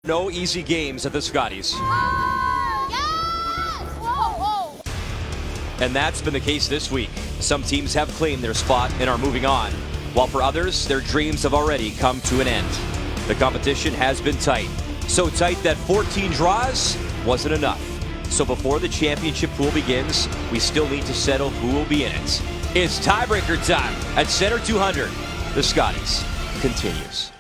No easy games at the Scotties. And that's been the case this week. Some teams have claimed their spot and are moving on, while for others, their dreams have already come to an end. The competition has been tight. So tight that 14 draws wasn't enough. So before the championship pool begins, we still need to settle who will be in it. It's tiebreaker time at Center 200. The Scotties continues.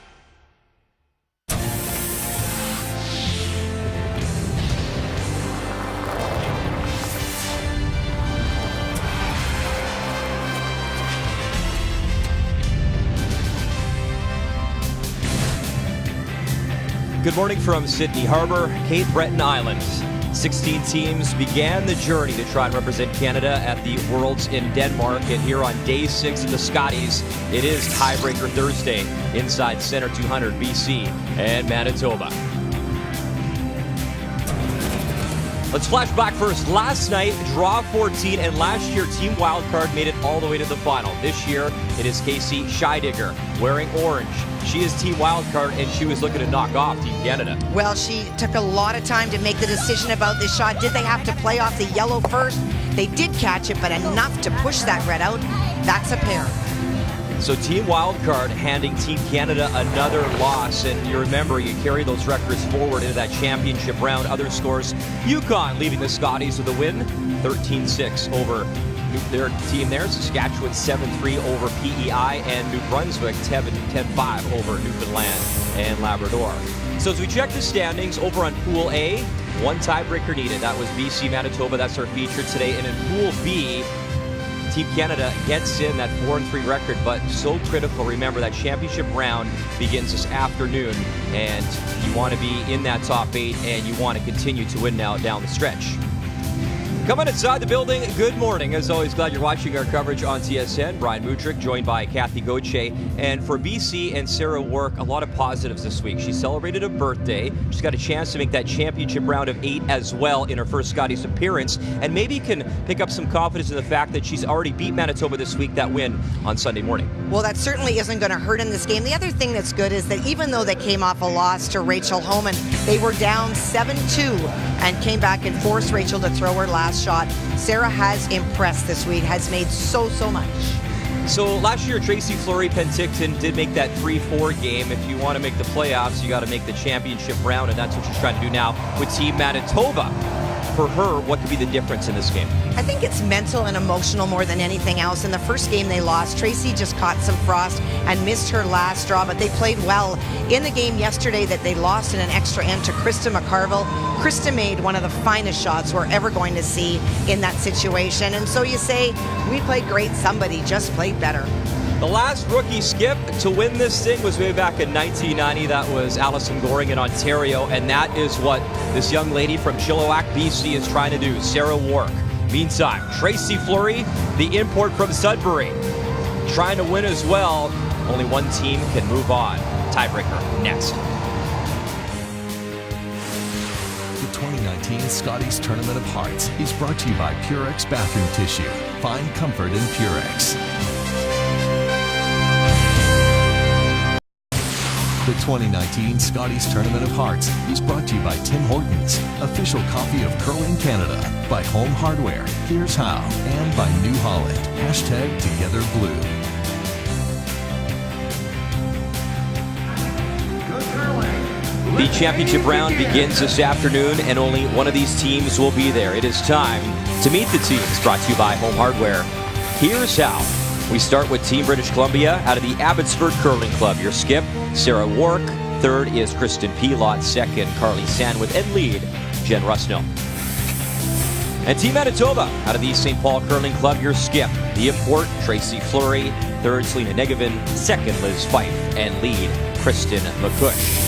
Good morning from Sydney Harbor, Cape Breton Island. 16 teams began the journey to try and represent Canada at the Worlds in Denmark. And here on day 6 of the Scotties, it is Tiebreaker Thursday inside Center 200, BC and Manitoba. Let's flash back first. Last night, draw 14, and last year, Team Wildcard made it all the way to the final. This year, it is Casey Scheidegger wearing orange. She is Team Wildcard, and she was looking to knock off Team Canada. Well, she took a lot of time to make the decision about this shot. Did they have to play off the yellow first? They did catch it, but enough to push that red out. That's a pair. So Team Wildcard handing Team Canada another loss, and you remember you carry those records forward into that championship round. Other scores, Yukon leaving the Scotties with a win, 13-6 over their team there. Saskatchewan 7-3 over PEI, and New Brunswick 10-5 over Newfoundland and Labrador. So as we check the standings over on Pool A, one tiebreaker needed. That was BC Manitoba. That's our feature today. And in Pool B, Team Canada gets in that 4-3 record, but so critical. Remember, that championship round begins this afternoon, and you want to be in that top 8, and you want to continue to win now down the stretch. Coming inside the building, good morning. As always, glad you're watching our coverage on TSN. Brian Mutrick, joined by Kathy Gauthier. And for BC and Sarah Wark, a lot of positives this week. She celebrated a birthday. She's got a chance to make that championship round of 8 as well in her first Scotties appearance. And maybe can pick up some confidence in the fact that she's already beat Manitoba this week, that win on Sunday morning. Well, that certainly isn't going to hurt in this game. The other thing that's good is that even though they came off a loss to Rachel Homan, they were down 7-2 and came back and forced Rachel to throw her last shot. Sarah has impressed this week, has made so much. So last year, Tracy Fleury Penticton did make that 3-4 game. If you want to make the playoffs, you got to make the championship round, and that's what she's trying to do now with Team Manitoba. For her, what could be the difference in this game? I think it's mental and emotional more than anything else. In the first game they lost, Tracy just caught some frost and missed her last draw, but they played well. In the game yesterday that they lost in an extra end to Krista McCarville, Krista made one of the finest shots we're ever going to see in that situation. And so you say, we played great, somebody just played better. The last rookie skip to win this thing was way back in 1990. That was Alison Goring in Ontario, and that is what this young lady from Chilliwack, BC is trying to do, Sarah Wark. Meantime, Tracy Fleury, the import from Sudbury, trying to win as well. Only one team can move on. Tiebreaker next. The 2019 Scotties Tournament of Hearts is brought to you by Purex Bathroom Tissue. Find comfort in Purex. The 2019 Scotties Tournament of Hearts is brought to you by Tim Hortons, official coffee of curling Canada, by Home Hardware, Here's How, and by New Holland, #TogetherBlue. The championship round begins this afternoon, and only one of these teams will be there. It is time to meet the teams, brought to you by Home Hardware. Here's how. We start with Team British Columbia out of the Abbotsford Curling Club. Your skip, Sarah Wark. Third is Kristen Pelot. Second, Carly Sandwith. And lead, Jen Rusno. And Team Manitoba out of the St. Paul Curling Club. Your skip, the import, Tracy Fleury. Third, Selena Negevin. Second, Liz Fife. And lead, Kristen McCush.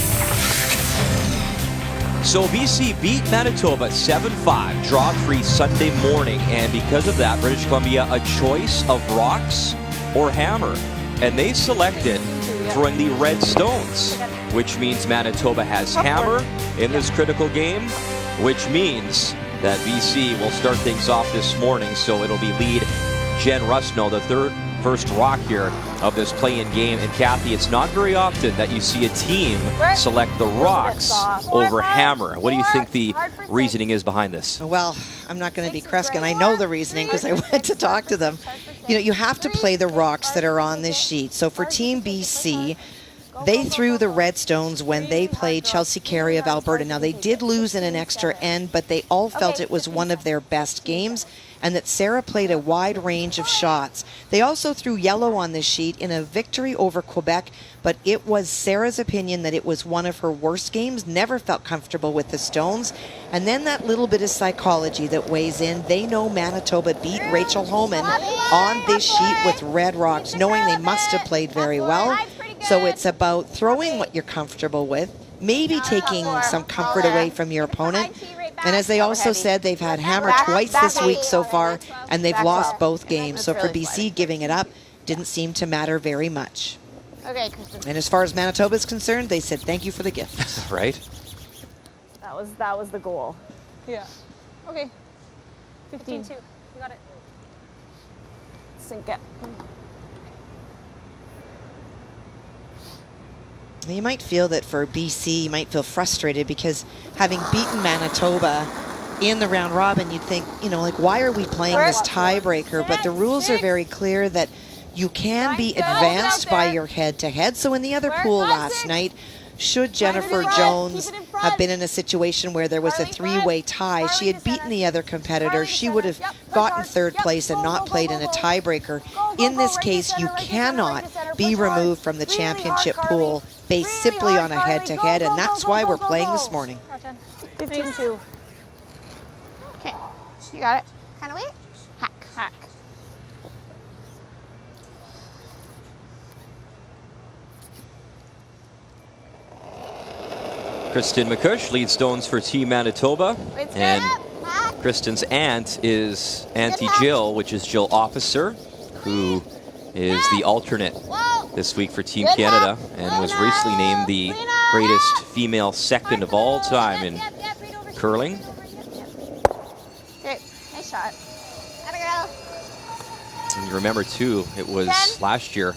So BC beat Manitoba 7-5, draw 3 Sunday morning, and because of that, British Columbia a choice of rocks or hammer, and they selected throwing the red stones, which means Manitoba has hammer in this critical game, which means that BC will start things off this morning. So it'll be lead Jen Rusno, the third first rock here of this play-in game. And Kathy, it's not very often that you see a team select the rocks over hammer. What do you think the reasoning is behind this? Well, I'm not going to be Kreskin. I know the reasoning because I went to talk to them. You know, you have to play the rocks that are on this sheet. So for Team BC, they threw the red stones when they played Chelsea Carey of Alberta. Now, they did lose in an extra end, but they all felt it was one of their best games and that Sarah played a wide range of shots. They also threw yellow on this sheet in a victory over Quebec, but it was Sarah's opinion that it was one of her worst games, never felt comfortable with the stones. And then that little bit of psychology that weighs in. They know Manitoba beat Rachel Homan on this sheet with red rocks, knowing they must have played very well. So it's about throwing what you're comfortable with, maybe taking some comfort away from your opponent. And as they also said, they've had hammer twice this week so far, and they've lost both games. So for BC, giving it up didn't seem to matter very much. Okay, Kristen. And as far as Manitoba is concerned, they said thank you for the gift. Right? That was the goal. Yeah. Okay. 15. 15-2. You got it. Sink it. You might feel that for BC, you might feel frustrated because having beaten Manitoba in the round robin, you'd think, you know, like, why are we playing this tiebreaker? But the rules are very clear that you can be advanced by your head-to-head. So in the other pool last night, should Jennifer Jones have been in a situation where there was a three-way tie, she had beaten the other competitor, she would have gotten third place and not played in a tiebreaker. In this case, you cannot be removed from the championship pool based simply on a head-to-head, and that's why we're playing this morning. 15-2. Okay, you got it. Kind of wait. Hack. Hack. Kristen McCush leads stones for Team Manitoba. And Kristen's aunt is Auntie Jill, which is Jill Officer, who is the alternate this week for Team Canada and was recently named the greatest female second of all time in curling. Great. Nice shot. And you remember, too, it was last year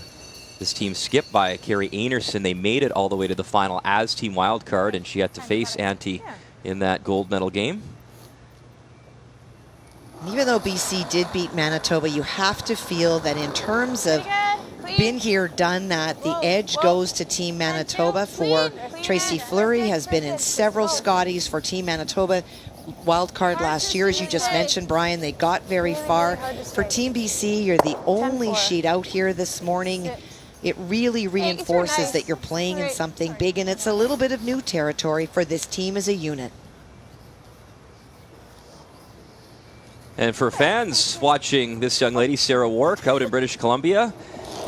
this team skipped by Carrie Anerson. They made it all the way to the final as Team Wildcard, and she had to face Auntie in that gold medal game. Even though BC did beat Manitoba, you have to feel that in terms of been here, done that, the edge goes to Team Manitoba. For Tracy Fleury has been in several Scotties for Team Manitoba. Wild card last year, as you just mentioned, Brian, they got very far. For Team BC, you're the only sheet out here this morning. It really reinforces that you're playing in something big, and it's a little bit of new territory for this team as a unit. And for fans watching this young lady, Sarah Wark, out in British Columbia,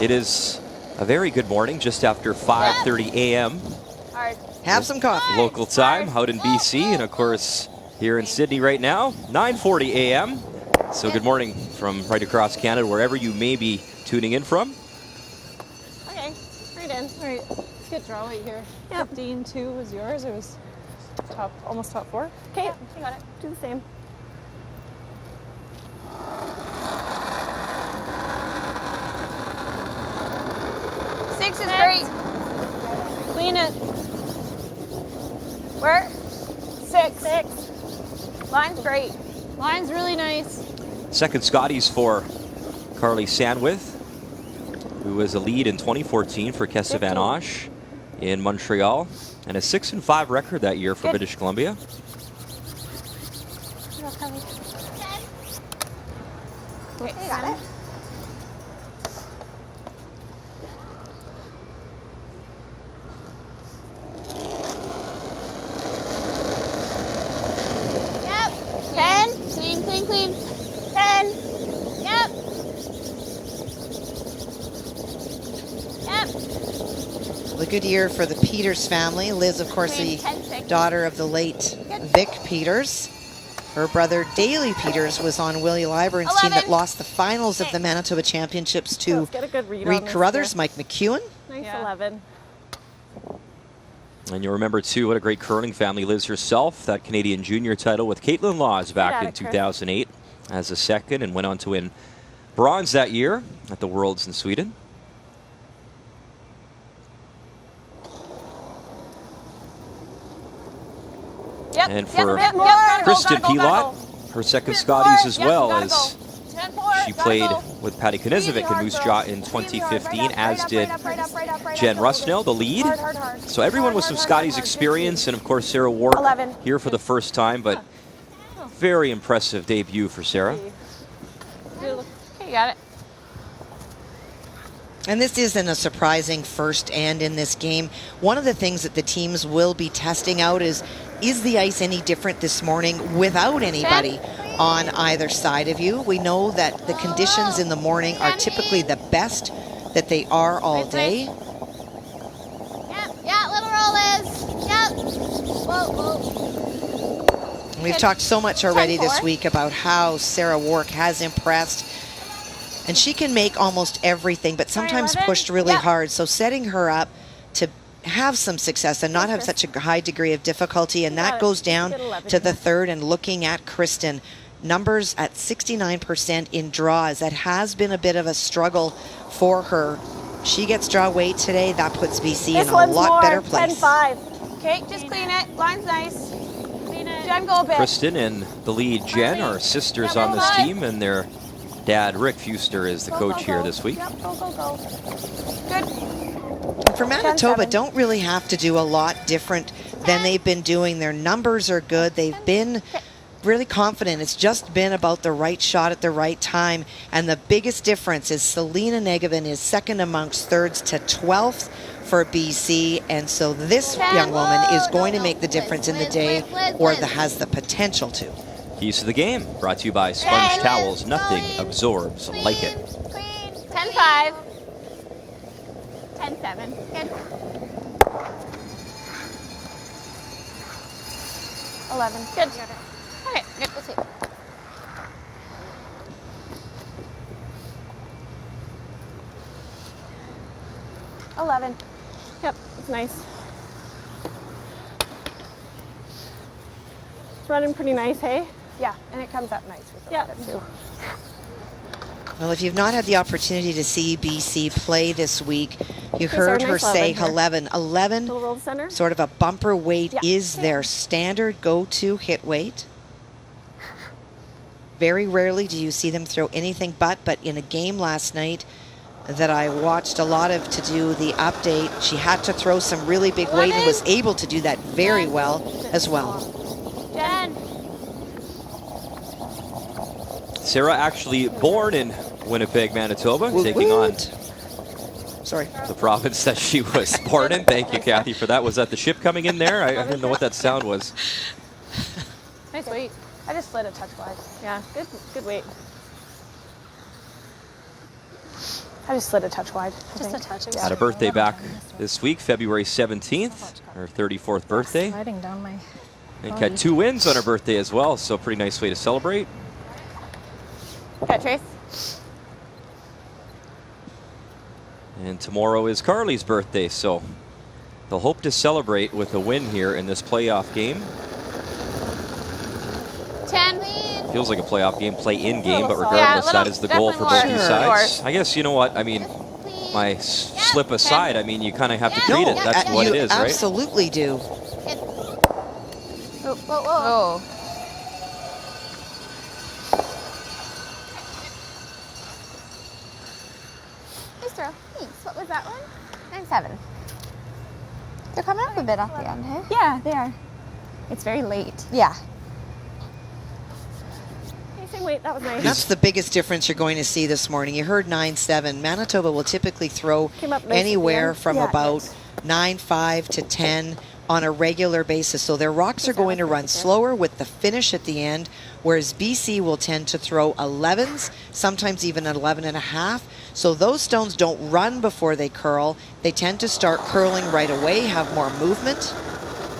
it is a very good morning, just after 5:30 a.m. Have some coffee. Local time out in BC, and of course here in Sydney right now, 9:40 a.m. So good morning from right across Canada, wherever you may be tuning in from. Okay, right in. All right, let's get draw weight here. 15-2 was yours. It was almost top four. Okay, you got it. Do the same. Six is great. Clean it. Where? Six. Line's great. Line's really nice. Second Scotties for Carly Sandwith, who was a lead in 2014 for Kessa Van Osh in Montreal, and a 6-5 record that year for British Columbia. Wait, you got it. Yep. 10. Clean. 10. Yep. A good year for the Peters family. Liz, of course, the daughter of the late Vic Peters. Her brother Daley Peters was on Willie Liburn's team that lost the finals of the Manitoba Championships to Reed Carruthers, Mike McEwen. Nice 11. And you'll remember, too, what a great curling family. Liz herself, that Canadian junior title with Caitlin Laws back in 2008 as a second, and went on to win bronze that year at the Worlds in Sweden. Yep. And for Yep. Kristen Gotta go. Pilot, her second Scotties as Yep, well, gotta as go. 10-4, she gotta played go. with Patty Knizovic in Moose Jaw in 2015, as did Jen Rusnell, the lead. Hard. So everyone with some Scotties experience, and of course Sarah Wark 11. here for the first time, but very impressive debut for Sarah. Okay, you got it. And this isn't a surprising first and in this game. One of the things that the teams will be testing out is the ice any different this morning without anybody on either side of you? We know that the conditions in the morning are typically the best that they are all day. Yeah, little roll is. Yep. Whoa. We've talked so much already this 10-4. week about how Sarah Wark has impressed. And she can make almost everything, but sometimes 11. pushed really Yep. hard. So setting her up to have some success and not have such a high degree of difficulty, and that goes down to the third. And looking at Kristen, numbers at 69% in draws. That has been a bit of a struggle for her. She gets draw weight today. That puts BC in a lot better place. 10-5. Okay, just clean it. Line's nice. Clean it. Jen, go a bit. Kristen and the lead Jen are sisters on this team, and their dad Rick Fuster is the coach here this week. Yep, go. Good. For Manitoba, 10-7. don't really have to do a lot different than they've been doing. Their numbers are good. They've been really confident. It's just been about the right shot at the right time. And the biggest difference is Selena Negevin is second amongst thirds to 12th for BC. And so this young woman is going to make the difference in the day, or has the potential to. Keys to the game, brought to you by Sponge Towels. Nothing absorbs like it. Clean. 10-5. 10-7. Good. 11. Good. Okay, good. We'll see. Yep, it's nice. It's running pretty nice, hey? Yeah, and it comes up nice with 11 too. Well, if you've not had the opportunity to see BC play this week, you heard our her nice say 11 here. 11, Little roll to center. sort of a bumper weight Yeah. is their standard go-to hit weight. Very rarely do you see them throw anything but in a game last night that I watched a lot of to do the update, she had to throw some really big weight and was able to do that very well as well. Jen. Sarah actually born in Winnipeg, Manitoba, taking on Sorry. the province that she was born in. Thank you, Kathy, for that. Was that the ship coming in there? I didn't know what that sound was. Nice weight. I just slid a touch wide. Yeah, good weight. I just slid a touch wide. Just a touch. Had a birthday back this week, February 17th, her 34th birthday. Sliding down my... And had 2 wins on her birthday as well, so pretty nice way to celebrate. Okay, Trace. And tomorrow is Carly's birthday, so they'll hope to celebrate with a win here in this playoff game. 10. Feels like a playoff game, play-in game, but Yeah, regardless, that is the goal for both these definitely sides. I guess, you know what, I mean, Clean. my slip aside, I mean, you kind of have to No, treat it. That's what you it is, right? absolutely do. Good. Whoa. Oh. Nice throw. Thanks. What was that one? 9-7. They're coming up a bit off the end, hey? Yeah, they are. It's very late. Yeah. Same weight. That was nice. That's the biggest difference you're going to see this morning. You heard 9-7. Manitoba will typically throw Came up nice at the anywhere end. from Yeah, about 9-5 to 10 on a regular basis. So their rocks are going to run slower with the finish at the end, whereas BC will tend to throw 11s, sometimes even an 11.5. So those stones don't run before they curl. They tend to start curling right away, have more movement.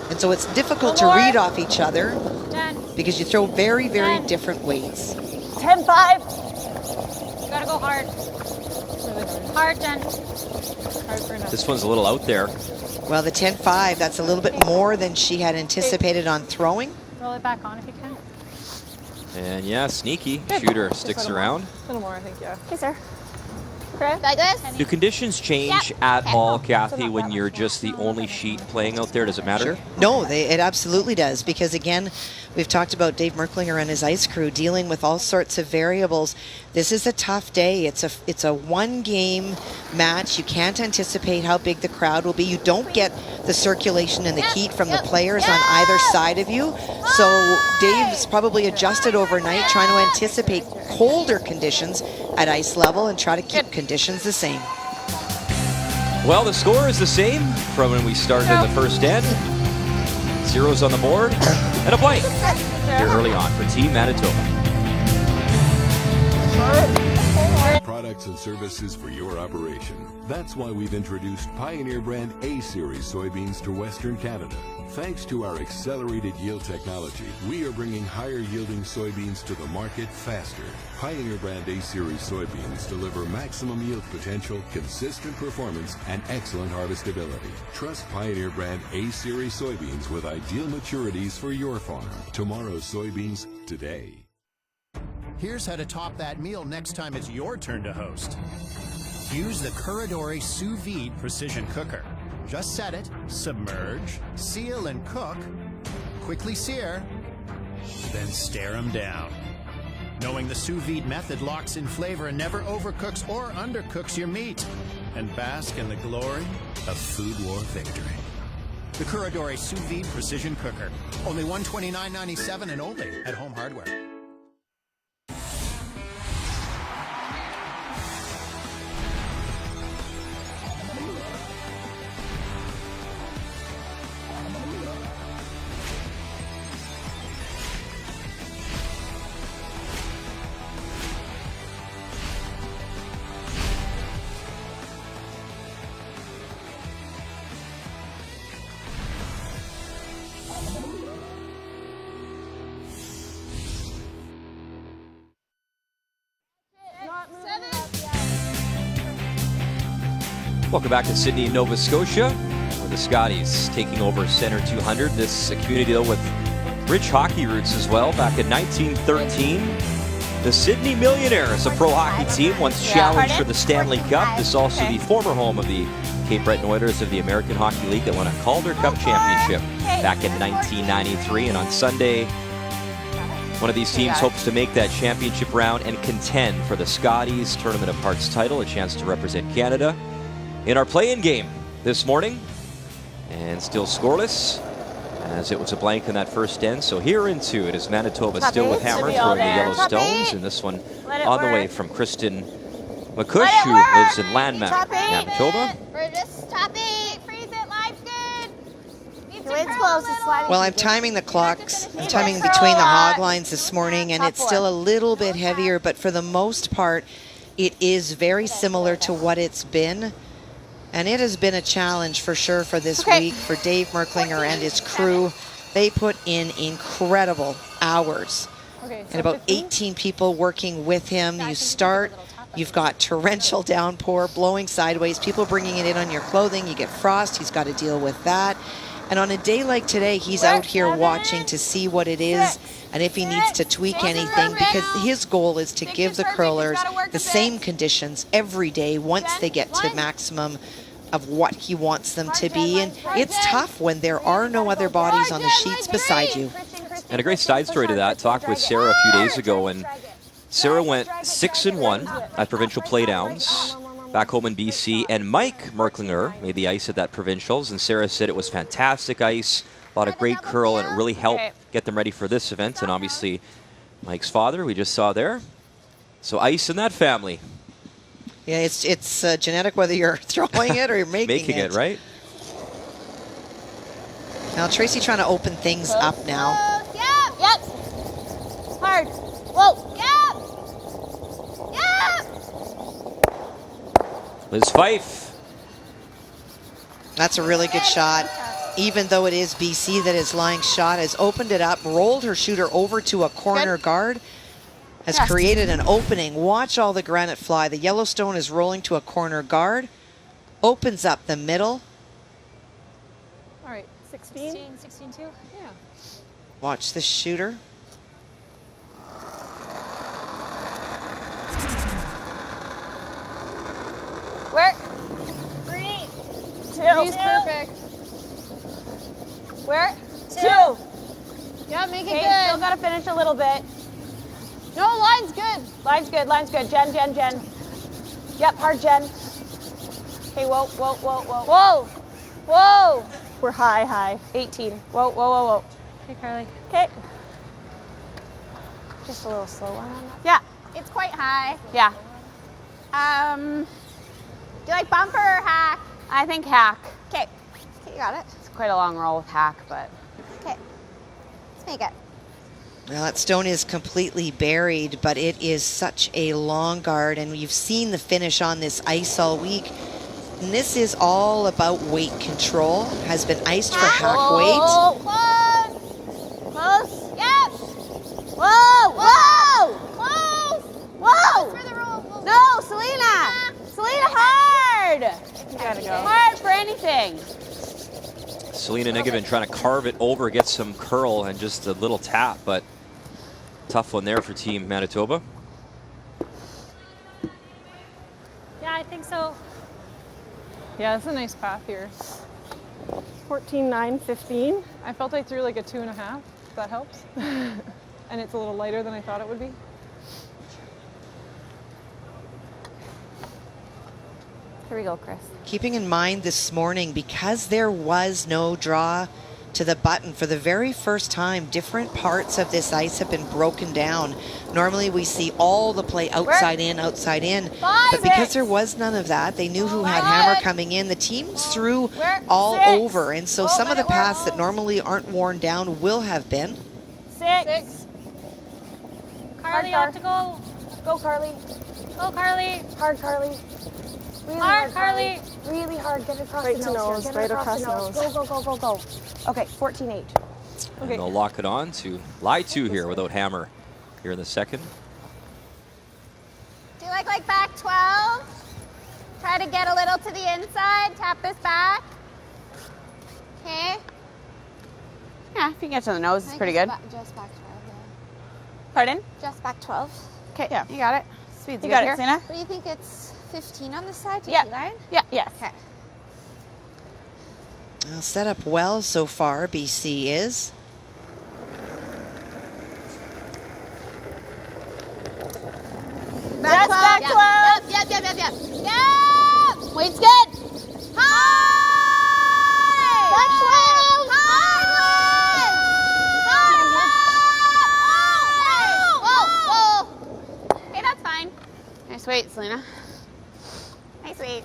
And so it's difficult to read off each other 10. because you throw very, very different weights. 10-5. Gotta go hard. Hard, Jen. This one's a little out there. Well, the 10-5, that's a little bit more than she had anticipated on throwing. Roll it back on if you can. And yeah, sneaky. Good. Shooter Just sticks a little around. More. A little more, I think, yeah. Okay, sir. Okay. Like this? Do conditions change Yep. at Okay. all, So Kathy, not when that you're much just the only sheet playing out there? Does it matter? No, it absolutely does, because again, we've talked about Dave Merklinger and his ice crew dealing with all sorts of variables. This is a tough day. It's a one-game match. You can't anticipate how big the crowd will be. You don't get the circulation and the heat from the players on either side of you. So Dave's probably adjusted overnight, trying to anticipate colder conditions at ice level and try to keep conditions the same. Well, the score is the same from when we started in the first end. Zeros on the board and a blank here early on for Team Manitoba. Products and services for your operation. That's why we've introduced Pioneer brand A-Series soybeans to Western Canada. Thanks to our accelerated yield technology, we are bringing higher yielding soybeans to the market faster. Pioneer brand A-Series soybeans deliver maximum yield potential, consistent performance, and excellent harvestability. Trust Pioneer brand A-Series soybeans with ideal maturities for your farm. Tomorrow's soybeans today. Here's how to top that meal next time it's your turn to host. Use the Corridori Sous Vide Precision Cooker. Just set it, submerge, seal and cook, quickly sear, then stare them down. Knowing the sous vide method locks in flavor and never overcooks or undercooks your meat. And bask in the glory of food war victory. The Corridori Sous Vide Precision Cooker. Only $129.97 and only at Home Hardware. Welcome back to Sydney, Nova Scotia, where the Scotties taking over Center 200. This community, though, with rich hockey roots as well. Back in 1913, the Sydney Millionaires, a pro hockey team, once challenged for the Stanley Cup. This is also the former home of the Cape Breton Oilers of the American Hockey League that won a Calder Cup championship back in 1993. And on Sunday, one of these teams hopes to make that championship round and contend for the Scotties Tournament of Hearts title, a chance to represent Canada in our play-in game this morning. And still scoreless, as it was a blank in that first end. So here into it is Manitoba still with Hammer throwing the Yellowstones, and this one on the way from Kristen McCush, who lives in Landmount, Manitoba. We're just stopping. Freeze it. Life's good. The wind's close. It's sliding. Well, I'm timing the clocks. I'm timing between the hog lines this morning, and it's still a little bit heavier, but for the most part, it is very similar to what it's been. And it has been a challenge for sure for this week for Dave Merklinger and his crew. They put in incredible hours. And about 18 people working with him. You start, you've got torrential downpour blowing sideways, people bringing it in on your clothing. You get frost, he's got to deal with that. And on a day like today, he's out here watching to see what it is and if he needs to tweak anything, because his goal is to give the curlers the same conditions every day once they get to maximum of what he wants them to be. And it's tough when there are no other bodies on the sheets beside you. And a great side story to that, talked with Sarah a few days ago, and Sarah went 6-1 at provincial playdowns back home in BC, and Mike Merklinger made the ice at that provincials, and Sarah said it was fantastic ice, a lot of great curl, and it really helped get them ready for this event. And obviously Mike's father we just saw there, so ice in that family. Yeah, it's genetic whether you're throwing it or you're making it, right? Now Tracy trying to open things up now. Yep. Hard. Whoa. Yep. Liz Fife. That's a really good shot. Even though it is BC that is lying shot, has opened it up, rolled her shooter over to a corner guard, has created an opening. Watch all the granite fly. The Yellowstone is rolling to a corner guard, opens up the middle. All right, 16? 16-2? Yeah. Watch the shooter. Three's perfect. Where? 2. Yeah, make it Okay, good. still gotta finish a little bit. No, line's good. Line's good, line's good. Jen. Yep, hard Jen. Okay, whoa. Whoa. We're high. 18. Whoa. Hey, Carly. Okay. Just a little slow one on that. Yeah, it's quite high. Yeah, Do you like bumper or hack? I think hack. Okay, you got it. It's quite a long roll with hack, but Okay, let's make it. Well, that stone is completely buried, but it is such a long guard, and you've seen the finish on this ice all week. And this is all about weight control. Has been iced for hack weight. Close. Yep. Whoa. Close. For the roll. no, Selena, hard. You gotta go. Hard for anything. Selena Niggevin trying to carve it over, get some curl and just a little tap, but tough one there for Team Manitoba. Yeah, I think so. Yeah, that's a nice path here. 14.9, 15. I felt I threw like a 2.5, if that helps. And it's a little lighter than I thought it would be. Here we go, Chris. Keeping in mind this morning, because there was no draw to the button for the very first time, different parts of this ice have been broken down. Normally we see all the play outside in, but because there was none of that, they knew who had hammer coming in. The teams threw all over, and so some of the paths that normally aren't worn down will have been. 6. Carly, you have to go. Go, Carly. Go, Carly. Hard, Carly. Really Hard, Carly. Really hard. Get across Right the to nose. nose, Get right across the across nose. Go. Okay, 14.8. And they'll lock it on to lie 2 here without hammer here in the second. Do you like back 12? Try to get a little to the inside. Tap this back. Okay. Yeah, if you get to the nose, it's pretty good. Just back 12. Yeah. Pardon? Just back 12. Okay, yeah, you got it. Speed's You good got here. it, Selena? What do you think? It's 15 on this side? Yeah. Line? Yeah, yes. Okay. Well, set up well so far, BC is. Back 12. Yep. Weight's good. High. Back 12. High. Whoa. Okay, that's fine. Nice weight, Selena. Nice weight.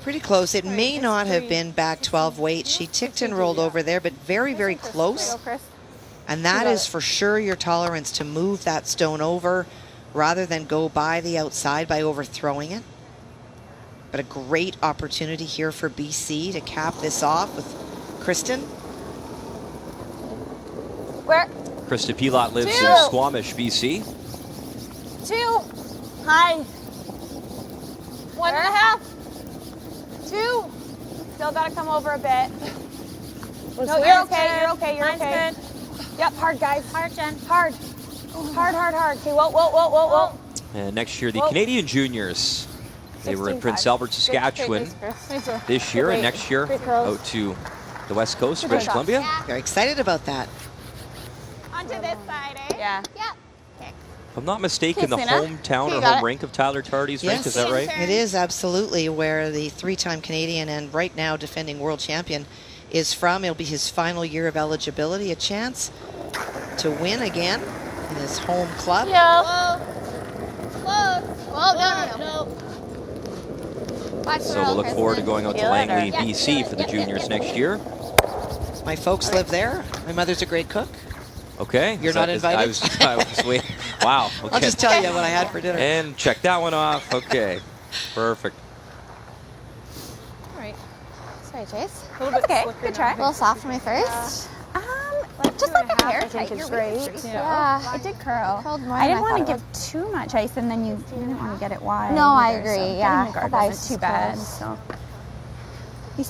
Pretty close. It may not have been back 12 weight. She ticked and rolled over there, but very, very close. And that is for sure your tolerance to move that stone over rather than go by the outside by overthrowing it. But a great opportunity here for BC to cap this off with Kristen. Where? Krista Pilot lives in Squamish, BC. 2. High. 1.5. 2. Still got to come over a bit. No, you're okay. You're okay. Mine's good. Yep, hard, guys. Hard, Jen. Hard. Hard. Okay, whoa. And next year, the Canadian Juniors. They were in Prince Albert, Saskatchewan this year, and next year out to the West Coast, British Columbia. Very excited about that. Onto this side, eh? Yeah. Yep. Okay. If I'm not mistaken, the Selena. hometown You or got home it. rink of Tyler Tardy's rink, Yes. is that right? It is absolutely where the 3-time Canadian and right now defending world champion is from. It'll be his final year of eligibility, a chance to win again in his home club. Whoa. Close. Whoa, no. Watch the So roll, we'll look forward to Kristen. going out to Langley, BC for the juniors next year. My folks live there. My mother's a great cook. Okay. You're not invited? I was waiting. Wow. Okay. I'll just tell you what I had for dinner. And check that one off. Okay. Perfect. All right. Sorry, Chase. A little bit Okay, slicker good try. now. A little soft for me first. Just like a hair tight. You're really good. Yeah, it did curl. Curled more I than didn't I want to thought it give too much ice, and then you didn't want to get it wide. No, I either, agree, so yeah. getting the guard The ice wasn't too is bad. close. So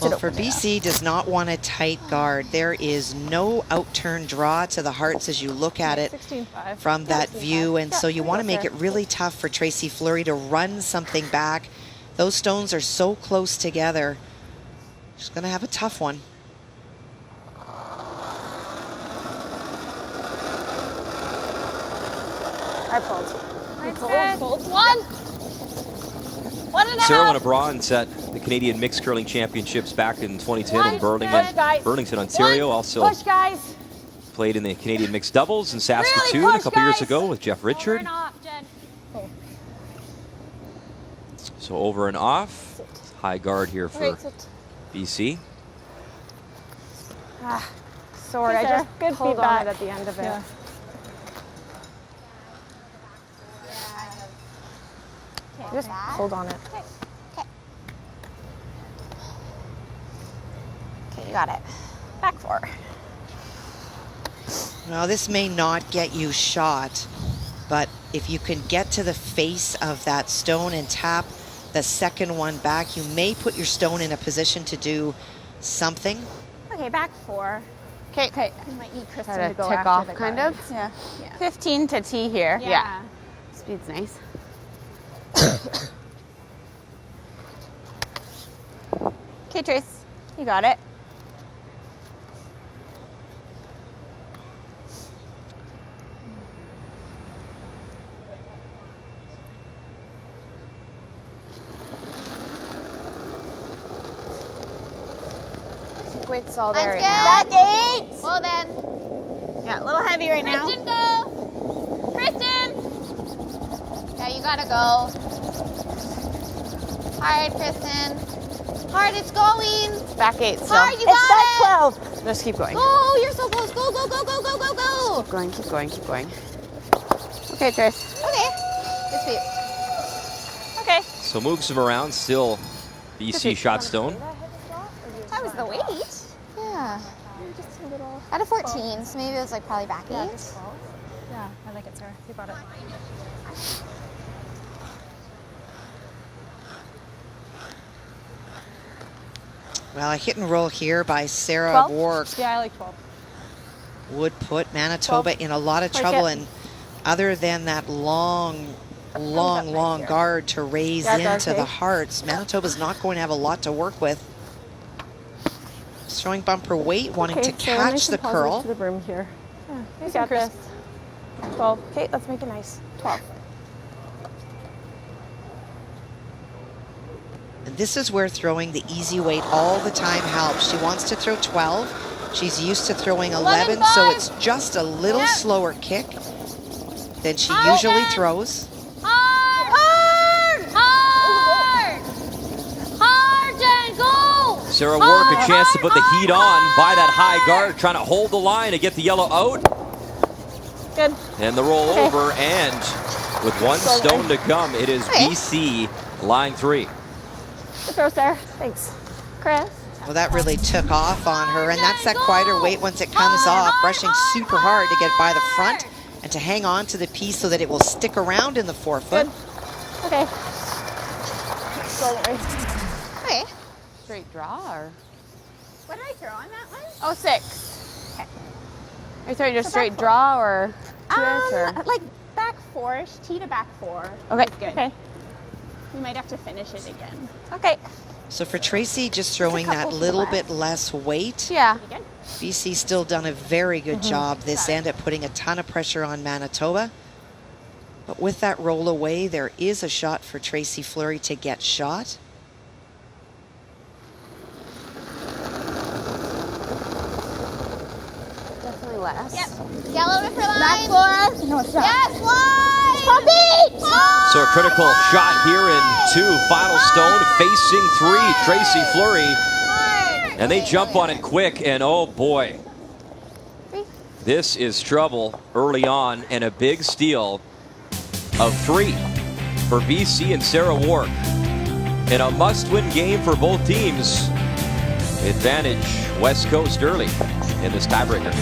Well, for BC does not want a tight guard. There is no out-turn draw to the hearts as you look at it 16-5. from that view. And so you want to make it really tough for Tracy Fleury to run something back. Those stones are so close together. She's going to have a tough one. I pulled. One and a Sarah won half. a bronze at the Canadian Mixed Curling Championships back in 2010 in Burlington, Ontario. Also Push, guys. played in the Canadian Mixed Doubles in Saskatoon a couple years ago with Jeff Richard. Over and off, Jen. So over and off. High guard here for BC. Sorry, I just good pulled on it at the end of it. Yeah. Just pulled on it. Okay, you got it. Back 4. Well, this may not get you shot, but if you can get to the face of that stone and tap the second one back, you may put your stone in a position to do something. Okay, back 4. Okay. You might need Kristen Try to to go tick after off, the kind guards. of. Yeah. 15 to tee here. Yeah. Speed's nice. Okay, Trace, you got it. Weight's all there Mine's right good. now. Back 8. Well then. Yeah, a little heavy right now. Kristen, go. Kristen. Yeah, you gotta go. Hard, Kristen. Hard, it's going. Back 8 still. Hard, you got it. 12. Just keep going. Go, you're so close. Go, go, go, go, go, go, go. Keep going, keep going, keep going. Okay, Trace. Okay. Good sweep. Okay. So moves him around, still BC shot stone. That was the weight. Yeah. Just a little. At a 14, so maybe it was like probably back 8. Yeah, I like it, Sarah. You got it. Well, a hit and roll here by Sarah 12? Wark Yeah, I like 12. would put Manitoba in a lot of trouble. And other than that long guard to raise into the hearts, Manitoba's not going to have a lot to work with. Throwing bumper weight, wanting to catch the curl. To the broom here. Yeah, you got this. 12. Okay, let's make it nice. 12. And this is where throwing the easy weight all the time helps. She wants to throw 12. She's used to throwing 11, so it's just a little slower kick than she usually throws. Hard! Hard! Hard, Jen, go! Sarah Wark a chance to put the heat on by that high guard, trying to hold the line to get the yellow out. Good. And the roll over, and with one stone to come, it is BC line 3. Good throw, Sarah. Thanks. Chris. Well, that really took off on her, and that's that quieter weight once it comes off, brushing super hard to get by the front and to hang on to the piece so that it will stick around in the forefoot. Okay. Okay. Straight draw or? What did I throw on that one? Oh, 6. Okay. Are you throwing just straight draw or twist or? Like back 4-ish, tee to back 4. Okay. Good. Okay. We might have to finish it again. Okay. So for Tracy, just throwing that little bit less weight. Yeah. BC still done a very good job this end at putting a ton of pressure on Manitoba. But with that roll away, there is a shot for Tracy Fleury to get shot. Definitely less. Yep. Yellow for line. Back 4. No, it's not. Yes, line! Puppy! So a critical shot here in 2. Final stone facing 3, Tracy Fleury. And they jump on it quick, and oh boy. This is trouble early on, and a big steal of 3 for BC and Sarah Wark. In a must-win game for both teams. Advantage West Coast early in this tiebreaker.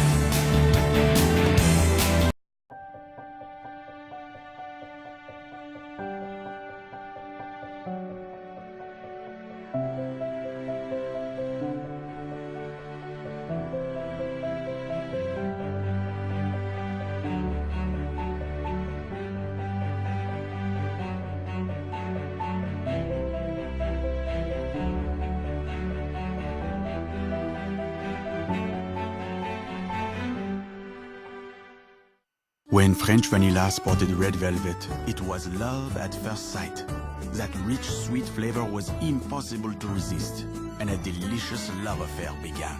When French Vanilla spotted Red Velvet, it was love at first sight. That rich, sweet flavor was impossible to resist, and a delicious love affair began.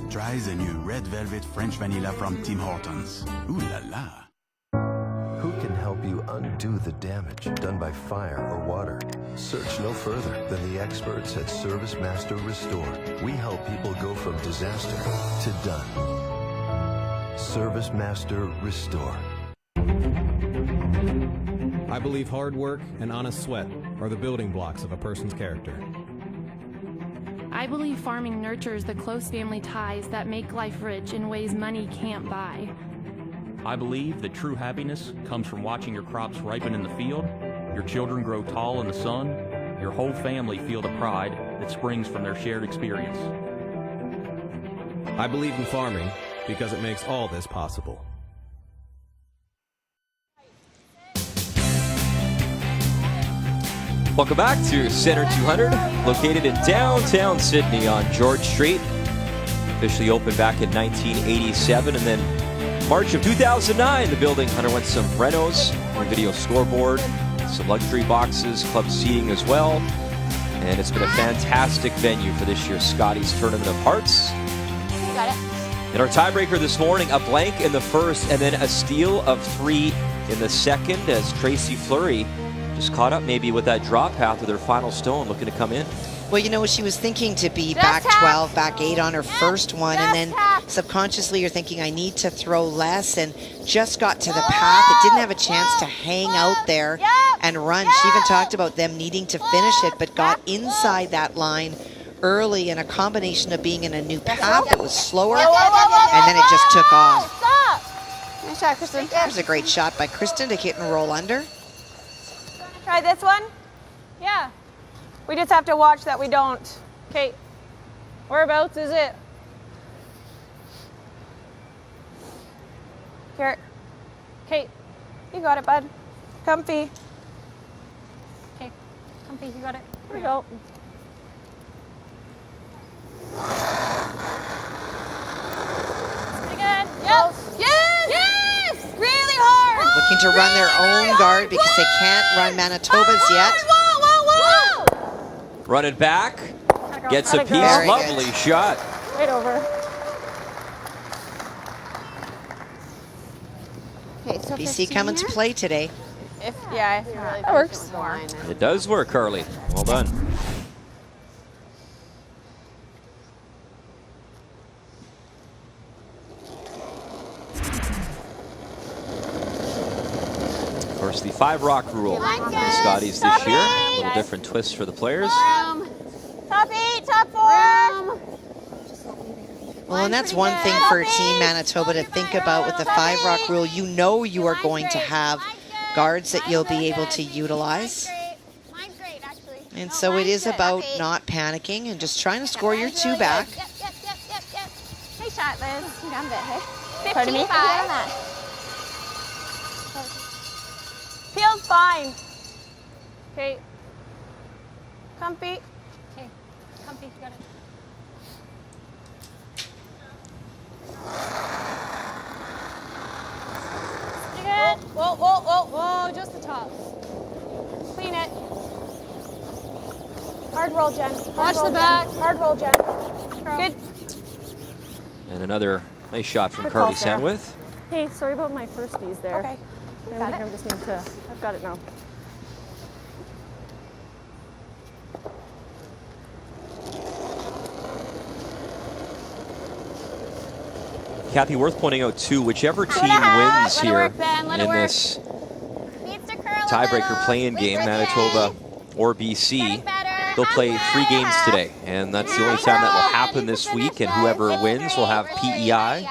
Try the new Red Velvet French Vanilla from Tim Hortons. Ooh la la. Who can help you undo the damage done by fire or water? Search no further than the experts at Service Master Restore. We help people go from disaster to done. Service Master Restore. I believe hard work and honest sweat are the building blocks of a person's character. I believe farming nurtures the close family ties that make life rich in ways money can't buy. I believe that true happiness comes from watching your crops ripen in the field, your children grow tall in the sun, your whole family feel the pride that springs from their shared experience. I believe in farming because it makes all this possible. Welcome back to Center 200, located in downtown Sydney on George Street. Officially opened back in 1987, and then March of 2009, the building underwent some renos, a video scoreboard, some luxury boxes, club seating as well. And it's been a fantastic venue for this year's Scotties Tournament of Hearts. You got it. In our tiebreaker this morning, a blank in the first and then a steal of 3 in the second as Tracy Fleury just caught up maybe with that drop path with her final stone looking to come in. Well, you know, she was thinking to be back 12, back 8 on her first one, and then subconsciously you're thinking, I need to throw less, and just got to the path. It didn't have a chance to hang out there and run. She even talked about them needing to finish it, but got inside that line early, and a combination of being in a new path that was slower, and then it just took off. Nice shot, Kristen. There's a great shot by Kristen to hit and roll under. Try this one? Yeah. We just have to watch that we don't. Kate, whereabouts is it? Here. Kate, you got it, bud. Comfy. Okay, comfy, you got it. Here we go. Pretty good. Yep. Yes! Yes! Really hard! Looking to run their own guard because they can't run Manitoba's yet. Running back, gets a piece, Very lovely good. shot. Right over. Okay, so BC coming to play today. Yeah, that works. It does work, Carly. Well done. Of course, the 5 rock rule for the Scotties this year. A little different twist for the players. Top 8, top 4. Well, and that's one thing for Team Manitoba to think about with the 5 rock rule. You know you are going to have guards that you'll be able to utilize. Mine's great, actually. And so it is about not panicking and just trying to score your 2 back. Yep. Nice shot, Liz. You got it, hey? Pardon me? 15-5. Feels fine. Okay. Comfy. Okay, comfy, you got it. Pretty good. Whoa, just the top. Clean it. Hard roll, Jen. Watch the back. Hard roll, Jen. Good. And another nice shot from Good Carly call, Sarah. Sandwith. Hey, sorry about my firsties there. Okay. I think I just need to, I've got it now. Kathy, worth pointing out too, whichever team wins here in this tiebreaker play-in game, Manitoba or BC, they'll play 3 games today. And that's the only time that will happen this week. And whoever wins will have PEI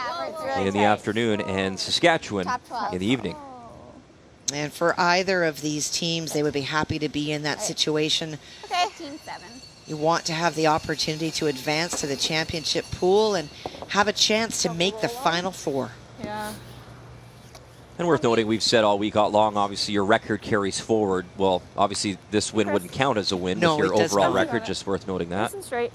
in the afternoon and Saskatchewan in the evening. And for either of these teams, they would be happy to be in that situation. Okay. 15-7. You want to have the opportunity to advance to the championship pool and have a chance to make the Final 4. Yeah. And worth noting, we've said all week long, obviously your record carries forward. Well, obviously this win wouldn't count as a win with your overall record, just worth noting that. Nice and straight.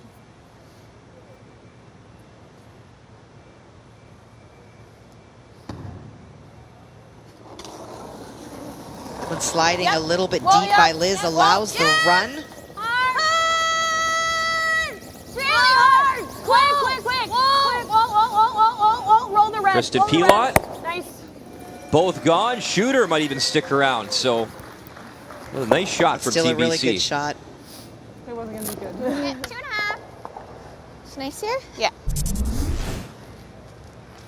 When sliding a little bit deep by Liz allows the run. Really hard. Quick. Roll the red. Kristen Roll the red. Pilot. Nice. Both gone. Shooter might even stick around. So, well, a nice shot from Still TBC. a really good shot. It wasn't going to be good. 2.5. It's nice here? Yeah.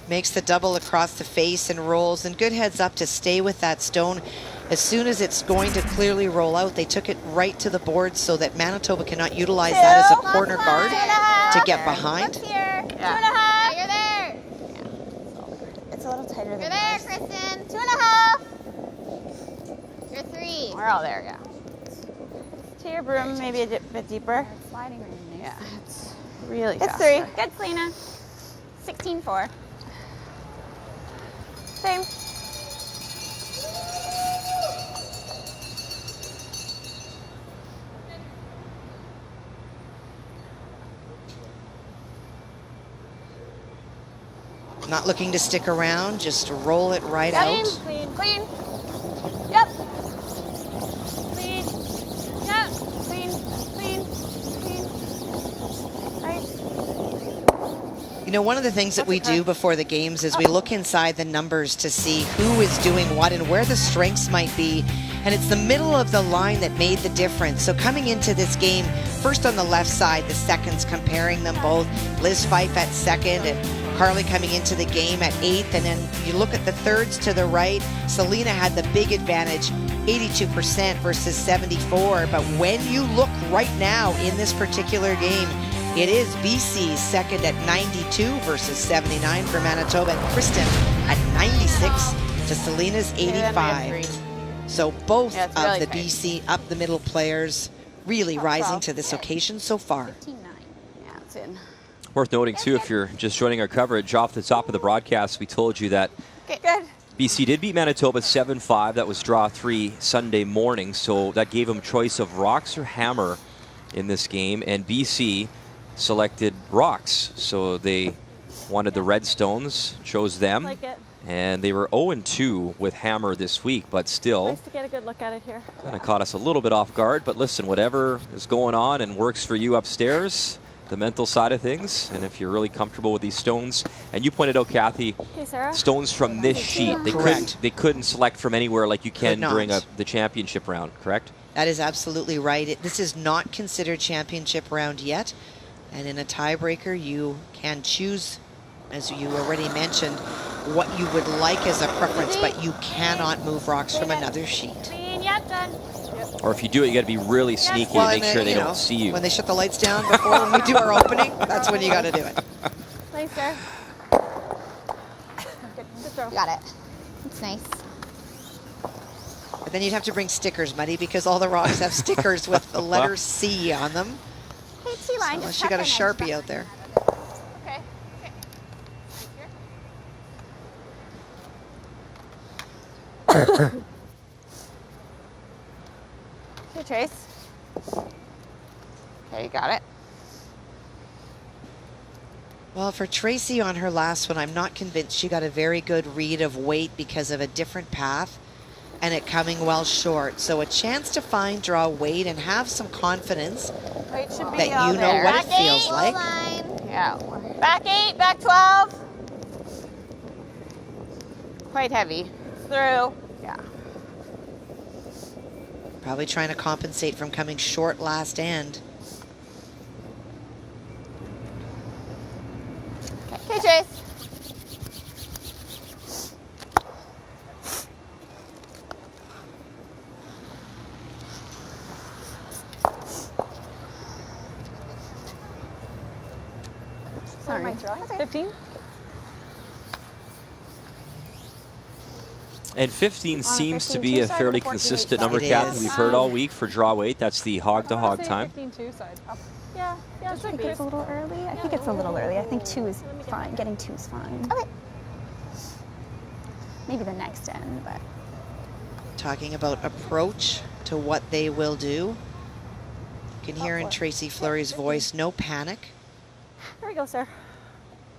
Makes the double across the face and rolls, and good heads up to stay with that stone. As soon as it's going to clearly roll out, they took it right to the board so that Manitoba cannot utilize that as a corner guard to get behind. Look here. Yeah. 2.5. You're there. It's a little tighter than You're there, yours. Kristen. 2.5. You're 3. We're all there, yeah. To your broom, maybe a bit deeper. It's sliding right in there. Yeah, it's really It's fast. 3. Good, Selena. 16-4. Same. Not looking to stick around, just roll it right out. Clean. Yep. Clean. Yep. Clean. Nice. You know, one of the things that we do before the games is we look inside the numbers to see who is doing what and where the strengths might be. And it's the middle of the line that made the difference. So coming into this game, first on the left side, the seconds, comparing them both. Liz Fife at second and Carly coming into the game at 8th. And then you look at the thirds to the right, Selena had the big advantage, 82% versus 74. But when you look right now in this particular game, it is BC's second at 92 versus 79 for Manitoba, and Kristen at 96 to Selena's 85. So both Yeah, it's of really the tight. BC up the middle players really rising 12. to this occasion so far. 15-9. Yeah, it's in. Worth noting, too, if you're just joining our coverage, off the top of the broadcast, we told you that Okay, good. BC did beat Manitoba 7-5. That was draw 3 Sunday morning, so that gave them choice of rocks or hammer in this game, and BC selected rocks. So they wanted the Redstones, chose them, Like it. and they were 0-2 with hammer this week, but still Nice to get a good look at it here. kind of caught us a little bit off guard. But listen, whatever is going on and works for you upstairs, the mental side of things, and if you're really comfortable with these stones, and you pointed out, Kathy, Okay, Sarah. stones from this sheet, they couldn't select from anywhere like you can Could during not. the championship round, correct? That is absolutely right. This is not considered championship round yet. And in a tiebreaker, you can choose, as you already mentioned, what you would like as a preference, but you cannot move rocks from another sheet. Clean. Yep, done. Or if you do it, you got to be really sneaky Well, to make and sure then, they you don't know, see you. When they shut the lights down before when we do our opening, that's when you got to do it. Nice, Sarah. Good throw. Got it. It's nice. But then you'd have to bring stickers, Muddy, because all the rocks have stickers with the letter C on them. Hey, T-line, Unless just you got a tuck Sharpie in out there. Okay. Okay, Chase. Okay, you got it. Well, for Tracy on her last one, I'm not convinced she got a very good read of weight because of a different path and it coming well short. So a chance to find draw weight and have some confidence Weight should be that you know there. what Back it feels 8, like. line. Yeah. Back 8, back 12. Quite heavy. Through. Yeah. Probably trying to compensate from coming short last end. Okay, Chase. Sorry. 15? And 15 seems to be 15-2 a side fairly or 14-8 consistent side? number, It Kathy. is. We've heard all week for draw weight. That's the hog-to-hog time. 15-2 side. Up. Yeah, I think it's a little early. I think it's a little early. I think 2 is fine. Getting 2 is fine. Okay. Maybe the next end, but Talking about approach to what they will do. You can hear in Tracy Fleury's voice, no panic. There we go, sir.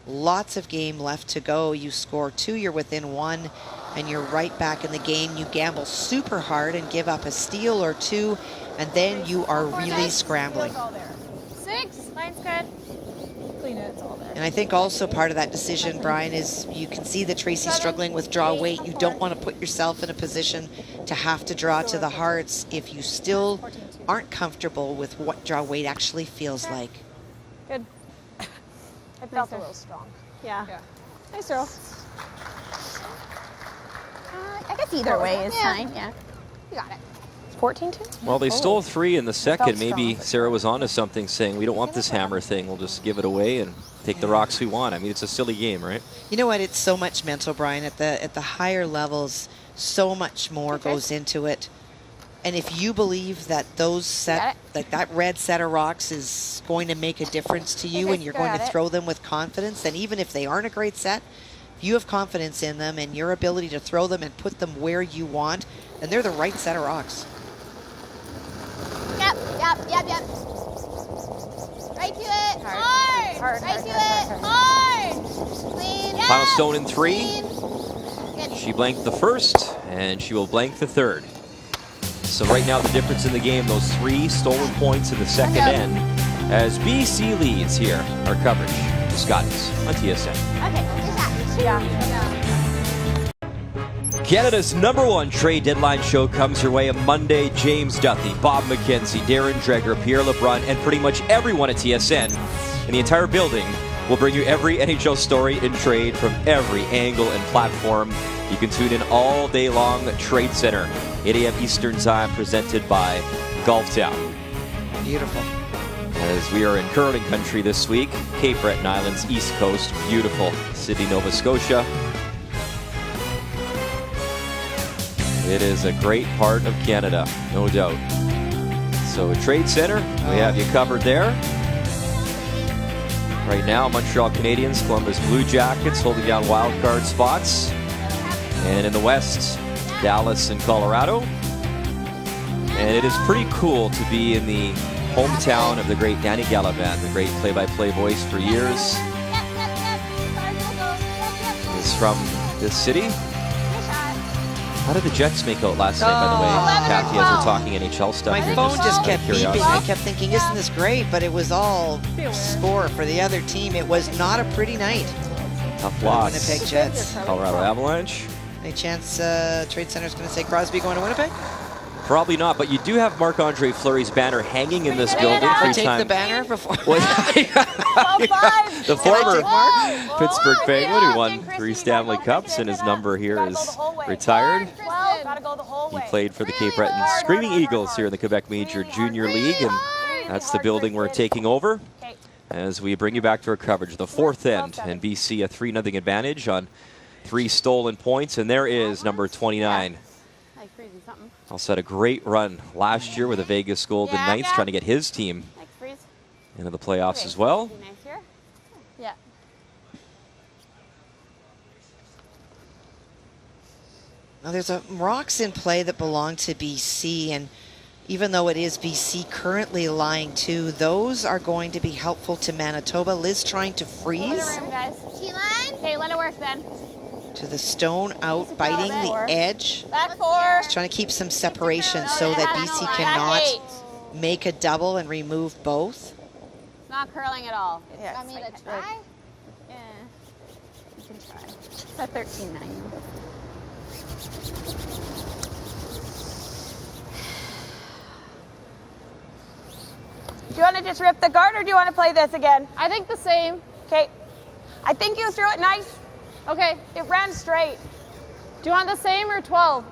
lots of game left to go. You score 2, you're within 1, and you're right back in the game. You gamble super hard and give up a steal or 2, and then you are really scrambling. 6. Line's good. Clean it. It's all there. And I think also part of that decision, Brian, is you can see that Tracy's struggling with draw weight. You don't want to put yourself in a position to have to draw to the hearts if you still aren't comfortable with what draw weight actually feels like. Good. It felt a little strong. Yeah. Nice throw. I guess either way is fine. Yeah. You got it. 14-2? Well, they stole 3 in the second. Felt Maybe strong. Sarah was onto something, saying we don't want this hammer thing. We'll just give it away and take the rocks we want. I mean, it's a silly game, right? You know what? It's so much mental, Brian. At the higher levels, so much more goes into it. And if you believe that that red set of rocks is going to make a difference to you and you're going to throw them with confidence, then even if they aren't a great set, if you have confidence in them and your ability to throw them and put them where you want, then they're the right set of rocks. Yep. Right to it. Hard. Right to it. Hard. Clean. Final stone in 3. Good. She blanked the first, and she will blank the third. So right now the difference in the game, those 3 stolen points in the second end, as BC leads here. Our coverage, the Scotties on TSN. Okay. Yeah. Canada's #1 trade deadline show comes your way on Monday. James Duthie, Bob McKenzie, Darren Dreger, Pierre LeBrun, and pretty much everyone at TSN in the entire building will bring you every NHL story in trade from every angle and platform. You can tune in all day long. Trade Center, 8 a.m. Eastern Time, presented by Golf Town. Beautiful. As we are in curling country this week, Cape Breton Islands, East Coast, beautiful Sydney, Nova Scotia. It is a great part of Canada, no doubt. So Trade Center, we have you covered there. Right now, Montreal Canadiens, Columbus Blue Jackets holding down wild card spots. And in the West, Dallas and Colorado. And it is pretty cool to be in the hometown of the great Danny Gallivan, the great play-by-play voice for years. He's from this city. How did the Jets make out last night, by the way, Kathy, as we're talking NHL stuff? My here, phone just out of kept beeping. curiosity? I kept thinking, isn't this great? But it was all score for the other team. It was not a pretty night. Tough loss. Winnipeg Jets. Colorado Avalanche. Any chance Trade Center's going to say Crosby going to Winnipeg? Probably not, but you do have Marc-Andre Fleury's banner hanging in this building. Or take Three-time the banner before. The former Pittsburgh Penguin who won 3 Stanley Cups, and his number here is retired. He played for the Cape Breton Screaming Eagles here in the Quebec Major Junior League, and that's the building we're taking over as we bring you back to our coverage. The 4th end, and BC a 3-0 advantage on 3 stolen points, and there is number 29. Also had a great run last year with the Vegas Golden Knights, trying to get his team into the playoffs as well. Yeah. Now there's a rocks in play that belong to BC, and even though it is BC currently lying 2, those are going to be helpful to Manitoba. Liz trying to freeze. T-line. Okay, let it work then. To the stone out, biting the edge. Back 4. Just trying to keep some separation so that BC cannot make a double and remove both. It's not curling at all. Yeah, Want me to try? Yeah. You can try. It's at 13.9. Do you want to just rip the guard, or do you want to play this again? I think the same. Okay. I think you threw it nice. Okay. It ran straight. Do you want the same or 12?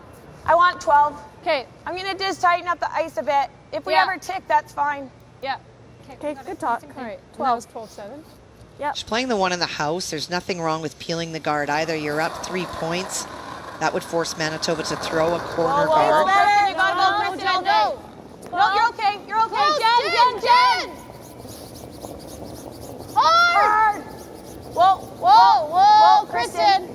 I want 12. Okay. I'm going to just tighten up the ice a bit. If we ever tick, that's fine. Yeah. Okay, good talk. All right. 12. 12-7. Yep. She's playing the one in the house. There's nothing wrong with peeling the guard either. You're up 3 points. That would force Manitoba to throw a corner guard. You gotta go, Kristen. No. No, you're okay. You're okay. Jen. Hard. Whoa, Kristen.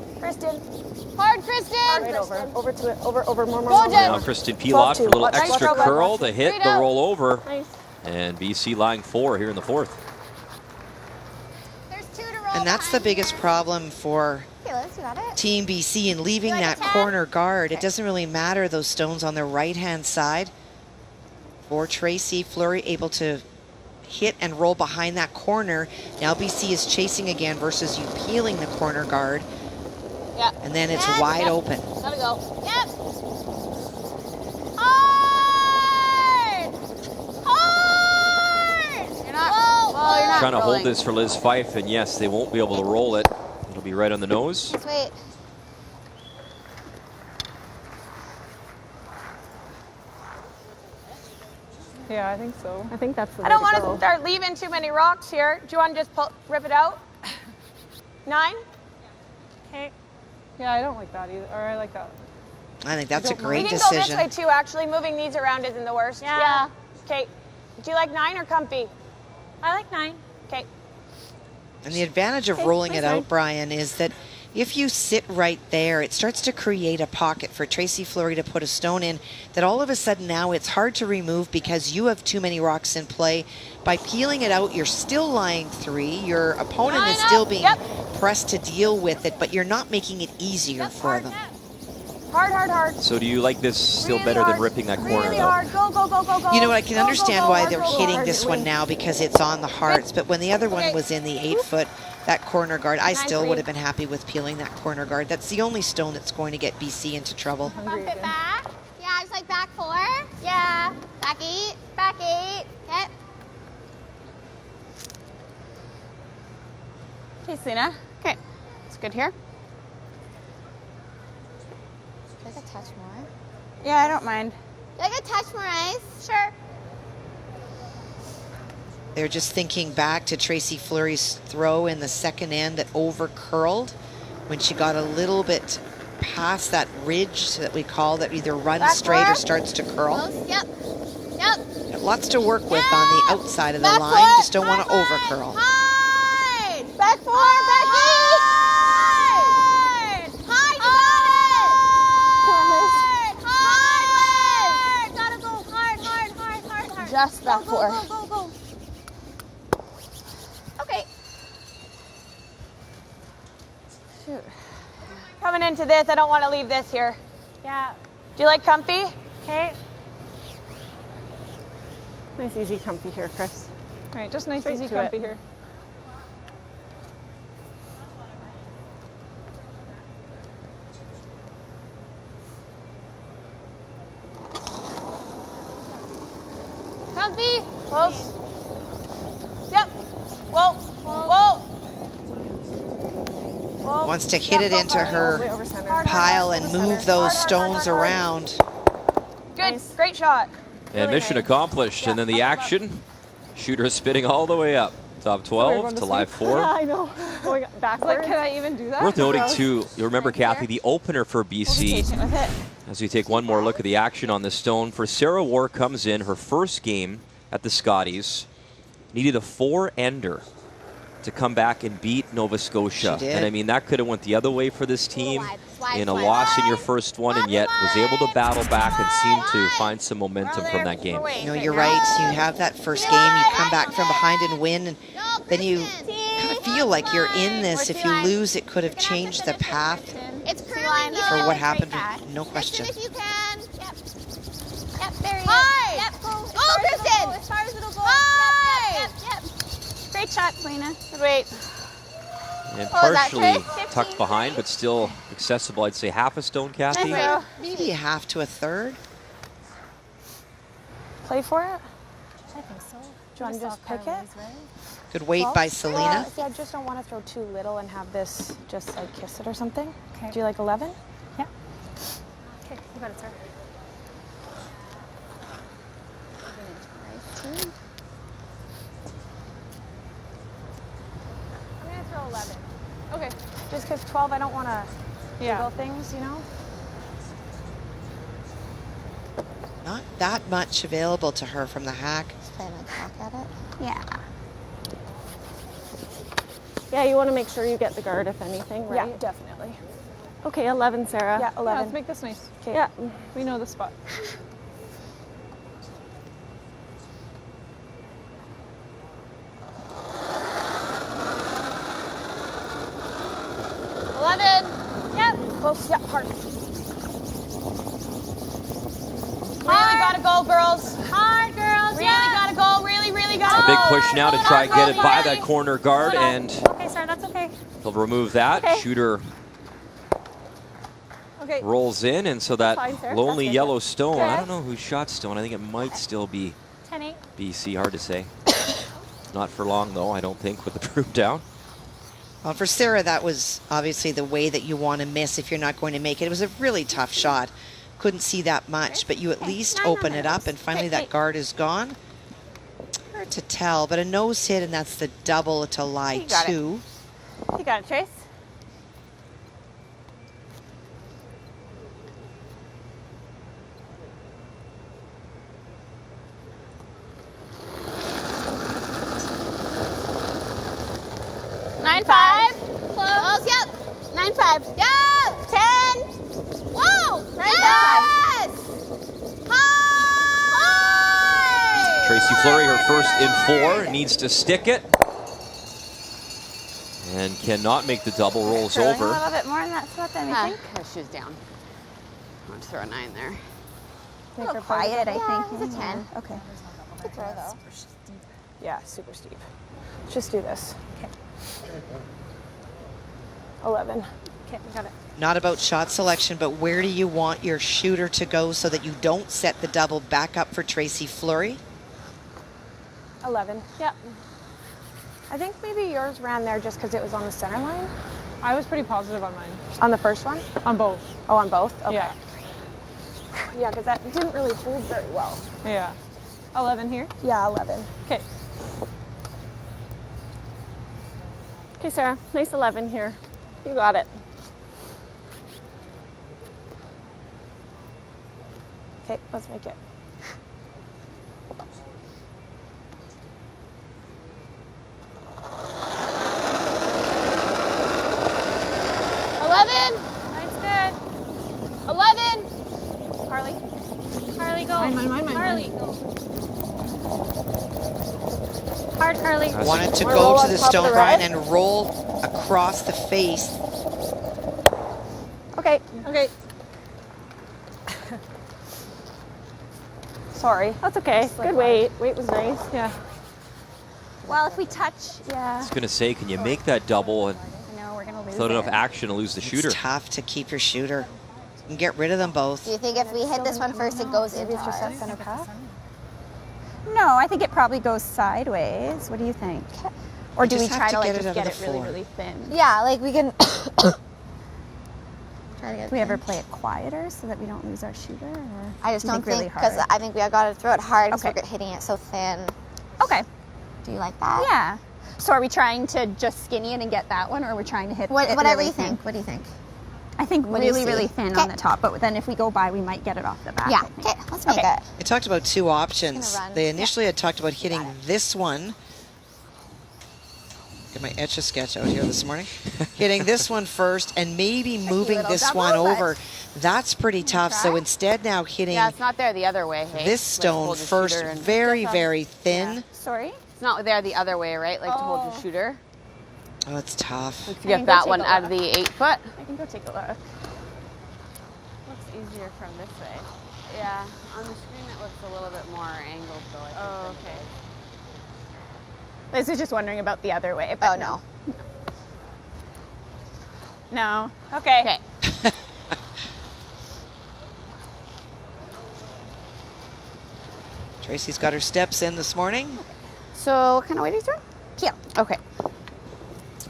Hard, Kristen. Right over to it. Over, more. Go, Jen. Now Kristen Pilock for a little Nice extra throw, curl, Watch the it. hit, the roll over. Nice. And BC lying 4 here in the 4th. There's 2 to roll. And that's the biggest problem for Okay, Liz, you got it. Team BC in leaving You like that a 10? corner guard. It doesn't really matter, those stones on the right-hand side. For Tracy, Fleury able to hit and roll behind that corner. Now BC is chasing again versus you peeling the corner guard. Yep. And then it's wide open. Gotta go. Yep. Hard! Hard! You're not. Well, you're not Trying to hold rolling. this for Liz Fife, and yes, they won't be able to roll it. It'll be right on the nose. Let's wait. Yeah, I think so. I think that's the I don't way want to go. to start leaving too many rocks here. Do you want to just rip it out? 9? Okay. Yeah, I don't like that either. Or I like that. I think that's a great We can go this decision. way too, actually. Moving these around isn't the worst. Yeah. Okay. Do you like 9 or comfy? I like 9. Okay. And the advantage of rolling it out, Brian, is that if you sit right there, it starts to create a pocket for Tracy Fleury to put a stone in that all of a sudden now it's hard to remove because you have too many rocks in play. By peeling it out, you're still lying 3. Your opponent is still being pressed to deal with it, but you're not making it easier for them. Hard, hard, hard. So do you like this still better than ripping that corner, Really though? hard. Go, go, go, go, go. You know what, I can Go, go, understand go, why hard, they're go, go, hitting hard. this one now because it's on the hearts, but when the other one was in the 8-foot, that corner guard, I still would have been happy with peeling that corner guard. That's the only stone that's going to get BC into trouble. Bump it back. Yeah, just like back 4. Yeah. Back 8. Back 8. Okay. Okay, Selena. Okay. It's good here. Like a touch more. Yeah, I don't mind. Like a touch more ice. Sure. They're just thinking back to Tracy Fleury's throw in the second end that over curled when she got a little bit past that ridge that we call that either runs straight or starts to curl. Close. Yep. Yep. Got lots to work with on the outside of the line. Just don't want to over curl. Hard. Back 4, Hard. Hard. You got it. Hard. Hard. Gotta go hard, hard, hard, hard, hard. Just back 4. Go, go, go. Okay. Shoot. Coming into this, I don't want to leave this here. Yeah. Do you like comfy? Okay. Nice, easy, comfy here, Chris. All right, just nice, Straight easy, to comfy it. here. Comfy. Close. Yep. Whoa. Whoa. Whoa. Wants to hit it into her pile and move those stones around. Good. Great shot. And mission accomplished. And then the action. Shooter spinning all the way up. Top 12 to live 4. Yeah, I know. Going backwards. Like, can I even do that? Worth noting, too, you'll remember, Kathy, the opener for BC. With it. As we take one more look at the action on the stone, for Sarah Wark comes in her first game at the Scotties, needed a 4-ender to come back and beat Nova Scotia. She did. And I mean, that could have went the other way for this team Wide, in a wide, loss in your wide. first one, and yet was able to battle back and seem to find some momentum from that game. No, you're right. You have that first game, you come back from behind and win, and then you kind of feel like you're in this. If you lose, it could have changed the path It's curling for though. what happened, Back. no question. If you can. Yep. Yep, there he Hard. is. Yep, go. Go, Kristen. As far as it'll go. Hard. Yep, yep, yep. Great shot, Selena. Good weight. And What was that, partially Trey? tucked behind, but still accessible. I'd say half a stone, Kathy. Maybe a half to a third. Play for it? I think so. Do you want to just pick it? Good weight by Selena. See, I just don't want to throw too little and have this just like kiss it or something. Okay. Do you like 11? Yeah. Okay, you got it, sir. I'm going to throw 11. Okay. Just because 12, I don't want to jiggle things, you know? Not that much available to her from the hack. Just play my clock at it. Yeah. Yeah, you want to make sure you get the guard, if anything, right? Yeah, definitely. Okay, 11, Sarah. Yeah, 11. Let's make this nice. Okay. Yeah. We know the spot. 11. Yep. Close. Yep. Hard. Really gotta go, girls. Hard, girls. Really gotta go. Really gotta A go. big push now to try and get it by that corner guard, and Okay, Sarah, that's okay. they'll remove that. Okay. Shooter Okay. rolls in, and so that Fine, Sarah. lonely That's good. yellow stone, Okay. I don't know who shot stone. I think it might still be 10-8. BC, hard to say. Not for long, though, I don't think, with the broom down. Well, for Sarah, that was obviously the way that you want to miss if you're not going to make it. It was a really tough shot. Couldn't see that much, but you at least open it up, and finally that guard is gone. Hard to tell, but a nose hit, and that's the double to lie You got it. 2. You got it, Trace. Nine, 5. Close. Yep. 9, 5. Yep. 10. Whoa. Yes. High. Tracy Fleury, her first in 4, needs to stick it. And cannot make the double, rolls Curling over. a little bit more in that spot than we think. Her shoe's down. I want to throw a 9 there. A little quiet, I think. It's a 10. Okay. Good throw, though. Yeah, super steep. Let's just do this. Okay. 11. Okay, we got it. Not about shot selection, but where do you want your shooter to go so that you don't set the double back up for Tracy Fleury? 11. Yep. I think maybe yours ran there just because it was on the center line. I was pretty positive on mine. On the first one? On both. Oh, on both? Okay. Yeah. Yeah, because that didn't really hold very well. Yeah. 11 here? Yeah, 11. Okay. Okay, Sarah. Nice 11 here. You got it. Okay, let's make it. Carly, go. Hard, Carly. Wanted to go to the stone, Brian, and roll across the face. Okay. Okay. Sorry. That's okay. Good weight. Weight was nice. Yeah. Well, if we touch, I was going to say, can you make that double and no, we're gonna lose without enough it. action to lose the shooter? It's tough to keep your shooter. You can get rid of them both. Do you think if we hit this one first, it goes into Maybe it's just ours? that center path? No, I think it probably goes sideways. What do you think? Or do we just have try to to like get it just over get the it really, floor. really thin? Yeah, like we can. Try to get Do we ever play it quieter so that we don't lose our shooter? Or I just do you don't think really because hard? I think we got to throw it hard because Okay. we're hitting it so thin. Okay. Do you like that? Yeah. So are we trying to just skinny it and get that one, or are we trying to hit it Whatever really you thin? think. What do you think? I think What do you really, see? really thin on the top, but then if we go by, we might get it off the back. Yeah. I think. Okay, let's make Okay. it. They talked about two options. run. They initially had talked about hitting this one. Get my Etch-a-Sketch out here this morning. Hitting this one first and maybe moving little this double, one but- over. That's pretty tough. So instead now hitting Yeah, it's not there the other way, hey? this Like, stone hold your first, shooter and- very, very thin. Sorry? It's not there the other way, right? Like to hold your shooter. Oh, it's tough. To I can get go that take one a out of look. the 8 foot. I can go take a look. Looks easier from this way. Yeah, on the screen it looks a little bit more angled though. I think, okay. Liz is just wondering about the other way. But Oh, no. No. Okay. Okay. Tracy's got her steps in this morning. So what kind of weight are you throwing? Keel. Okay.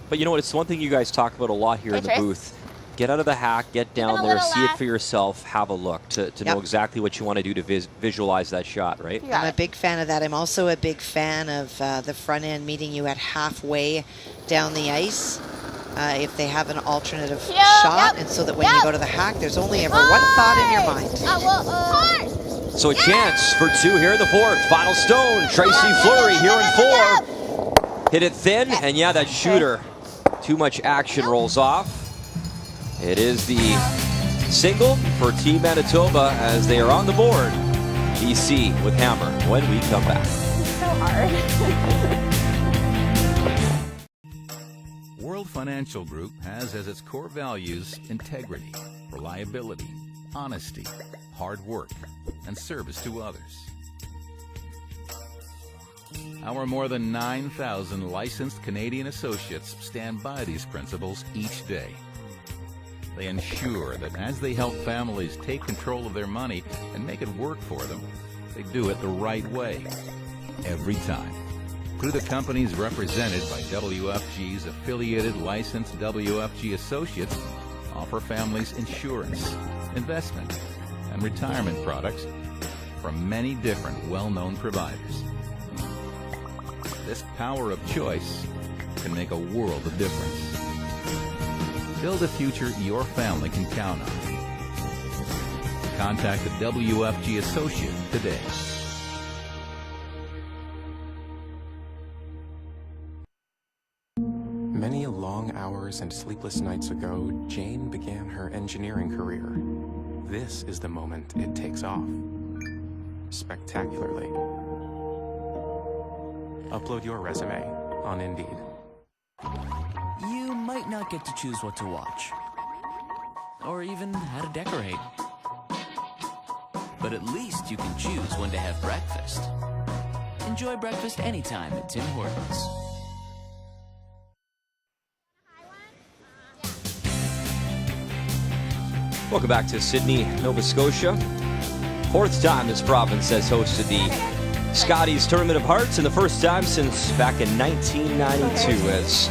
But you know what? It's one thing you guys talk about a lot here in the Trace. booth. Get out of the hack, get down a there, little see it left. for yourself, have a look to know exactly what you want to do to visualize that shot, right? got I'm a it. big fan of that. I'm also a big fan of the front end meeting you at halfway down the ice. If they have an alternative shot, and so that when you go to the hack, there's only ever one thought in your mind. Hard. So a chance for two here in the fourth. Final stone, Tracy Fleury here in 4. Hit it thin, and yeah, that shooter, too much action rolls off. It is the single for Team Manitoba as they are on the board. BC with hammer when we come back. So hard. World Financial Group has as its core values integrity, reliability, honesty, hard work, and service to others. Our more than 9,000 licensed Canadian associates stand by these principles each day. They ensure that as they help families take control of their money and make it work for them, they do it the right way, every time. Through the companies represented by WFG's affiliated licensed WFG associates offer families insurance, investment, and retirement products from many different well-known providers. This power of choice can make a world of difference. Build a future your family can count on. Contact a WFG associate today. Many long hours and sleepless nights ago, Jane began her engineering career. This is the moment it takes off. Spectacularly. Upload your resume on Indeed. You might not get to choose what to watch, or even how to decorate. But at least you can choose when to have breakfast. Enjoy breakfast anytime at Tim Hortons. Welcome back to Sydney, Nova Scotia. Fourth time this province has hosted the Scotties Tournament of Hearts, and the first time since back in 1992, as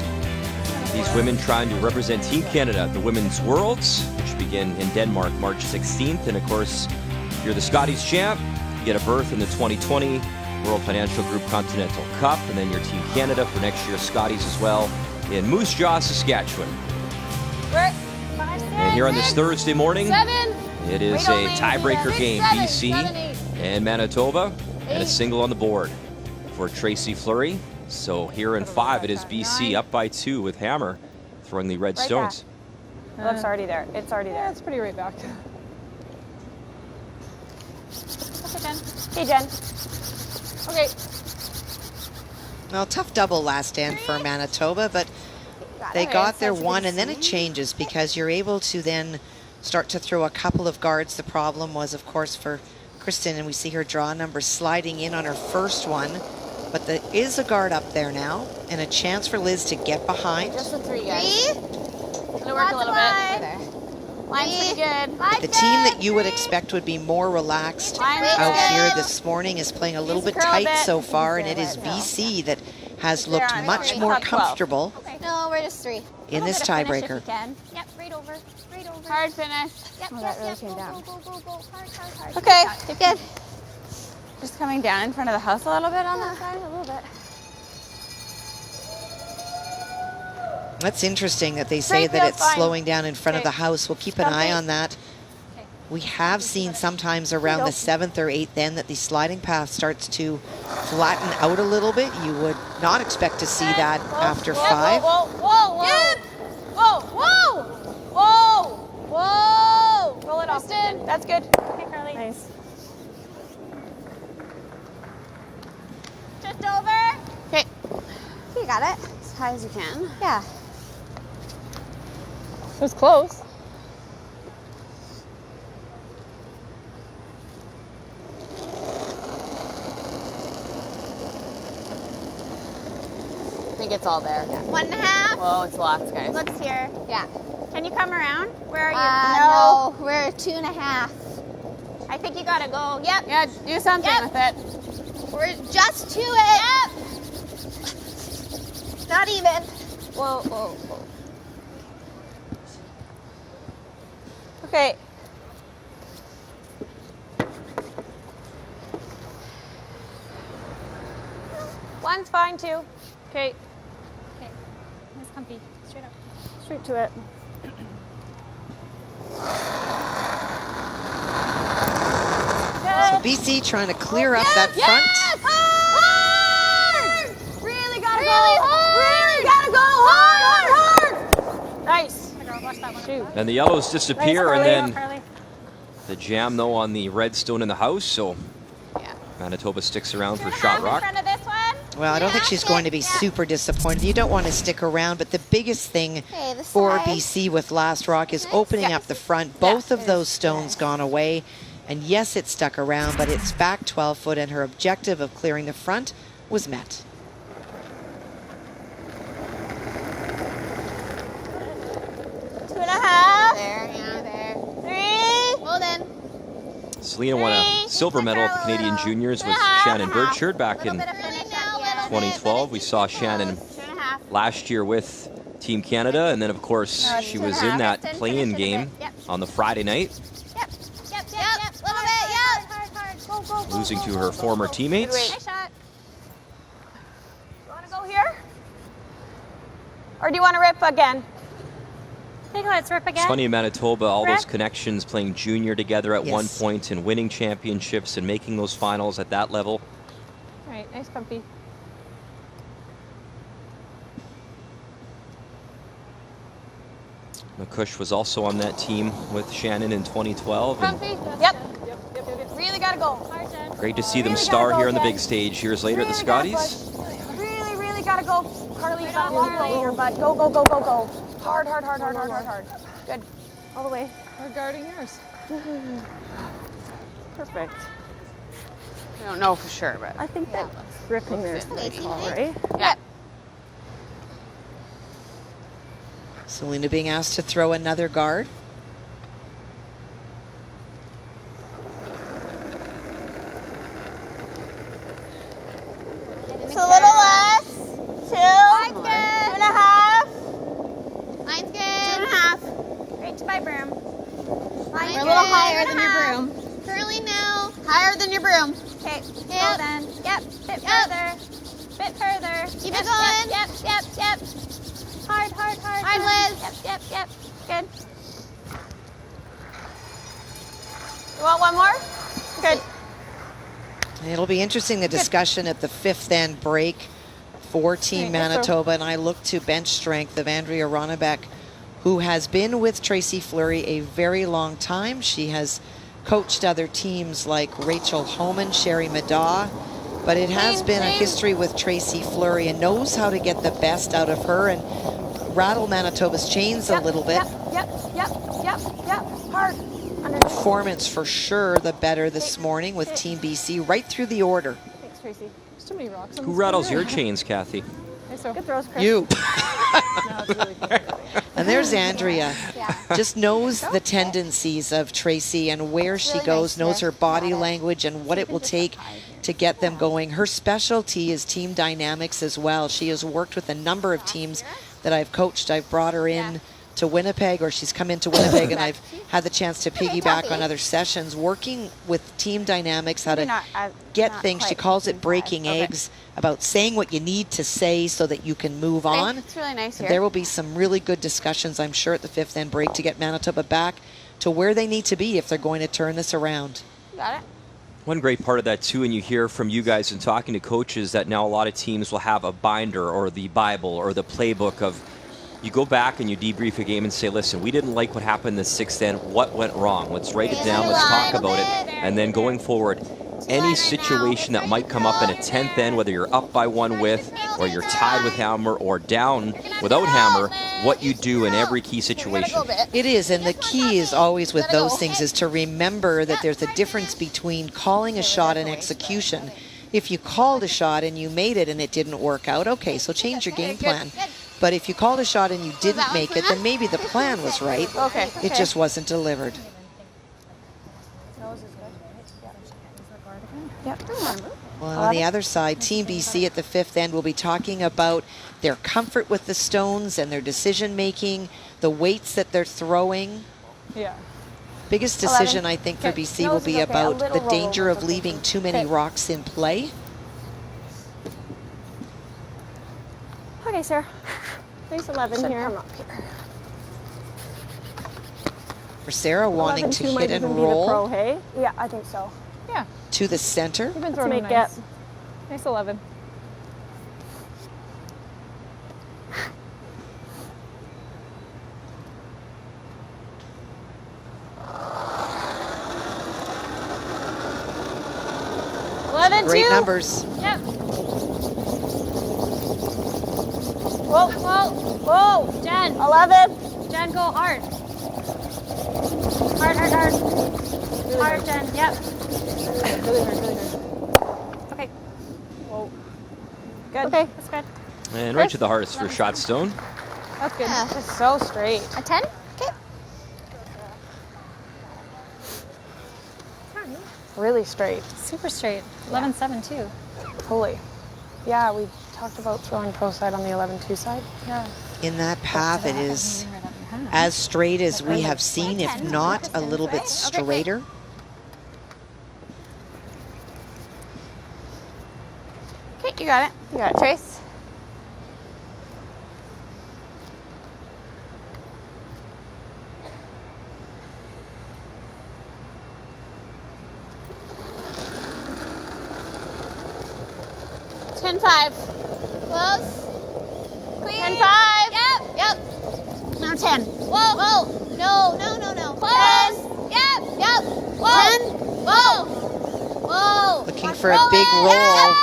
these women trying to represent Team Canada at the Women's Worlds, which begin in Denmark March 16th. And of course, if you're the Scotties champ, you get a berth in the 2020 World Financial Group Continental Cup, and then your Team Canada for next year's Scotties as well in Moose Jaw, Saskatchewan. And here on this Thursday morning, it is a tiebreaker game, BC and Manitoba, and a single on the board for Tracy Fleury. So here in 5, it is BC up by 2 with Hammer throwing the red stones. Oh, it's already there. It's already there. Yeah, it's pretty right back. Okay, Jen. Hey, Jen. Okay. Well, tough double last stand for Manitoba, but they got their one, and then it changes because you're able to then start to throw a couple of guards. The problem was, of course, for Kristen, and we see her draw numbers sliding in on her first one, but there is a guard up there now, and a chance for Liz to get behind. Just the 3 guys. Gonna work a little bit. Line's pretty good. The team that you would expect would be more relaxed out here this morning is playing a little bit tight so far, and it is BC that has looked much more comfortable No, we're just 3. in this tiebreaker. Yep, right over. Right over. Hard finish. Yep, Oh, yep, that really yep. came Go, down. go, go, go. Hard, hard, hard. Okay, Good. Just coming down in front of the house a little bit on that side, a little bit. That's interesting that they say that it's slowing down in front of the house. We'll keep an eye on that. We have seen sometimes around the 7th or 8th end that the sliding path starts to flatten out a little bit. You would not expect to see that after 5. Whoa, whoa, whoa. Whoa, whoa, whoa, whoa. Roll it off. Kristen. That's good. Okay, Carly. Nice. Just over. Okay, You got it. as high as you can. Yeah. It was close. I think it's all there. 1.5. Whoa, it's lots, guys. Looks here. Yeah. Can you come around? Where are you? No. No, we're 2.5. I think you gotta go. Yep. Yeah, do something with it. We're just to it. Yep. Not even. Whoa, whoa, whoa. Okay. One's fine too. Okay. Okay. Nice comfy. Straight up. Straight to it. So BC trying to clear up that front. Hard! Really gotta Really go. hard! Really gotta go hard, hard. Nice. Watch that one. Shoot. And the yellows disappear, and then Carly. the jam, though, on the red stone in the house. So Yeah. Manitoba sticks around for 2.5 shot in rock. front of this one. Well, I don't think she's going to be super disappointed. You don't want to stick around, but the biggest thing for BC with Last Rock is opening up the front. Both of those stones gone away. And yes, it stuck around, but it's back 12 foot, and her objective of clearing the front was met. Two and a half. There, yeah, there. Three. Hold in. Selena won a silver medal at the Canadian Juniors with Shannon Birchard back in 2012. We saw Shannon last year with Team Canada, and then of course she was in that play-in game on the Friday night, losing to her former teammates. Nice shot. You want to go here? Or do you want to rip again? I think let's rip again. It's funny in Manitoba, all those connections, playing junior together at one point and winning championships and making those finals at that level. All right, nice pumpy. McCush was also on that team with Shannon in 2012. And Yep. Really gotta go. great to see them star here on the big stage years later at the Scotties. Really, really gotta go. Carly, you got a long way here, bud. Go, go, go, go, go. Hard, hard, hard, hard, hard, hard, hard. Good. All the way. We're guarding yours. Perfect. I don't know for sure, but I think that ripping there is the right call, right? Yeah. Selena being asked to throw another guard. It's a little less. Two. Mine's good. 2.5. Mine's good. 2.5. Right to my broom. Mine's a little higher than your broom. Currently now. Higher than your broom. Okay. Yep. Then. Yep. Bit further. Bit further. Keep it going. Yep. Yep. Yep. Hard, hard, hard. Hard, Liz. Yep. Yep. Yep. Good. You want one more? Good. It'll be interesting, the discussion at the fifth end break for Team Manitoba, and I look to bench strength of Andrea Ronnebeck, who has been with Tracy Fleury a very long time. She has coached other teams like Rachel Homan, Sherry Madaw, but it has been a history with Tracy Fleury and knows how to get the best out of her and rattle Manitoba's chains a little bit. Yep. Hard. Performance for sure the better this morning with Team BC right through the order. Thanks, Tracy. There's too many rocks on Who the rattles scooter. your chains, Kathy? Good throws, Chris. You. No, it's really good. And there's Andrea. Just knows the tendencies of Tracy and where she goes, knows her body language and what it will take to get them going. Her specialty is team dynamics as well. She has worked with a number of teams that I've coached. I've brought her in to Winnipeg, or she's come into Winnipeg, and I've had the chance to piggyback on other sessions, working with team dynamics, how to get things. She calls it breaking eggs, about saying what you need to say so that you can move on. It's really nice here. There will be some really good discussions, I'm sure, at the fifth end break to get Manitoba back to where they need to be if they're going to turn this around. Got it. One great part of that too, and you hear from you guys and talking to coaches, that now a lot of teams will have a binder or the Bible or the playbook of, you go back and you debrief a game and say, listen, we didn't like what happened in the sixth end. What went wrong? Let's write it down. Let's talk about it. And then going forward, any situation that might come up in a 10th end, whether you're up by one with, or you're tied with hammer, or down without hammer, what you do in every key situation. It is, and the key is always with those things is to remember that there's a difference between calling a shot and execution. If you called a shot and you made it and it didn't work out, okay, so change your game plan. But if you called a shot and you didn't make it, then maybe the plan was right. It just wasn't delivered. Well, on the other side, Team BC at the fifth end will be talking about their comfort with the stones and their decision making, the weights that they're throwing. Yeah. Biggest decision, I think, for BC will be about the danger of leaving too many rocks in play. Okay, Sarah. There's 11 here. Come up here. For Sarah wanting to 11-2 might hit and even be the roll pro, hey? Yeah, I think so. Yeah. to the center. You've been To throwing make nice. it. Nice 11. Great numbers. Yep. Whoa, whoa, whoa. Jen. 11. Jen, go hard. Hard, hard, hard. Really Hard, Jen. Yep. Really hard, really hard. Okay. Whoa. Good. Okay, that's good. And right to the hardest for Shotstone. That's good. It's so straight. A 10? Okay. Really straight. Super straight. 11-7 too. Holy. Yeah, we talked about throwing pro side on the 11-2 side. Yeah. In that path, it is as straight as we have seen, if not a little bit straighter. Okay, you got it. You got it. Trace. Ten-5. Close. Clear. 10-5. Yep. Yep. Now 10. Whoa. Whoa. No. No. No. No. Close. Yep. Yep. Whoa. 10. Whoa. Whoa. Looking for a big roll. Yep.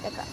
Good go.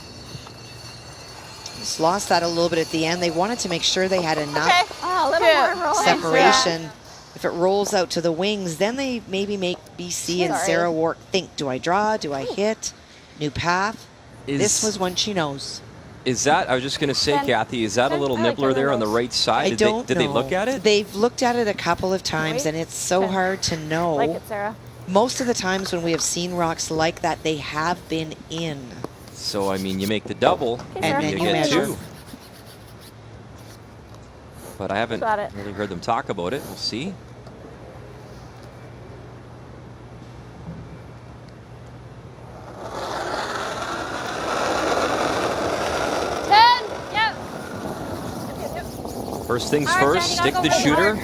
Just lost that a little bit at the end. They wanted to make sure they had enough Okay. Oh, a little more rolling. separation. If it rolls out to the wings, then they maybe make BC and Sarah Wark think, do I draw? Do I hit? New path. This was one she knows. Is that, I was just going to say, Kathy, is that a little nibbler there on the right side? Did they look at it? They've looked at it a couple of times, and it's so hard to know. Like it, Sarah. Most of the times when we have seen rocks like that, they have been in. So, I mean, you make the double, and then you get measure. 2. But I haven't Got it. really heard them talk about it. We'll see. First things first, stick the shooter.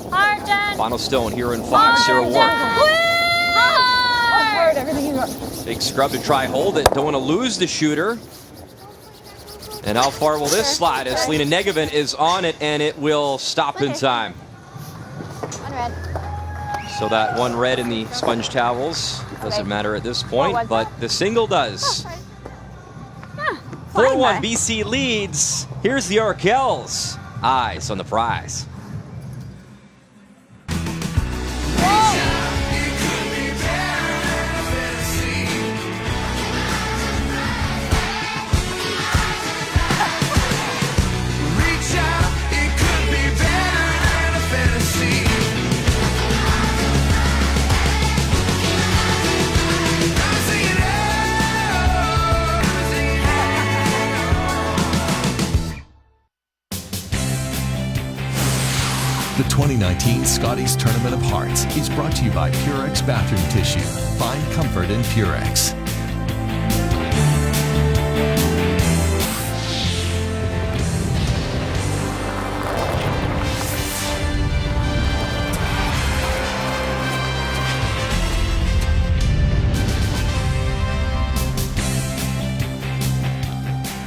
Hard, Jen. Final stone here in 5, Sarah Wark. Hard. Everything you got. Big scrub to try hold it. Don't want to lose the shooter. And how far will this slide as Lena Negevin is on it, and it will stop in time. One red. So that one red in the sponge towels doesn't matter at this point, but the single does. 4-1 BC leads. Here's the Arkells. Eyes on the prize. The 2019 Scotties Tournament of Hearts is brought to you by Purex Bathroom Tissue. Find comfort in Purex.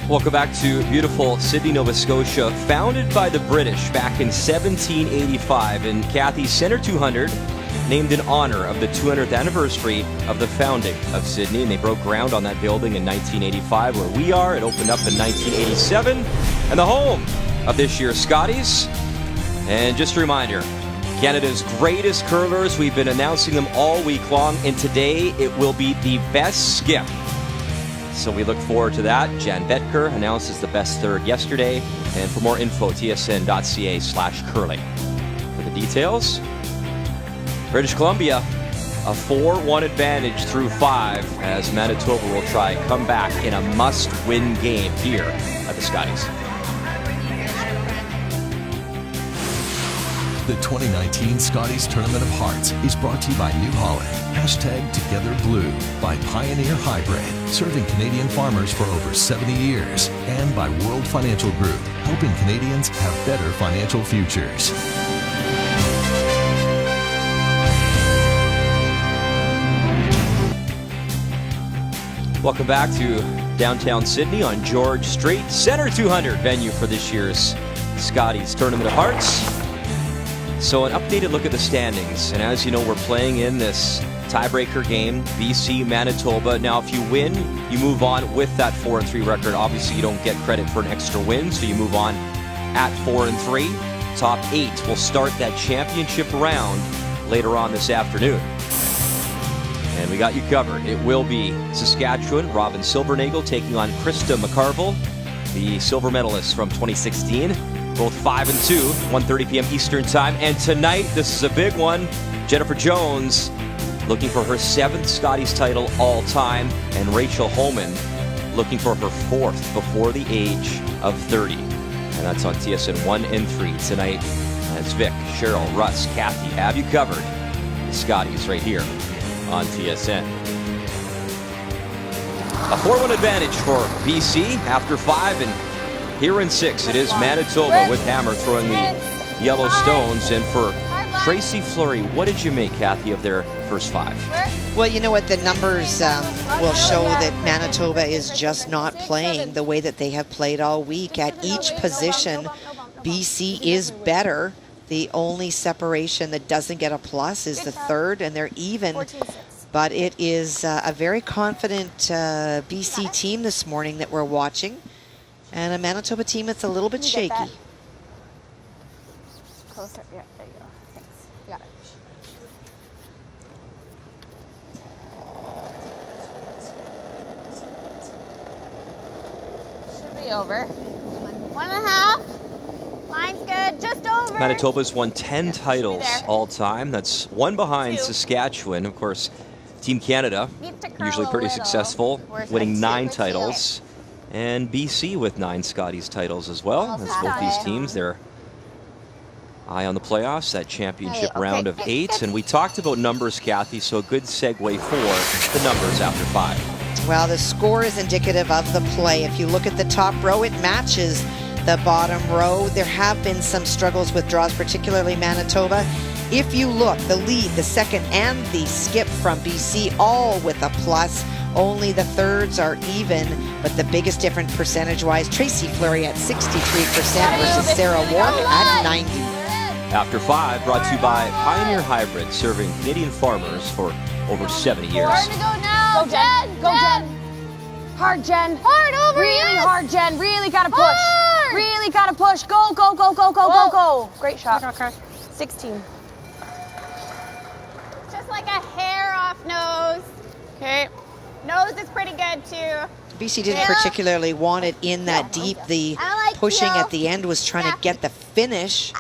Welcome back to beautiful Sydney, Nova Scotia, founded by the British back in 1785. And Kathy, Center 200, named in honor of the 200th anniversary of the founding of Sydney. And they broke ground on that building in 1985, where we are. It opened up in 1987, and the home of this year's Scotties. And just a reminder, Canada's greatest curlers. We've been announcing them all week long, and today it will be the best skip. So we look forward to that. Jan Betker announced as the best third yesterday. And for more info, tsn.ca/curling. For the details, British Columbia, a 4-1 advantage through 5 as Manitoba will try come back in a must-win game here at the Scotties. The 2019 Scotties Tournament of Hearts is brought to you by New Holland. #TogetherBlue by Pioneer Hybrid, serving Canadian farmers for over 70 years. And by World Financial Group, helping Canadians have better financial futures. Welcome back to downtown Sydney on George Street. Center 200 venue for this year's Scotties Tournament of Hearts. So an updated look at the standings. And as you know, we're playing in this tiebreaker game, BC, Manitoba. Now, if you win, you move on with that 4-3 record. Obviously, you don't get credit for an extra win, so you move on at 4-3. Top 8 will start that championship round later on this afternoon. And we got you covered. It will be Saskatchewan, Robin Silvernagel taking on Krista McCarville, the silver medalist from 2016. Both 5-2, 1:30 p.m. Eastern Time. And tonight, this is a big one. Jennifer Jones looking for her 7th Scotties title all time, and Rachel Homan looking for her 4th before the age of 30. And that's on TSN 1 and 3 tonight. That's Vic, Cheryl, Russ, Kathy have you covered. The Scotties right here on TSN. A 4-1 advantage for BC after 5, and here in 6 it is Manitoba with Hammer throwing the yellow stones. And for Tracy Fleury, what did you make, Kathy, of their first 5? Well, you know what, the numbers will show that Manitoba is just not playing the way that they have played all week. At each position, BC is better. The only separation that doesn't get a plus is the 3rd, and they're even. But it is a very confident BC team this morning that we're watching, and a Manitoba team that's a little bit shaky. Closer. Yeah, there you go. Thanks. You got it. Should be over. 1.5. Line's good. Just over. Manitoba's won 10 titles all time. That's 1 behind Saskatchewan. Of course, Team Canada, usually pretty successful, winning 9 titles. And BC with 9 Scotties titles as well. That's both these teams. They're eye on the playoffs, that championship round of 8. And we talked about numbers, Kathy, so a good segue for the numbers after 5. Well, the score is indicative of the play. If you look at the top row, it matches the bottom row. There have been some struggles with draws, particularly Manitoba. If you look, the lead, the second, and the skip from BC, all with a plus. Only the thirds are even, but the biggest difference percentage-wise, Tracy Fleury at 63% versus Sarah Wark at 90. After 5, brought to you by Pioneer Hybrid, serving Canadian farmers for over 70 years. Hard to go now. Go, Jen. Go, Jen. Hard, Jen. Hard over. Really yes. hard, Jen. Really gotta push. Hard. Really gotta push. Go, go, go, go, go, go, go. Great shot. 16. Just like a hair off nose. Okay. Nose is pretty good too. BC didn't particularly want it in that deep. The pushing at the end was trying to get the finish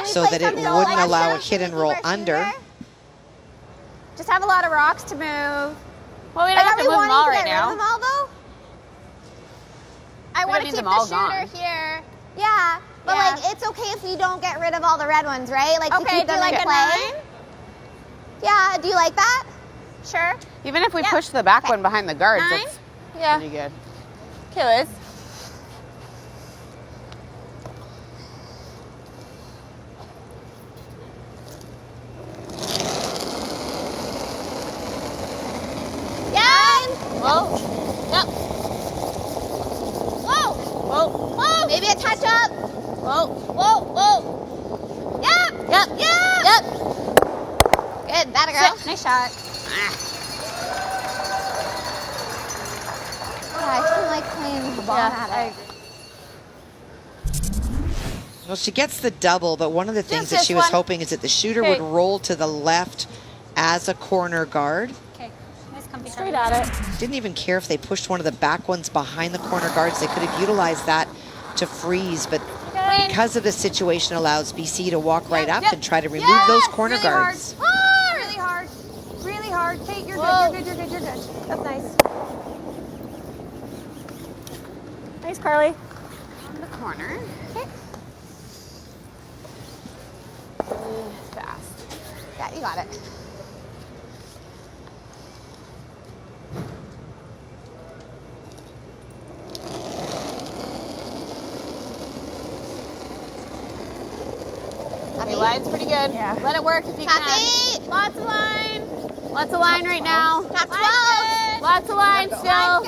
so that it wouldn't allow a hit and roll under. Just have a lot of rocks to move. Well, we don't have to move them all right now. Them all, though? I want to keep the shooter here. Yeah, but like it's okay if you don't get rid of all the red ones, right? Like to keep them in play. Yeah, do you like that? Sure. Even if we push the back one behind the guards, that's pretty good. Okay, Liz. Whoa. Yep. Whoa. Whoa. Whoa. Maybe a touch up. Whoa. Whoa. Whoa. Yep. Yep. Yep. Yep. Good. That a girl. Nice shot. I don't like playing the ball at it. Well, she gets the double, but one of the things that she was hoping is that the shooter would roll to the left as a corner guard. Straight at it. Didn't even care if they pushed one of the back ones behind the corner guards. They could have utilized that to freeze, but because of the situation allows BC to walk right up and try to remove those corner guards. Hard. Really hard. Really hard. Kate, you're good. You're good. You're good. You're good. That's nice. Nice, Carly. On the corner. Okay. Fast. Yeah, you got it. Okay, line's pretty good. Yeah. Let it work if you can. Lots of line. Lots of line right now. Top 12. Lots of line still.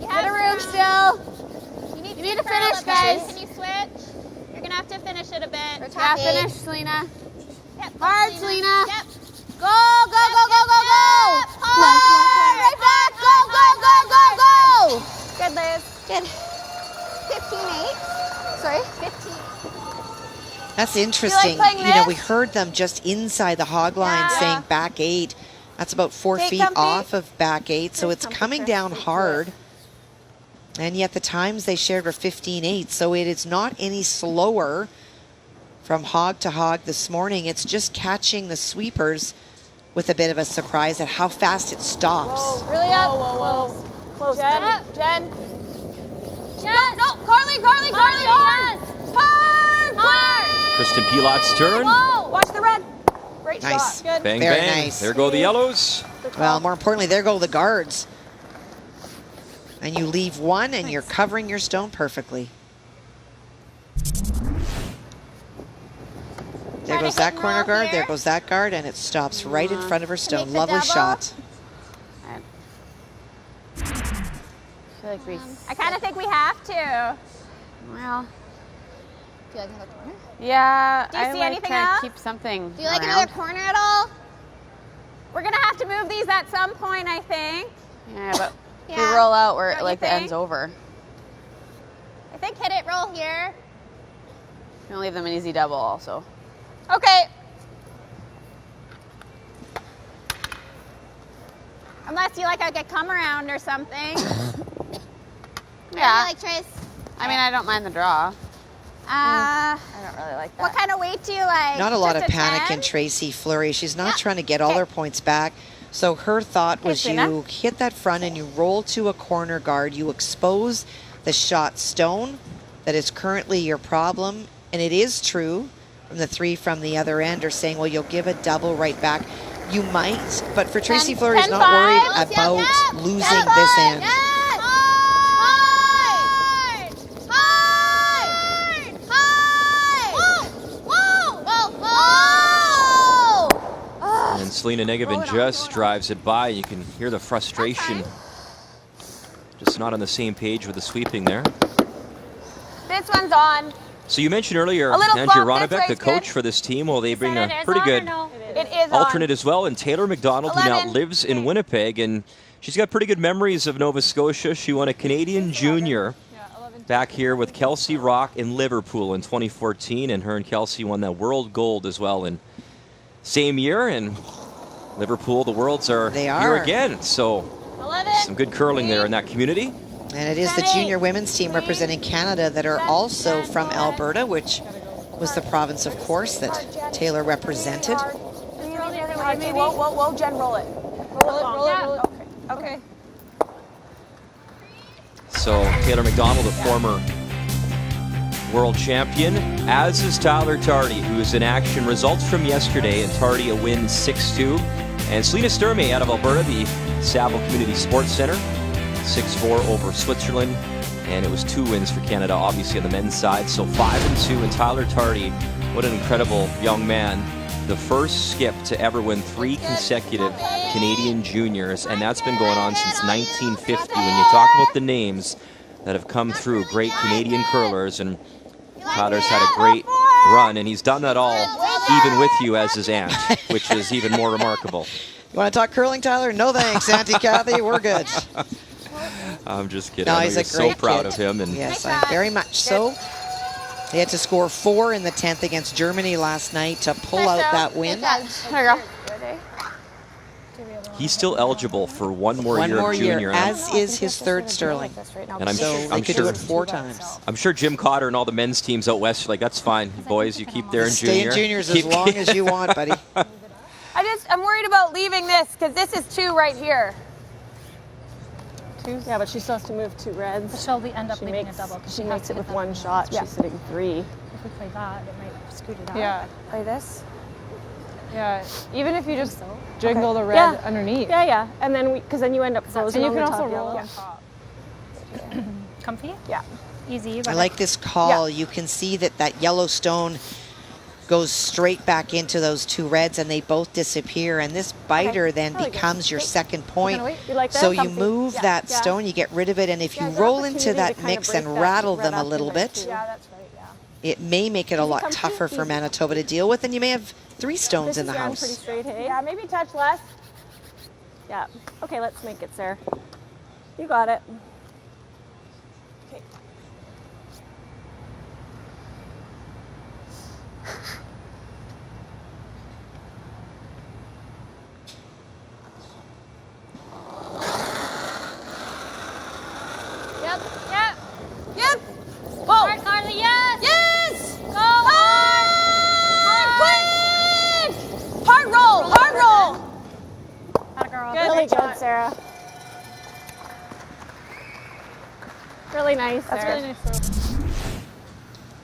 Bit of room still. You need to finish, guys. Can you switch? You're going to have to finish it a bit. Yeah, finish, Selena. Yep. Hard, Selena. Yep. Go, go, go, go, go, go! Hard! Right back! Go, go, go, go, go! Good, Liz. Good. 15-8. Sorry, 15. That's interesting. playing You know, we this? heard them just inside the hog line saying back 8. That's about 4 Stay feet comfy. off of back 8, so it's coming down hard. And yet the times they shared were 15-8, so it is not any slower from hog to hog this morning. It's just catching the sweepers with a bit of a surprise at how fast it stops. Whoa, really up. Whoa. Close. Jen. Jen. No, Carly, hard! Hard! Kristen Pilot's turn. Whoa! Watch the red. Great Nice. shot. Good. Bang, Very bang. nice. There go the yellows. Well, more importantly, there go the guards. And you leave one, and you're covering your stone perfectly. There goes that corner guard, there goes that guard, and it stops right in front of her stone. Lovely shot. I feel like we. I kind of think we have to. Well. Do you like another corner? Yeah. Do you I see like anything to else? keep something. Do you like around. another corner at all? We're going to have to move these at some point, I think. Yeah, but if Yeah. we roll out where Don't you like the think? end's over. I think hit it, roll here. You can leave them an easy double also. Okay. Unless you like a come around or something. Yeah. Like Trace. I mean, I don't mind the draw. Uh, I don't really like that. what kind of weight do you like? Not a lot of Just panic 10? in Tracy Fleury. She's not trying to get all her points back. So her thought was you hit that front and you roll to a corner guard. You expose the shot stone that is currently your problem. And it is true from the 3 from the other end are saying, well, you'll give a double right back. You might, but for Tracy Fleury, is not worried about losing this end. And Selena Negevin just drives it by. You can hear the frustration. Just not on the same page with the sweeping there. This one's on. So you mentioned earlier, A little Andrew bump this Ronnebeck, way the is coach good. for this team. Well, they bring a pretty good It is alternate as well, and Taylor McDonald, who now 11. lives in Winnipeg, and she's got pretty good memories of Nova Scotia. She won a Canadian Junior back here with Kelsey Rock in Liverpool in 2014, and her and Kelsey won that world gold as well in same year. And Liverpool, the Worlds are here again, so some good curling there in that community. And it is the junior women's team representing Canada that are also from Alberta, which was the province, of course, that Taylor represented. Whoa, Jen, roll it. Roll it. Okay. So Taylor McDonald, a former world champion, as is Tyler Tardy, who is in action. Results from yesterday, and Tardy a win 6-2. And Selena Sturmey out of Alberta, the Saville Community Sports Center, 6-4 over Switzerland. And it was 2 wins for Canada, obviously, on the men's side. So 5-2. And Tyler Tardy, what an incredible young man. The first skip to ever win 3 consecutive Canadian juniors. And that's been going on since 1950. When you talk about the names that have come through, great Canadian curlers. And Tyler's had a great run. And he's done that all even with you as his aunt, which is even more remarkable. You want to talk curling, Tyler? No thanks, Auntie Kathy. We're good. I'm just kidding. No, I know he's you're a so great proud kid. of him. And yes, I'm very much so. They had to score 4 in the 10th against Germany last night to pull out that win. There you go. he's still eligible for one more One year more of year, junior. as is his 3rd Sterling. And so they could do it 4 times. I'm sure Jim Cotter and all the men's teams out west are like, that's fine, boys. You keep there in Stay junior. in juniors Keep as long as you want, buddy. I'm worried about leaving this because this is 2 right here. 2? Yeah, but she still has to move 2 reds. But she'll end up leaving a double. She makes it with 1 shot. She's sitting 3. If we play that, it might scoot it out. Yeah. Play this. Yeah, even if you just jiggle the red underneath. Yeah. And then because then you end up frozen. And you on can the also top roll yellow. on top. Comfy? Yeah. Easy. I like this call. You can see that yellow stone goes straight back into those 2 reds, and they both disappear. And this biter then becomes your second point. You like So that? you move that stone, you get rid of it, and if you roll into that mix and rattle them a little bit, Yeah, that's right. it may make it a lot tougher for Manitoba to deal with, and you may have 3 stones This in the is round house. pretty straight, hey? Yeah, maybe touch less. Yeah. Okay, let's make it, Sarah. You got it. Okay. Yep, yep, yep. Whoa. Hard, Carly, yes. Yes. Go hard. Quick. Hard roll, hard roll. Hot girl. Good. Really Great good, shot. Sarah. Really nice, That's Sarah. really nice throw.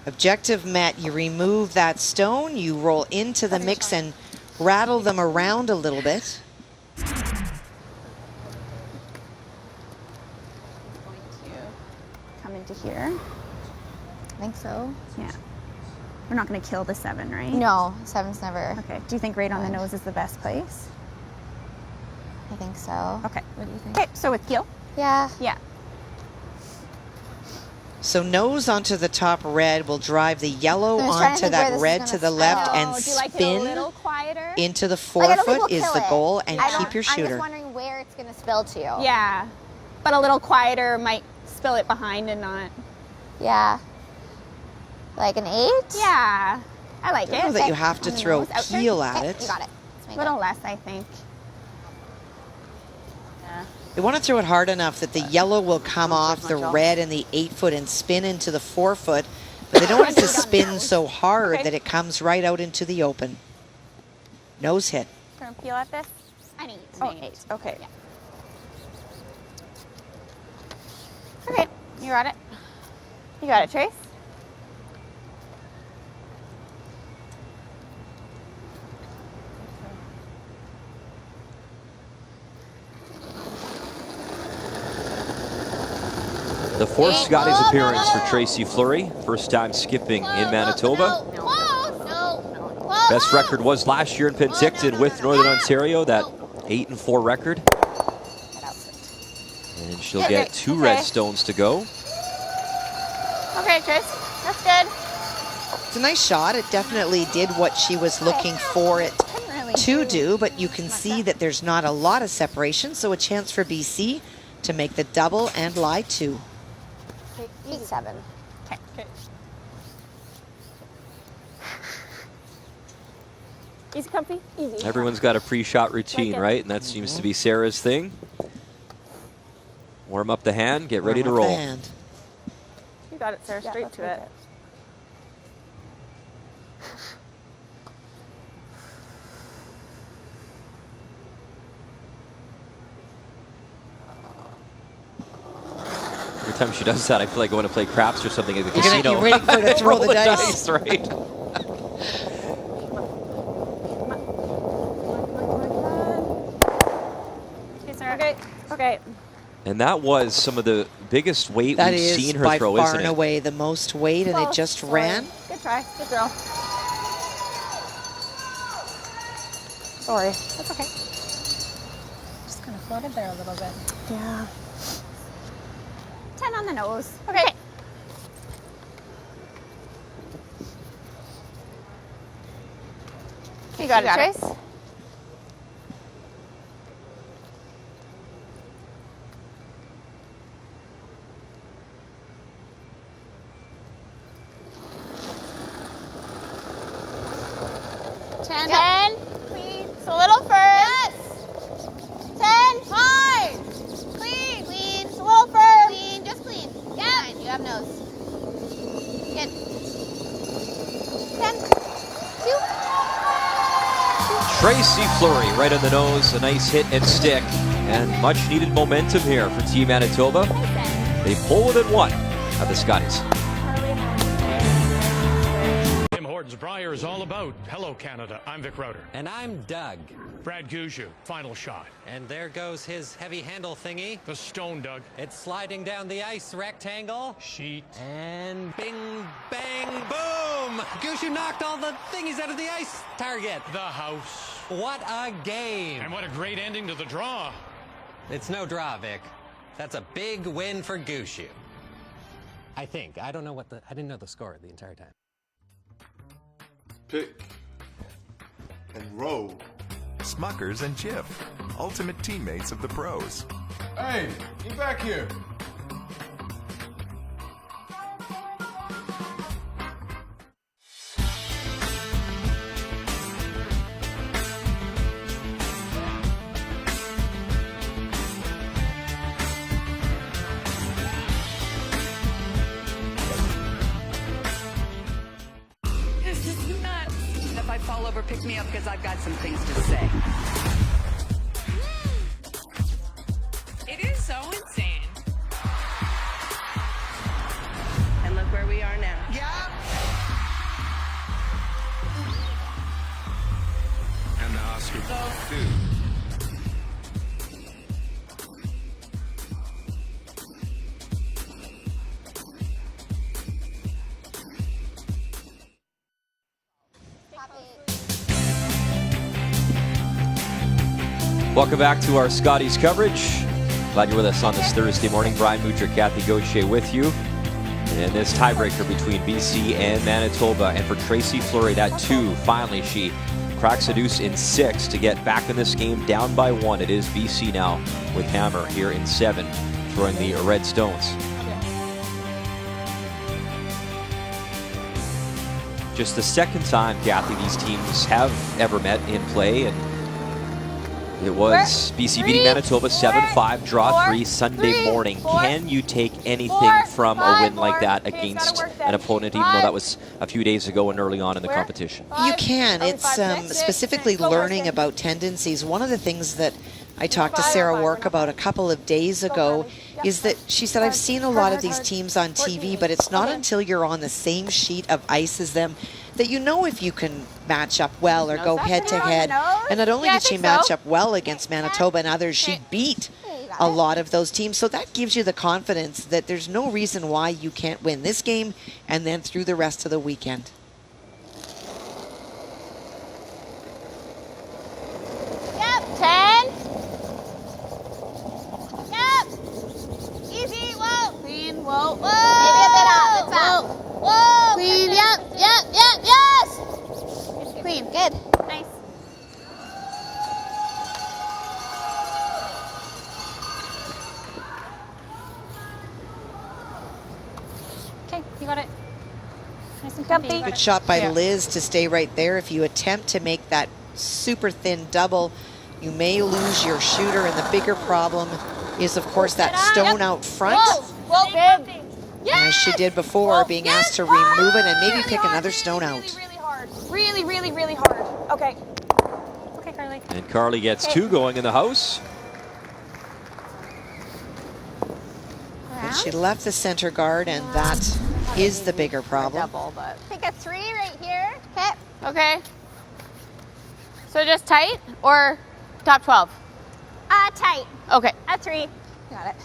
Objective met. You remove that stone, you roll into the mix and rattle them around a little bit. Come into here. I think so. Yeah. We're not going to kill the 7, right? No, 7's never. Okay. Do you think right on the nose is the best place? I think so. Okay. What do you think? Okay, so with Gil? Yeah. Yeah. So nose onto the top red will drive the yellow I was trying to onto think where that this red is to the gonna left spin. and Oh, do you like it a spin little quieter? into the Like, I don't think forefoot we'll is kill the it. goal, and I don't- keep your I'm shooter. just wondering where it's going to spill to. Yeah. But a little quieter might spill it behind and not. Yeah. Like an 8? Yeah. I like I it. don't know that you have to On the throw nose, out turn. peel at Okay, it. you got it. A little less, I think. Yeah. You want to throw it hard enough that the yellow will come off the red and the 8-foot and spin into the 4-foot, but they don't want it to spin so hard Okay. that it comes right out into the open. Nose hit. Turn peel at this? An 8. Oh, 8. Okay. Okay, you got it. You got it, Trace. The fourth Scotties appearance for Tracy Fleury. First time skipping in Manitoba. Best record was last year in Penticton with Northern Ontario, that 8-4 record. And she'll get 2 red stones to go. Okay, Trace. That's good. It's a nice shot. It definitely did what she was looking for it to do, but you can see that there's not a lot of separation, so a chance for BC to make the double and lie 2. 7. Okay. Easy, comfy, easy. Everyone's got a pre-shot routine, Like it. right? And that seems to be Sarah's thing. Warm up the hand, get ready to Warm up the roll. hand. You got it, Sarah. Straight to it. Every time she does that, I feel like going to play craps or something at the You're casino. you're waiting for her to throw Roll the dice. right? Okay, Sarah. Okay. Okay. And that was some of the biggest weight That we've is seen her by throw, far isn't and it? away the most weight, and it just Sorry. ran. Good try. Good throw. Sorry. That's okay. Just kind of floated there a little bit. Yeah. 10 on the nose. Okay. You got it, Trace. Ten. Clean. It's a little firm. Yes. 10. Hard. Clean. Clean. It's a little firm. Clean. Just clean. Yeah. You have nose. Good. 10. 2. Tracy Fleury right on the nose, a nice hit and stick, and much needed momentum here for Team Manitoba. They pull within 1 of the Scotties. Tim Hortons Briar is all about Hello Canada. I'm Vic Rauter. And I'm Doug. Brad Gouju, final shot. And there goes his heavy handle thingy. The stone, Doug. It's sliding down the ice rectangle. Sheet. And bing, bang, boom! Gushu knocked all the thingies out of the ice target. The house. What a game. And what a great ending to the draw. It's no draw, Vic. That's a big win for Gushu. I think. I don't know what I didn't know the score the entire time. Pick and Rogue. Smuckers and Jif, ultimate teammates of the pros. Hey, get back here. This is nuts. If I fall over, pick me up because I've got some things to say. It is so insane. And look where we are now. Yeah. And the Oscar too. Welcome back to our Scotties coverage. Glad you're with us on this Thursday morning. Brian Mucher, Kathy Gauthier with you. And this tiebreaker between BC and Manitoba. And for Tracy Fleury, that 2, finally she cracks a deuce in 6 to get back in this game down by 1. It is BC now with Hammer here in 7, throwing the red stones. Just the second time, Kathy, these teams have ever met in play, and it was BC beating Manitoba 7-5, draw 3 Sunday morning. Can you take anything from a win like that against an opponent, even though that was a few days ago and early on in the competition? You can. It's specifically learning about tendencies. One of the things that I talked to Sarah Wark about a couple of days ago is that she said, I've seen a lot of these teams on TV, but it's not until you're on the same sheet of ice as them that you know if you can match up well or go head to head. And not only did she match up well against Manitoba and others, she beat a lot of those teams. So that gives you the confidence that there's no reason why you can't win this game and then through the rest of the weekend. Yep, 10. Yep. Easy, whoa. Clean, whoa. Whoa. Maybe a bit out. It's out. Whoa. Clean, yep, yes. Clean, good. Nice. Okay, you got it. Nice and comfy. Good shot by Liz to stay right there. If you attempt to make that super thin double, you may lose your shooter, and the bigger problem is, of course, that stone out front. Whoa, good. As she did before, being asked to remove it and maybe pick another stone out. Really, really, really hard. Okay. Okay, Carly. And Carly gets 2 going in the house. And she left the center guard, and that is the bigger problem. Take a 3 right here. Okay. Okay. So just tight or top 12? Tight. Okay. A 3. Got it.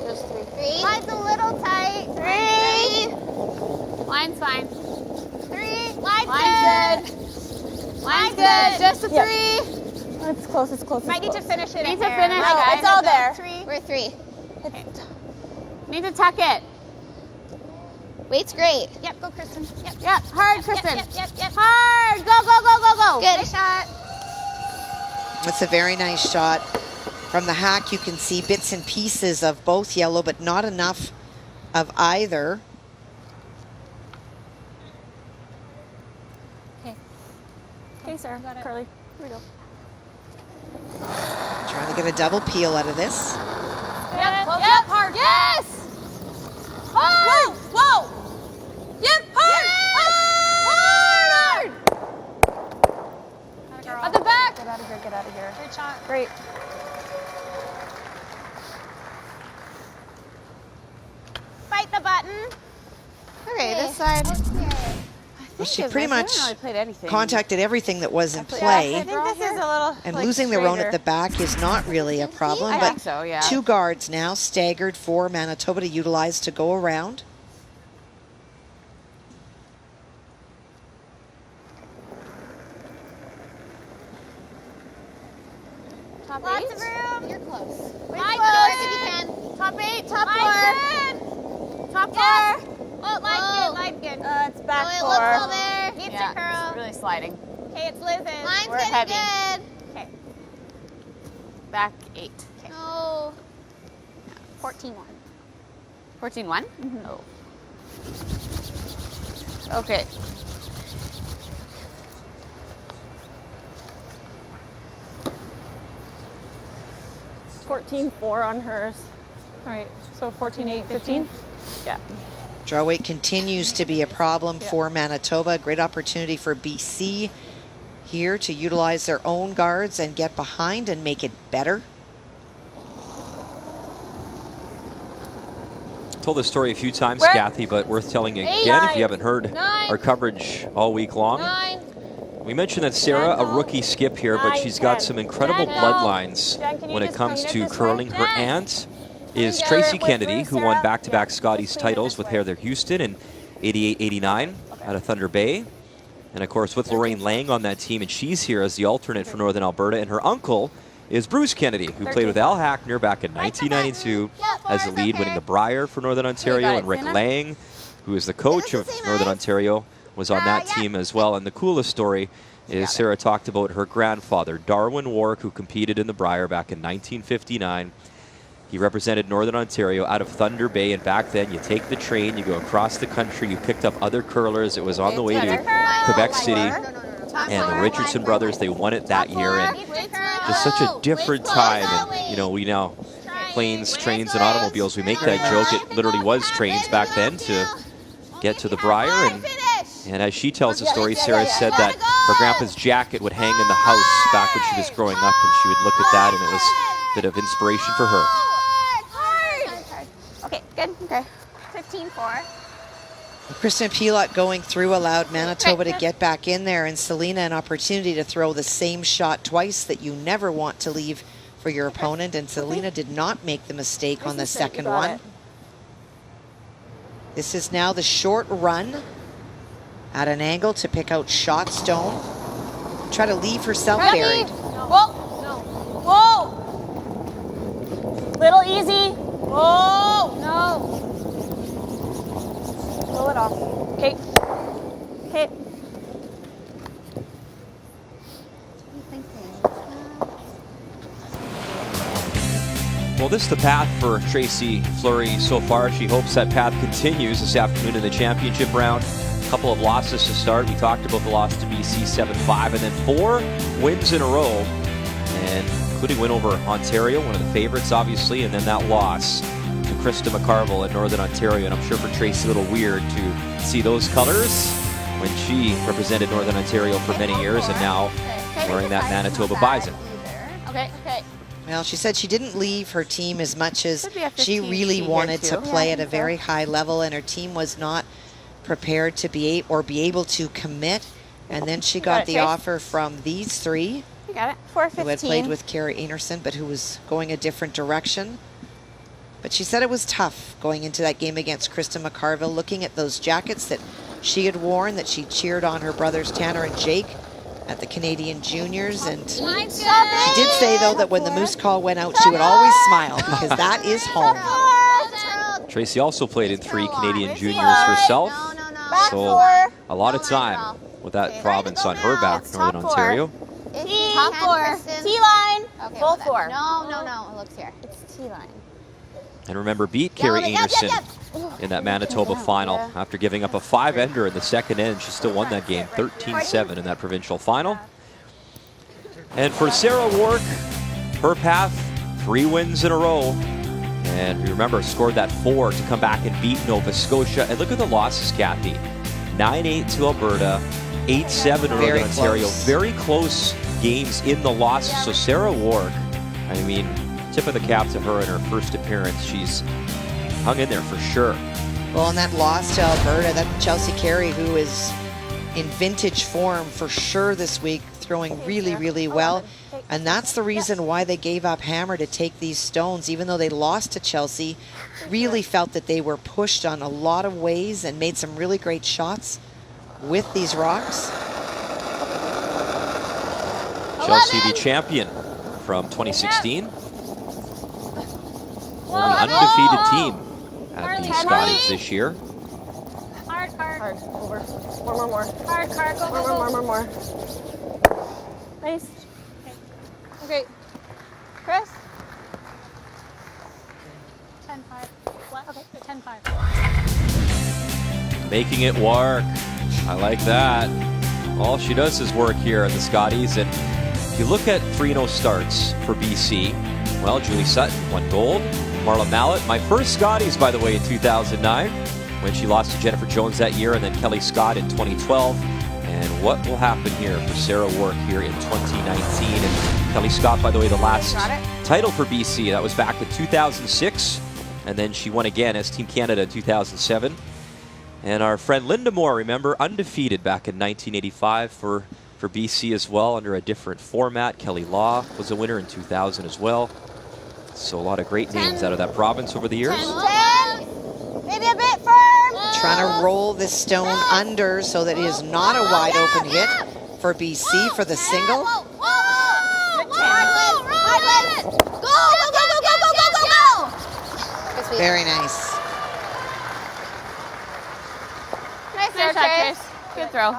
Just 3. 3. Line's a little tight. 3. Line's fine. 3. Line's good. Line's good. Just a 3. It's close, it's close. Might need to finish it. Need to finish. No, it's all there. 3. We're 3. Okay. Need to tuck it. Weight's great. Yep, go, Kristen. Yep, hard, Kristen. Yep. Hard. Go. Good. Good shot. It's a very nice shot. From the hack, you can see bits and pieces of both yellow, but not enough of either. Okay, Sarah. Carly. Here we go. Trying to get a double peel out of this. Yep, hard. Yes! Hard! Whoa! Yep, hard! Hard! At the back! Get out of here. Great shot. Great. Fight the button. Okay, this side. Well, she pretty much played anything. contacted everything that was in I play. think this is a little And like, losing their own straighter. at the back is not really a problem. I But think so, yeah. 2 guards now staggered for Manitoba to utilize to go around. Top Lots of room. You're close. Line close if you can. Top 8, top 4. Top 4. Oh, line's good. It's back 4. It looks all there. Needs to curl. It's really sliding. Okay, it's Liz's. Line's We're getting heavy. good. Okay. Back 8. Okay. No. 14-1. 14-1? Oh. Okay. It's 14-4 on hers. All right, so 14-8, 15? Yeah. Draw weight continues to be a problem for Manitoba. Great opportunity for BC here to utilize their own guards and get behind and make it better. Told this story a few times, Where? Kathy, but worth telling again if you haven't heard our coverage all week long. We mentioned that Sarah, a rookie skip here, but she's got some incredible bloodlines when it comes to curling. Her aunt is Tracy Kennedy, who won back-to-back Scotties titles with Heather Houston in 88-89 out of Thunder Bay. And of course with Lorraine Lang on that team, and she's here as the alternate for Northern Alberta. And her uncle is Bruce Kennedy, who played with Al Hackner back in 1992 as the lead, winning the Brier for Northern Ontario. And Rick Lang, who is the coach of Northern Ontario, was on that team as well. And the coolest story is Sarah talked about her grandfather, Darwin Wark, who competed in the Brier back in 1959. He represented Northern Ontario out of Thunder Bay, and back then you take the train, you go across the country, you picked up other curlers. It was on the way to Quebec City, and the Richardson brothers, they won it that year, and just such a different time. And you know, we now planes, trains, and automobiles, we make that joke. It literally was trains back then to get to the Brier. And as she tells the story, Sarah said that her grandpa's jacket would hang in the house back when she was growing up, and she would look at that, and it was a bit of inspiration for her. Okay, good. Okay. 15-4. Kristen Pielot going through allowed Manitoba to get back in there, and Selena an opportunity to throw the same shot twice that you never want to leave for your opponent, and Selena did not make the mistake on the second one. This is now the short run at an angle to pick out shot stone. Try to leave herself buried. Whoa. Whoa. Little easy. Whoa. No. Pull it off. Okay. Hit. Well, this is the path for Tracy Fleury so far. She hopes that path continues this afternoon in the championship round. A couple of losses to start. We talked about the loss to BC 7-5, and then 4 wins in a row, and including win over Ontario, one of the favorites, obviously, and then that loss to Krista McCarville at Northern Ontario. And I'm sure for Tracy, a little weird to see those colors when she represented Northern Ontario for many years, and now wearing that Manitoba Bison. Okay. Well, she said she didn't leave her team as much as she really wanted to play at a very high level, and her team was not prepared to be able to commit. And then she got the offer from these three, You got it. 4-15. who had played with Carrie Enerson, but who was going a different direction. But she said it was tough going into that game against Krista McCarville, looking at those jackets that she had worn, that she cheered on her brothers Tanner and Jake at the Canadian Juniors. And she did say, though, that when the Moose call went out, she would always smile, because that is home. Tracy also played in 3 Canadian Juniors herself, so a lot of time with that province on her back, Northern Ontario. Top 4. T-line. Okay, full 4. No. It looks here. It's T-line. And remember, beat Carrie Enerson in that Manitoba final after giving up a 5-ender in the second end. She still won that game 13-7 in that provincial final. And for Sarah Wark, her path, 3 wins in a row. And we remember, scored that 4 to come back and beat Nova Scotia. And look at the losses, Kathy. 9-8 to Alberta, 8-7 to Northern Ontario. Very close games in the losses. So Sarah Wark, I mean, tip of the cap to her in her first appearance. She's hung in there for sure. Well, in that loss to Alberta, that Chelsea Carey, who is in vintage form for sure this week, throwing really, really well. And that's the reason why they gave up hammer to take these stones, even though they lost to Chelsea. Really felt that they were pushed on a lot of ways and made some really great shots with these rocks. Chelsea, the champion from 2016. Only undefeated team at the Scotties this year. Hard. Over. More. Hard. Go. More. Nice. Okay. Chris? 10-5. What? Okay, 10-5. Making it Wark. I like that. All she does is work here at the Scotties. And if you look at 3-0 starts for BC, well, Julie Sutton won gold. Marla Mallett, my first Scotties, by the way, in 2009, when she lost to Jennifer Jones that year, and then Kelly Scott in 2012. And what will happen here for Sarah Wark here in 2019? And Kelly Scott, by the way, the last title for BC, that was back in 2006. And then she won again as Team Canada in 2007. And our friend Linda Moore, remember, undefeated back in 1985 for BC as well, under a different format. Kelly Law was a winner in 2000 as well. So a lot of great names out of that province over the years. 10. Maybe a bit firm. Trying to roll this stone under so that it is not a wide open hit for BC for the single. Go. Very nice. Nice shot, Chris. Good throw.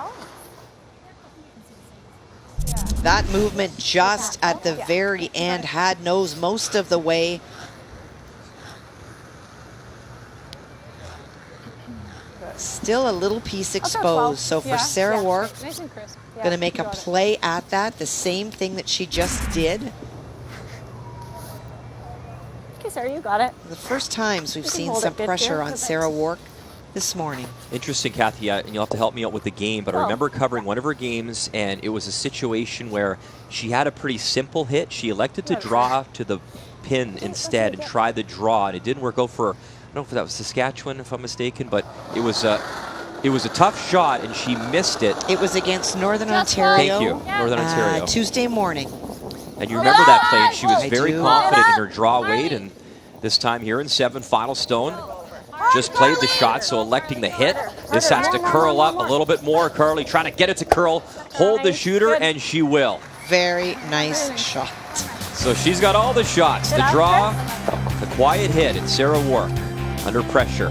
That movement just at the very end had nose most of the way. Still a little piece exposed. So for Sarah Wark, going to make a play at that, the same thing that she just did. Okay, Sarah, you got it. The first times we've seen some pressure on Sarah Wark this morning. Interesting, Kathy, and you'll have to help me out with the game, but I remember covering one of her games, and it was a situation where she had a pretty simple hit. She elected to draw to the pin instead and try the draw, and it didn't work out for, I don't know if that was Saskatchewan, if I'm mistaken, but it was a tough shot, and she missed it. It was against Northern Ontario. Thank you, Northern Ontario. Tuesday morning. And you remember that play, and she was very confident in her draw weight, and this time here in 7, final stone. Just played the shot, so electing the hit. This has to curl up a little bit more. Carly trying to get it to curl, hold the shooter, and she will. Very nice shot. So she's got all the shots. The draw, the quiet hit, and Sarah Wark under pressure.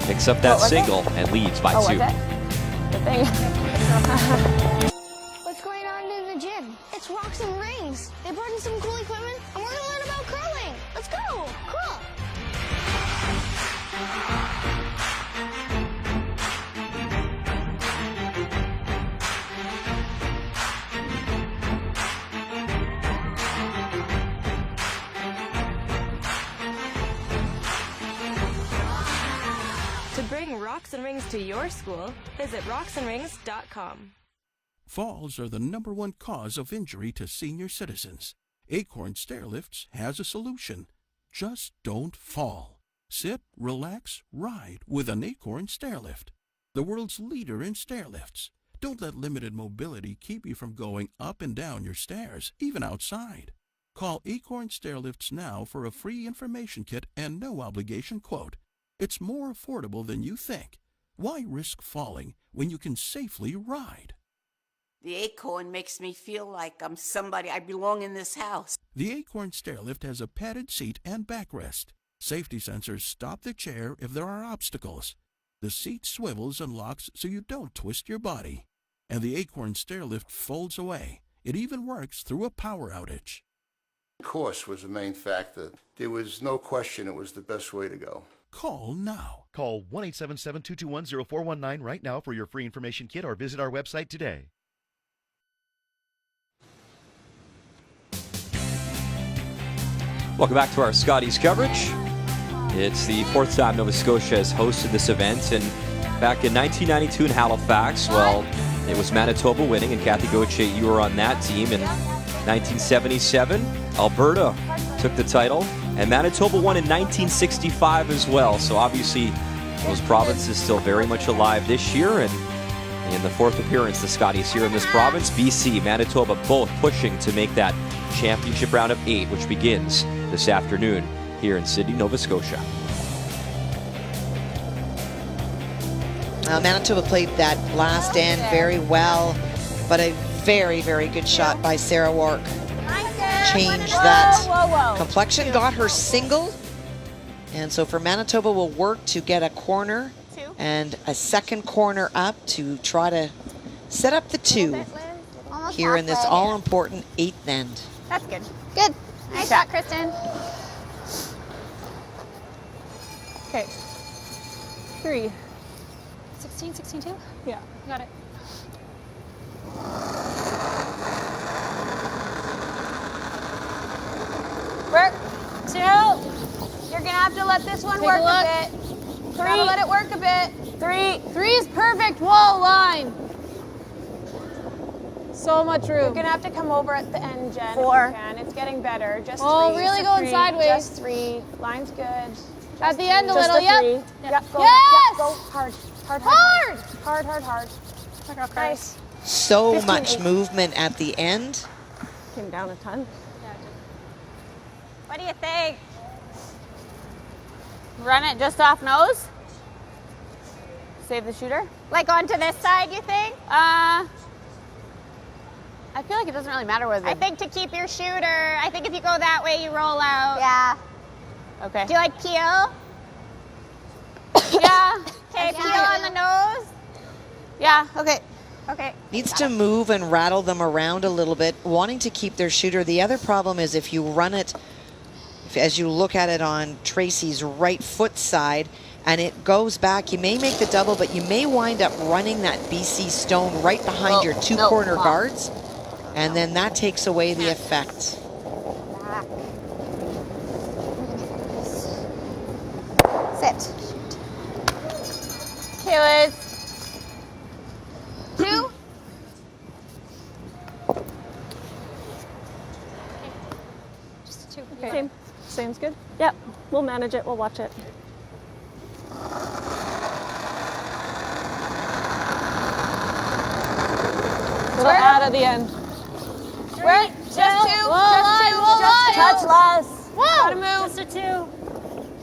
Picks up that single and leads by 2. What's going on in the gym? It's Rocks and Rings. They brought in some cool equipment, and we're going to learn about curling. Let's go. Cool. To bring Rocks and Rings to your school, visit rocksandrings.com. Falls are the #1 cause of injury to senior citizens. Acorn Stairlifts has a solution. Just don't fall. Sit, relax, ride with an Acorn Stairlift. The world's leader in stairlifts. Don't let limited mobility keep you from going up and down your stairs, even outside. Call Acorn Stairlifts now for a free information kit and no obligation quote. It's more affordable than you think. Why risk falling when you can safely ride? The Acorn makes me feel like I'm somebody. I belong in this house. The Acorn Stairlift has a padded seat and backrest. Safety sensors stop the chair if there are obstacles. The seat swivels and locks so you don't twist your body. And the Acorn Stairlift folds away. It even works through a power outage. Cost was the main factor. There was no question it was the best way to go. Call now. Call 1-877-221-0419 right now for your free information kit or visit our website today. Welcome back to our Scotties coverage. It's the 4th time Nova Scotia has hosted this event, and back in 1992 in Halifax, well, it was Manitoba winning, and Kathy Gauthier, you were on that team. In 1977, Alberta took the title, and Manitoba won in 1965 as well. So obviously, those provinces still very much alive this year, and in the 4th appearance, the Scotties here in this province, BC, Manitoba, both pushing to make that championship round of 8, which begins this afternoon here in Sydney, Nova Scotia. Manitoba played that last end very well, but a very, very good shot by Sarah Wark. change that complexion. Got her single. And so for Manitoba, we'll work to get a corner and a second corner up to try to set up the 2 here in this all-important 8th end. That's good. Good. Nice shot, Kristen. Okay. 3. 16, 16-2? Yeah. Got it. Work. 2. You're gonna have to let this one work a bit. 3. Gotta let it work a bit. 3. 3 is perfect. Wall line. So much room. You're gonna have to come over at the end, Jen. 4. If you can. It's getting better. Just 3. Really going sideways. Just 3. Line's good. At the end a little, yep. Yep, go. yes! Yep, go. Hard. Hard. Hard! Hard. Nice. So 15, much 8. movement at the end. Came down a ton. What do you think? Run it just off nose. Save the shooter. Like onto this side, you think? I feel like it doesn't really matter where the... I think to keep your shooter, I think if you go that way, you roll out. Yeah. Okay. Do you like peel? Yeah. Okay, peel on the nose. Yeah, okay. Okay. Needs to move and rattle them around a little bit, wanting to keep their shooter. The other problem is if you run it, as you look at it on Tracy's right foot side, and it goes back, you may make the double, but you may wind up running that BC stone right behind your 2 corner guards, and then that takes away the effect. Sit. Okay, Liz. 2. Just 2. Okay. Same's good? Yep. We'll manage it. We'll watch it. Little out of the end. Right. Just 2. Just touch less. Whoa. Gotta move. Just a 2.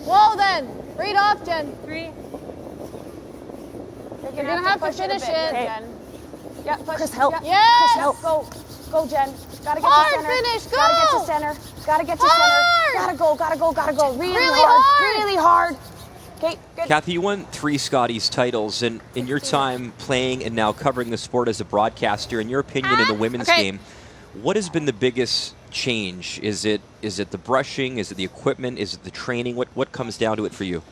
Whoa, then. Read off, Jen. 3. You're gonna have to finish it. Jen. Yeah, push. Chris, help. Yep. Yes. Chris, help. Go. Go, Jen. Gotta get Hard to center. finish. Go. Gotta get to center. Gotta get to Hard. center. Gotta go. Really hard. Really hard. Okay, good. Kathy, you won 3 Scotties titles, and in your time playing and now covering the sport as a broadcaster, in your opinion, in the women's game, what has been the biggest change? Is it the brushing? Is it the equipment? Is it the training? What comes down to it for you?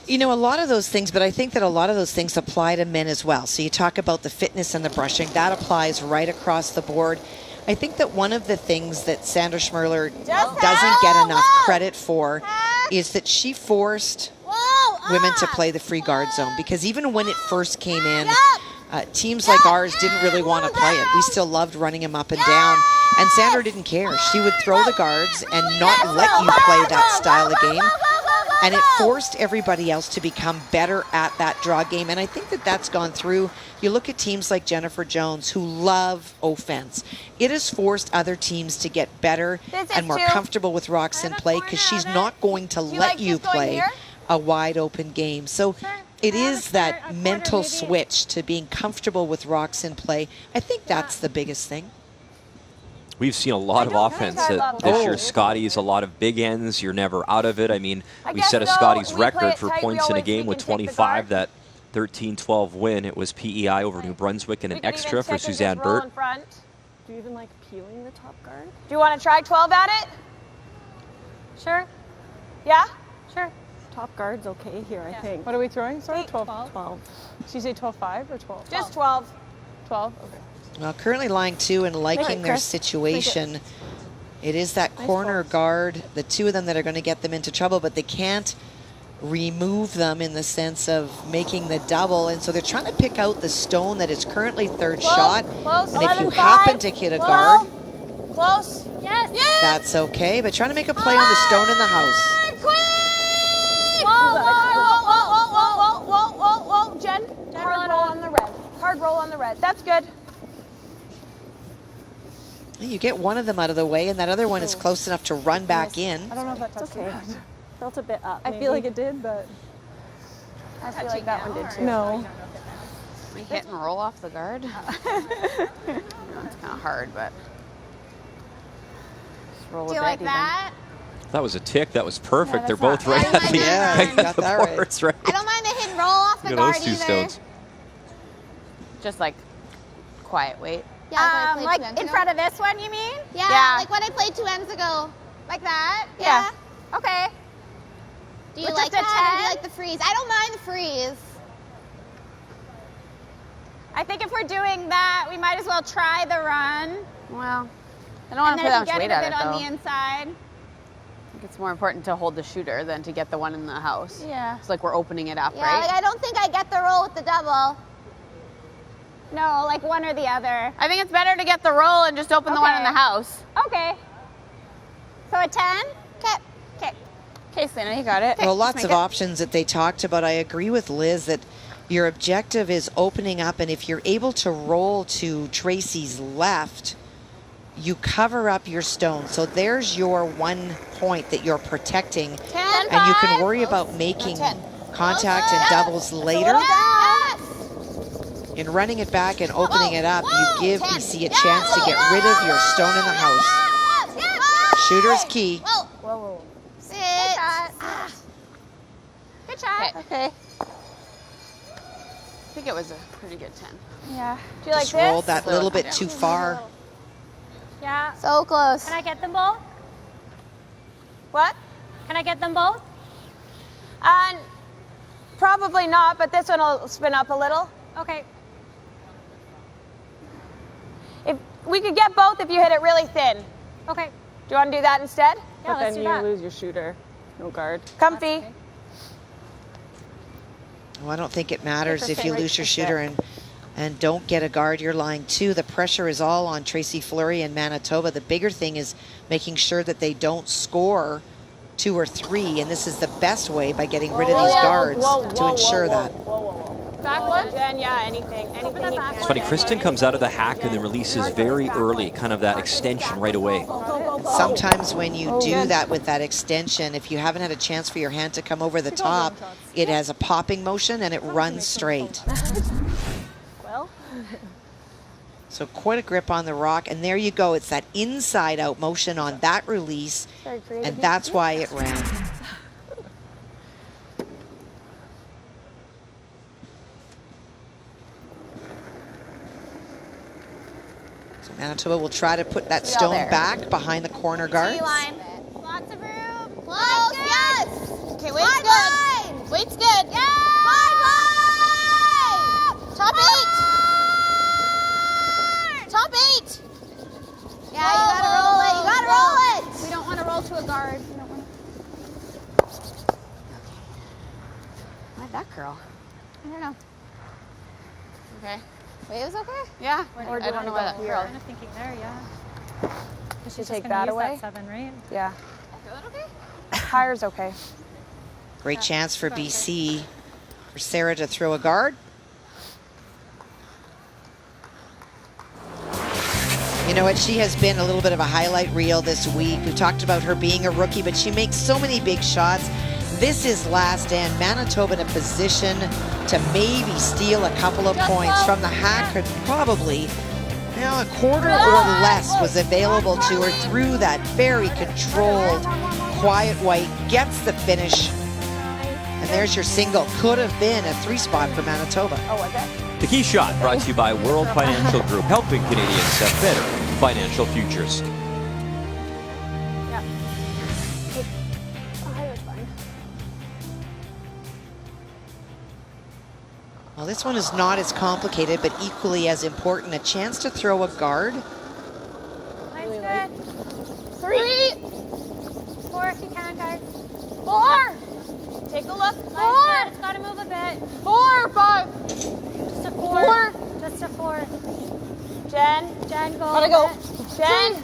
You know, a lot of those things, but I think that a lot of those things apply to men as well. So you talk about the fitness and the brushing. That applies right across the board. I think that one of the things that Sandra Schmerler doesn't get enough credit for is that she forced women to play the free guard zone, because even when it first came in, teams like ours didn't really want to play it. We still loved running them up and down, and Sandra didn't care. She would throw the guards and not let you play that style of game, and it forced everybody else to become better at that draw game, and I think that that's gone through. You look at teams like Jennifer Jones, who love offense. It has forced other teams to get better and more comfortable with Roxanne play, because she's not going to let you play a wide open game. So it is that mental switch to being comfortable with Roxanne play. I think that's the biggest thing. We've seen a lot of offense this year. Scotties, a lot of big ends. You're never out of it. I mean, we set a Scotties record for points in a game with 25. That 13-12 win. It was PEI over New Brunswick and an extra for Suzanne Burt. Do you even like peeling the top guard? Do you want to try 12 at it? Sure. Yeah? Sure. Top guard's okay here, I think. What are we throwing? Sorry, 12. 12. Did you say 12-5 or 12? Just 12. 12? Okay. Well, currently line 2 and liking their situation. It is that corner guard, the 2 of them that are going to get them into trouble, but they can't remove them in the sense of making the double, and so they're trying to pick out the stone that is currently third shot. Close. And if you happen to hit a guard, close. Yes. Yes. That's okay, but trying to make a play on the stone in the house. Whoa, Jen. Hard roll on the red. Hard roll on the red. That's good. You get one of them out of the way, and that other one is close enough to run back in. I don't know if that touched okay. Felt a bit up. I feel like it did, but I feel like that one did too. No. We hit and roll off the guard. It's kind of hard, but roll Do a you bit like even. that? That was a tick. That was perfect. Yeah, They're that's both not- right at the Yeah, you got that right. boards, right? I don't mind the hidden roll off the Look at guard those two either. stones. Just like quiet weight. Yeah, Like in front of this one, you mean? Yeah, like when I played 2 ends ago. Like that? Yeah. Okay. Do you With like just a that or do you 10? like the freeze? I don't mind the freeze. I think if we're doing that, we might as well try the run. Well, I don't want And to put then that if much you weight get it a on bit it, on though. the inside. I think it's more important to hold the shooter than to get the one in the house. Yeah. It's like we're opening it up, Yeah, right? like I don't think I get the roll with the double. No, like one or the other. I think it's better to get the roll and just open the one in the house. Okay. So a 10? Okay. Okay. Okay, Selena, you got it. Well, lots Make of it. options that they talked about. I agree with Liz that your objective is opening up, and if you're able to roll to Tracy's left, you cover up your stone. So there's your 1 point that you're protecting, 10, and you can 5. worry about making 10. contact and doubles later. Yes. In running it back and opening it up, you Whoa, give 10. BC a chance to get rid of your stone in the house. Shooter's key. Whoa. Whoa, whoa. Sit. Good shot. Good shot. Okay. I think it was a pretty good 10. Yeah. Do you Just like this? rolled that little bit too far. Yeah. So close. Can I get them both? What? Can I get them both? Probably not, but this one will spin up a little. Okay. If we could get both if you hit it really thin. Okay. Do you want to do that instead? Yeah, but let's then do you that. lose your shooter. No guard. Comfy. Well, I don't think it matters if you Interesting. lose your shooter and don't get a guard. You're lying too. The pressure is all on Tracy Fleury and Manitoba. The bigger thing is making sure that they don't score 2 or 3, and this is the best way by getting rid of these guards to ensure that. Back one? Jen, yeah, anything you can. It's funny, Kristen comes out of the hack and then releases very early, kind of that extension right away. Sometimes when you do that with that extension, if you haven't had a chance for your hand to come over the top, it has a popping motion and it runs straight. Well. So quite a grip on the rock, and there you go. It's that inside out motion on that release, and that's why it ran. So Manitoba will try to put that stone back behind the corner guards. T-line. Lots of room. Close. Yes. Okay, weight's good. Weight's good. Yeah. Top 8. Top 8. Yeah, you gotta roll it. You gotta roll it. We don't want to roll to a guard. We don't want Why'd that curl? I don't know. Okay. Wait, it was okay? Yeah. Or do I you don't know want why to that go curled. here? I'm thinking there, yeah. Should She's take just gonna that use away? that 7, right? Yeah. Is that okay? Tire's okay. Great chance for BC, for Sarah to throw a guard. You know what, she has been a little bit of a highlight reel this week. We talked about her being a rookie, but she makes so many big shots. This is last end. Manitoba in a position to maybe steal a couple of points from the hack. Could probably, you know, a quarter or less was available to her through that very controlled, quiet white. Gets the finish. And there's your single. Could have been a 3-spot for Manitoba. Oh, was it? The Key Shot brought to you by World Financial Group, helping Canadians have better financial futures. Yeah. Oh, that was fine. Well, this one is not as complicated, but equally as important. A chance to throw a guard. Line's good. 3. 4 if you can, guys. 4. Take a look. 4. It's got to move a bit. 4 or 5. Just a 4. Just a 4. Jen. Jen, go. Gotta go. Jen.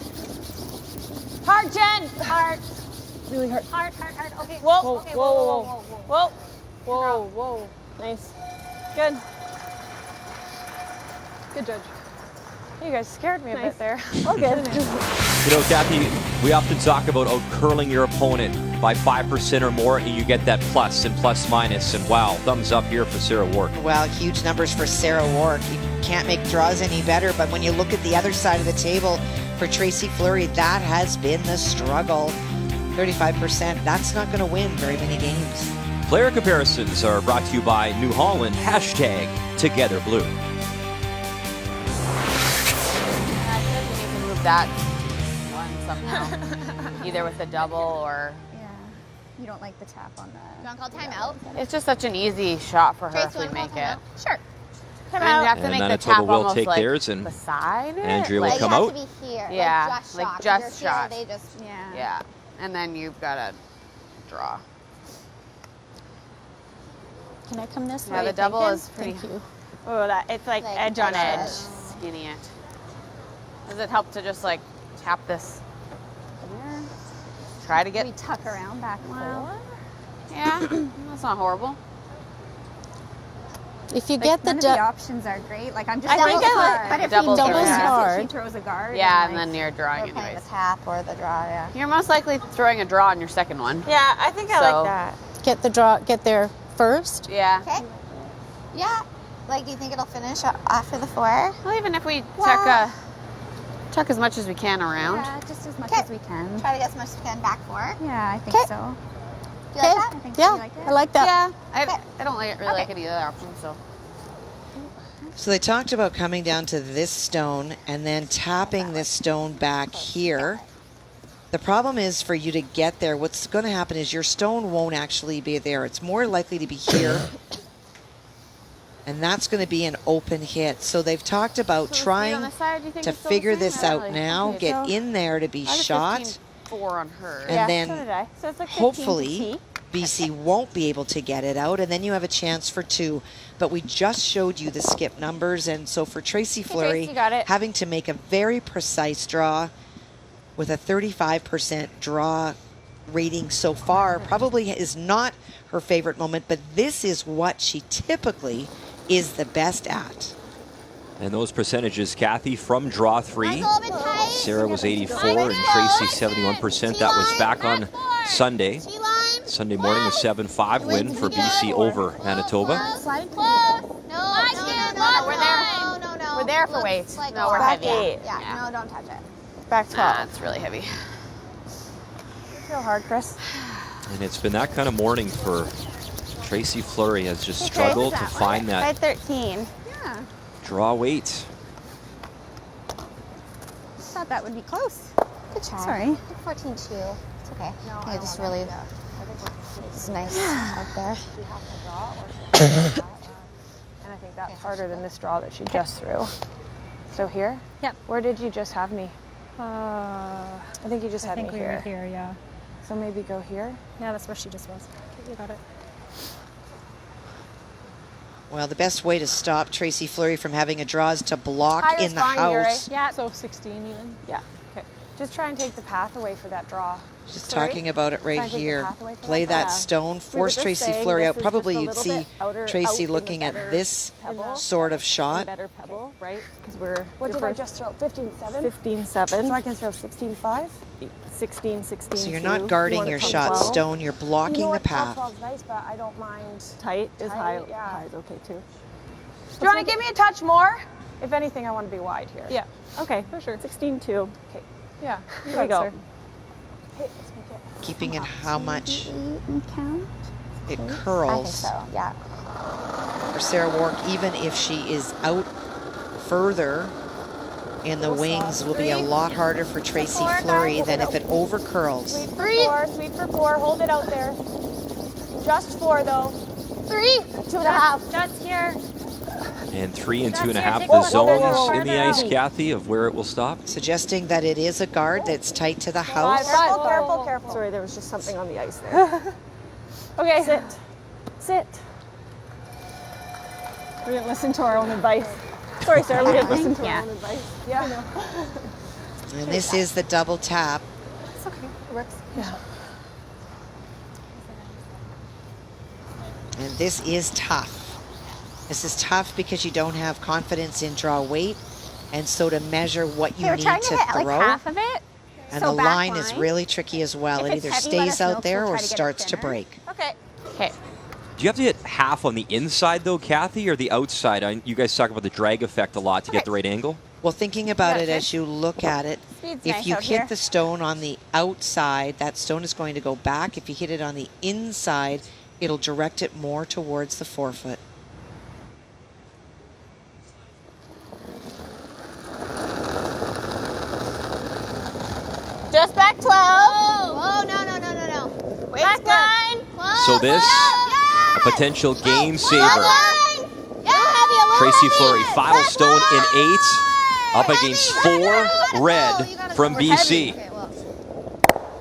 Hard, Jen. Hard. Really hard. Hard. Okay. Whoa. Okay, Whoa. Whoa. Nice. Good. Good judge. You guys scared me a bit there. All good. You know, Kathy, we often talk about curling your opponent by 5% or more, and you get that plus and plus minus. And wow, thumbs up here for Sarah Wark. Well, huge numbers for Sarah Wark. You can't make draws any better, but when you look at the other side of the table, for Tracy Fleury. That has been the struggle. 35%, that's not going to win very many games. Player comparisons are brought to you by New Holland, #TogetherBlue. I feel like we need to move that one somehow. Either with a double or... Yeah. You don't like the tap on that. You want to call timeout? It's just such an easy shot for her Trace, if you we wanna make call it. timeout? Sure. I mean, we have to And make the Manitoba tap will almost take like theirs, and beside it. Andrea will like, come you out. have to be here. Yeah, like like just shot. just If you're shot. here, they just... Yeah. And then you've got to draw. Can I come this way? Yeah, the double thinking? is pretty... Thank you. Oh, that it's like edge on edge. Skinny it. Does it help to just like tap this here? Try to get... We tuck around back four. Yeah, that's not horrible. If you get the options are great. Like I'm just I think I like but if double he throws doubles it. hard, she throws a guard. Yeah, and and then you're drawing Playing anyways. the tap or the draw, yeah. You're most likely throwing a draw on your second one. Yeah, I think I So- like that. get the draw, get there first. Yeah. Okay. Yeah. Like, do you think it'll finish after the 4? Well, even if we Well- tuck as much as we can around. Yeah, just as much Okay. as we can. Try to get as much as we can back 4. Yeah, I think so. Do you like that? I think Yeah. so. You like it? I like that. Yeah, I don't really like any other option, so. So they talked about coming down to this stone and then tapping this stone back here. The problem is for you to get there, what's going to happen is your stone won't actually be there. It's more likely to be here. And that's going to be an open hit. So they've talked about trying to figure this out now, get in there to be shot. 4 on her. And then so did I. So it's like 15 hopefully to BC won't be able to get it out, and then you have a chance for 2. But we just showed you the skip numbers, and so for Tracy Fleury, Trace, you got it. having to make a very precise draw with a 35% draw rating so far probably is not her favorite moment, but this is what she typically is the best at. And those percentages, Kathy, from draw 3, Sarah was 84 and Tracy 71%. That was back on Sunday. Sunday morning, a 7-5 win for BC over Manitoba. Sliding close. No, We're there. No. We're there for weight. No, we're back heavy. 8. Yeah, no, don't touch it. Back 12. Nah, it's really heavy. Feel hard, Chris. And it's been that kind of morning for Tracy Fleury. Has just struggled to find By that 13. Yeah. draw weight. Thought that would be close. Good try. Sorry. 14-2. It's okay. I just really... It's nice out there. And I think that's harder than this draw that she just threw. So here? Yep. Where did you just have me? I think you just had me we here. were here, yeah. So maybe go here? Yeah, that's where she just was. Okay, you got it. Well, the best way to stop Tracy Fleury from having a draw is to block Higher in the fine, you're house. right. Yeah. So 16 even? Yeah. Okay. Just try and take the path away for that draw. Just Fleury? talking about it Try right and take the here. path away for Play that Yeah. stone, We force were just Tracy saying Fleury this out. is Probably just a you'd little see bit out Tracy in the looking at better this pebble. sort of shot. Better pebble, right? Because we're... What did I just throw? 15-7? 15-7. So I can throw 16-5? 16-16. So you're not guarding your shot stone, you're blocking the path. 12 is nice, but I don't mind. Tight is Tight, high. yeah. High is okay too. Do you want to give me a touch more? If anything, I want to be wide here. Yeah. Okay, for sure. 16-2. Okay. Yeah. Here we go. Hey, let's make it. Keeping in how much Count. it I think curls. so, yeah. For Sarah Wark, even if she is out further in the wings, will be a lot harder for Tracy Fleury than if it over curls. Sweep for 4, hold it out there. Just 4 though. 3, 2.5. Just here. And 3 and 2.5, Take the it zones in the harder. ice, Kathy, of where it will stop. Suggesting that it is a guard that's tight to the house. Careful. Sorry, there was just something on the ice there. Okay. Sit. We didn't listen to our own advice. Sorry, Sarah, we didn't listen to our own advice. Yeah, I know. And this is the double tap. It's okay. It works. Yeah. And this is tough. This is tough because you don't have confidence in draw weight. And so to measure what you We're need trying to to get throw. like half of it. And So the back line is line. really tricky as well. If It it's either heavy, let stays us know, out there so we'll or try to get it starts to thinner. break. Okay. Okay. Do you have to hit half on the inside, though, Kathy, or the outside? You guys talk about the drag effect a lot to get the right angle. Well, thinking about it as you look at it, Speed's if nice you out hit here. the stone on the outside, that stone is going to go back. If you hit it on the inside, it'll direct it more towards the forefoot. Just back 12. Oh, no. Back 9. So this, a potential game saver. Tracy Fleury, final stone in 8, up against 4 red from BC.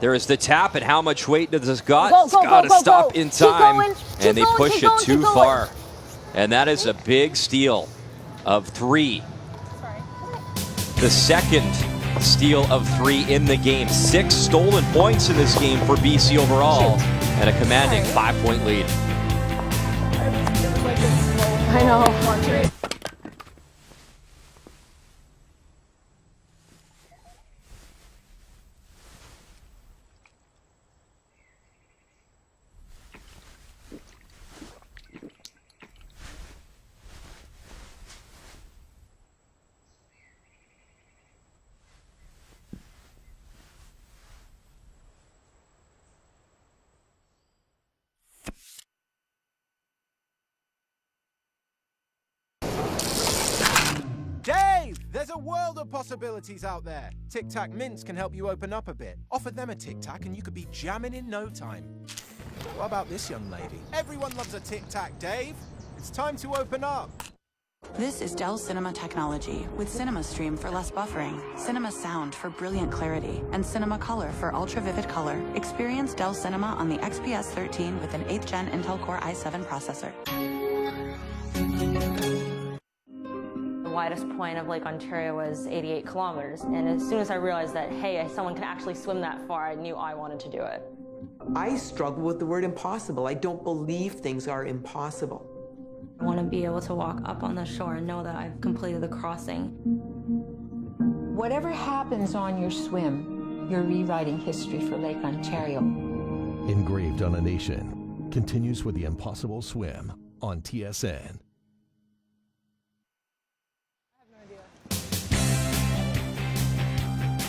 There is the tap, and how much weight does this got? It's got to stop in time, and they push it too far. And that is a big steal of 3. The second steal of 3 in the game. 6 stolen points in this game for BC overall, and a commanding 5-point lead. I know. Dave, there's a world of possibilities out there. Tic Tac Mints can help you open up a bit. Offer them a Tic Tac and you could be jamming in no time. What about this young lady? Everyone loves a Tic Tac, Dave. It's time to open up. This is Dell Cinema technology with Cinema Stream for less buffering, Cinema Sound for brilliant clarity, and Cinema Color for ultra-vivid color. Experience Dell Cinema on the XPS 13 with an 8th Gen Intel Core i7 processor. The widest point of Lake Ontario was 88 kilometers, and as soon as I realized that, hey, someone can actually swim that far, I knew I wanted to do it. I struggle with the word impossible. I don't believe things are impossible. I want to be able to walk up on the shore and know that I've completed the crossing. Whatever happens on your swim, you're rewriting history for Lake Ontario. Engraved on a Nation continues with the Impossible Swim on TSN.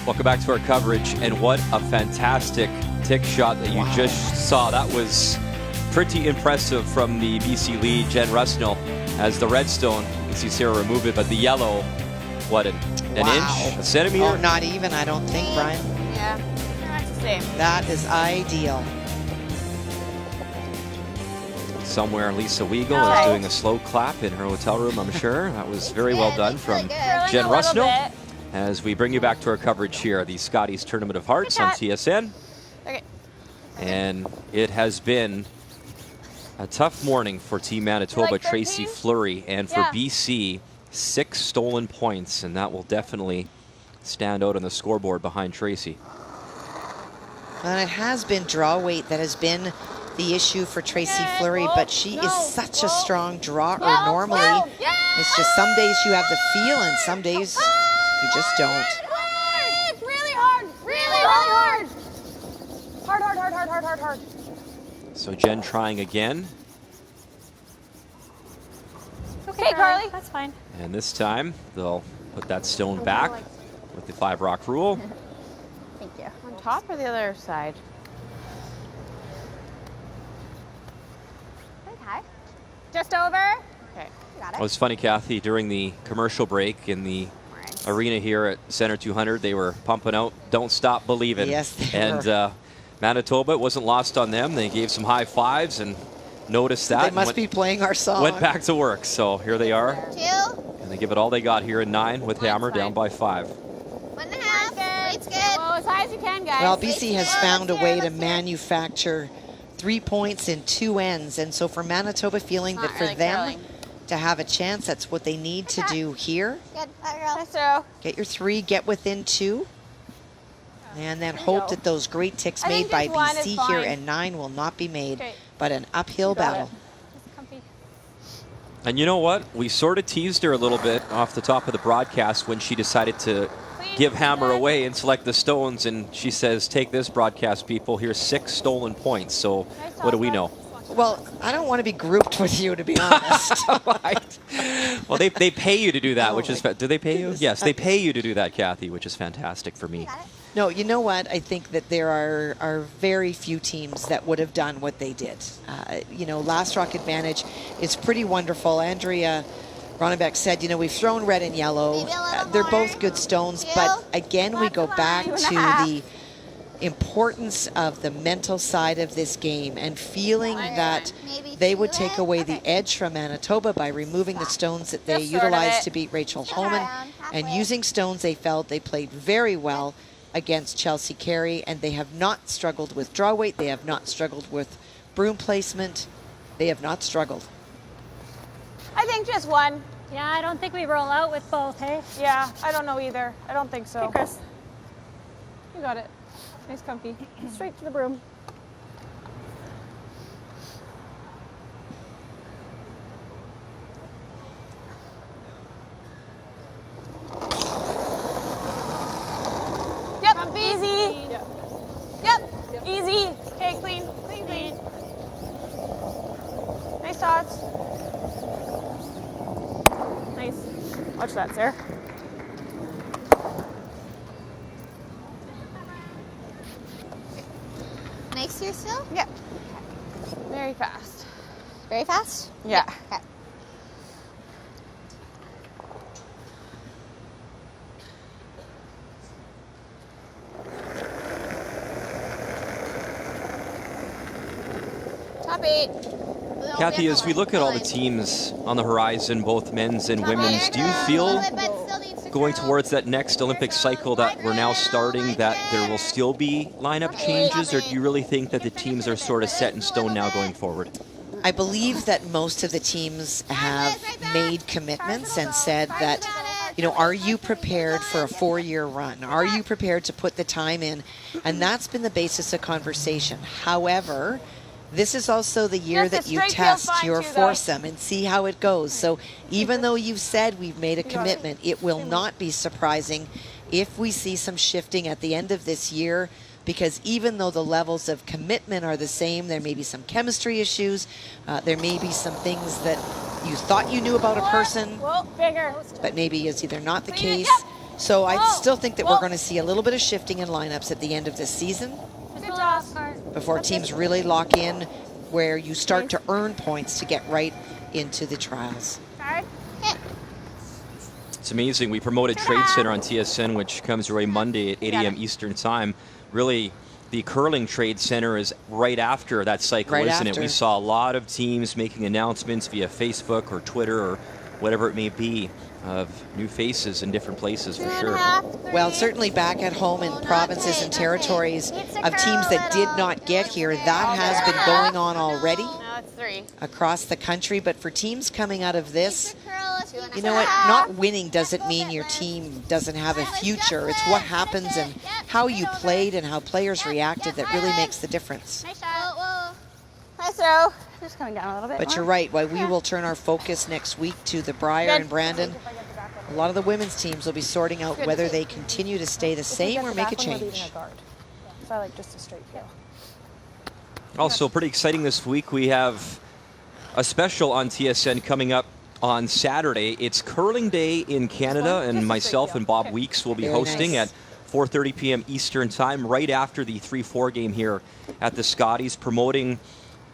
Welcome back to our coverage, and what a fantastic tick shot that you just saw. That was pretty impressive from the BC lead, Jen Rusnell, as the redstone, you can see Sarah remove it, but the yellow, what, an inch, a centimeter? Oh, not even, I don't think, Brian. Yeah, that's the same. That is ideal. Somewhere Lisa Weigel is doing a slow clap in her hotel room, I'm sure. That was very well done from Jen Rusnell. As we bring you back to our coverage here, the Scotties Tournament of Hearts on TSN. Okay. And it has been a tough morning for Team Manitoba, Tracy Fleury, and for BC, 6 stolen points, and that will definitely stand out on the scoreboard behind Tracy. And it has been draw weight that has been the issue for Tracy Fleury, but she is such a strong drawer normally. It's just some days you have the feel and some days you just don't. It's really hard. Really hard. Hard. So Jen trying again. Okay, Carly. That's fine. And this time they'll put that stone back with the 5-rock rule. Thank you. On top or the other side? Okay. Just over. Okay. Got It was funny, Kathy, during the commercial break in the arena here at Center 200, they were pumping out "Don't Stop Believin'." Yes, they and were. Manitoba, it wasn't lost on them. They gave some high fives and noticed that. They must be playing our song. Went back to work. So here they are. 2. And they give it all they got here in 9 with Hammer down by 5. 1.5. It's good. Well, as high as you can, guys. Well, BC has found a way to manufacture 3 points in 2 ends, and so for Manitoba, feeling that for them to have a chance, that's what they need to do here. Good. Nice throw. Get your 3, get within 2, and then hope that those great ticks I made think by just 1 is BC here fine. and 9 will not be made, Okay. but an uphill battle. And you know what? We sort of teased her a little bit off the top of the broadcast when she decided to give Hammer away and select the stones, and she says, take this, broadcast people, here's 6 stolen points. So what do we know? Well, I don't want to be grouped with you, to be honest. Well, they pay you to do that, which is... Do they pay you? Yes, they pay you to do that, Kathy, which is fantastic for me. No, you know what? I think that there are very few teams that would have done what they did. You know, Last Rock Advantage is pretty wonderful. Andrea Ronnebeck said, you know, we've thrown red and yellow. They're both good stones, but again, we go back to the importance of the mental side of this game and feeling that they would take away the edge from Manitoba by removing the stones that they utilized to beat Rachel Holman, and using stones they felt they played very well against Chelsea Carey, and they have not struggled with draw weight. They have not struggled with broom placement. They have not struggled. I think just one. Yeah, I don't think we roll out with both, hey? Yeah, I don't know either. I don't think so. Hey, Chris. You got it. Nice comfy. Straight to the broom. Yep, easy. Yep, easy. Okay, clean, clean, clean. Nice shots. Nice. Watch that, Sarah. Nice here still? Yeah. Very fast. Very fast? Yeah. Okay. Top 8. Kathy, as we look at all the teams on the horizon, both men's and women's, do you feel going towards that next Olympic cycle that we're now starting that there will still be lineup changes, or do you really think that the teams are sort of set in stone now going forward? I believe that most of the teams have made commitments and said that, you know, are you prepared for a 4-year run? Are you prepared to put the time in? And that's been the basis of conversation. However, this is also the year that you test your foursome and see how it goes. So even though you've said we've made a commitment, it will not be surprising if we see some shifting at the end of this year, because even though the levels of commitment are the same, there may be some chemistry issues. There may be some things that you thought you knew about a person, but maybe it's either not the case. So I still think that we're going to see a little bit of shifting in lineups at the end of this season, before teams really lock in, where you start to earn points to get right into the trials. It's amazing. We promoted Trade Center on TSN, which comes your way Monday at 8 a.m. Eastern Time. Really, the curling Trade Center is right after that cycle, isn't it? We saw a lot of teams making announcements via Facebook or Twitter or whatever it may be of new faces in different places, for sure. Well, certainly back at home in provinces and territories of teams that did not get here, that has been going on already across the country. But for teams coming out of this, you know what, not winning doesn't mean your team doesn't have a future. It's what happens and how you played and how players reacted that really makes the difference. Nice shot. Nice throw. Just coming down a little bit But more. you're right. While we will turn our focus next week to the Brier and Brandon, a lot of the women's teams will be sorting out whether they continue to stay the same or make a change. So I like just a straight feel. Also, pretty exciting this week. We have a special on TSN coming up on Saturday. It's Curling Day in Canada, and myself and Bob Weeks will be hosting at 4:30 p.m. Eastern Time, right after the 3-4 game here at the Scotties, promoting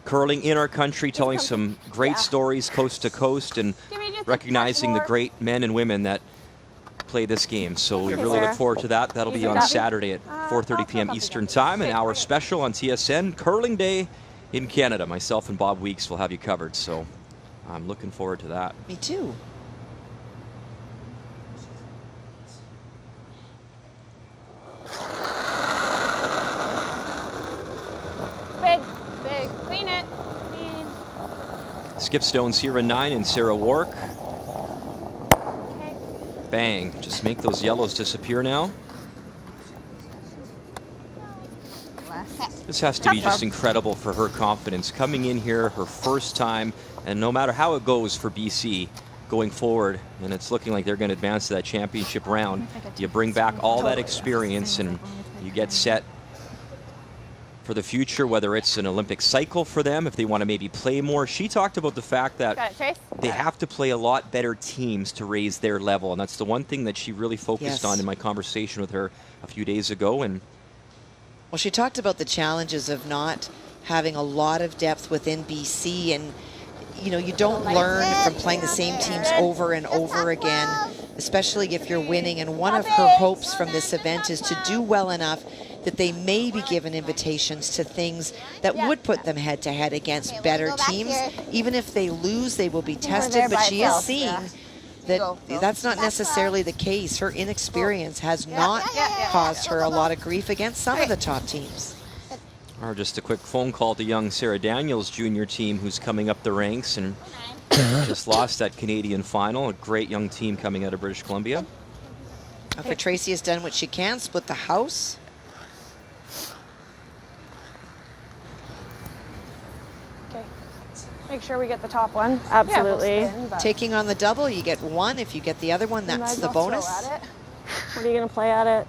curling in our country, telling some great stories coast to coast, and recognizing the great men and women that play this game. So we really look forward to that. That'll be on Saturday at 4:30 p.m. Eastern Time, an hour special on TSN, Curling Day in Canada. Myself and Bob Weeks will have you covered, so I'm looking forward to that. Me too. Big, clean it. Clean. Skip Stones here in 9 and Sarah Wark. Bang, just make those yellows disappear now. This has to be just incredible for her confidence. Coming in here, her first time, and no matter how it goes for BC going forward, and it's looking like they're going to advance to that championship round, you bring back all that experience and you get set for the future, whether it's an Olympic cycle for them, if they want to maybe play more. She talked about the fact that they have to play a lot better teams to raise their level, and that's the one thing that she really focused on in my conversation with her a few days ago. And well, she talked about the challenges of not having a lot of depth within BC, and you don't learn from playing the same teams over and over again, especially if you're winning. And one of her hopes from this event is to do well enough that they may be given invitations to things that would put them head-to-head against better teams. Even if they lose, they will be tested, but she is seeing that that's not necessarily the case. Her inexperience has not caused her a lot of grief against some of the top teams. Or just a quick phone call to young Sarah Daniels' junior team, who's coming up the ranks and just lost that Canadian final. A great young team coming out of British Columbia. For Tracy has done what she can, split the house. Make sure we get the top one. Absolutely. Yeah, we'll spin, taking on the double, you get one. If you get the other one, that's the bonus. What are you going to play at it?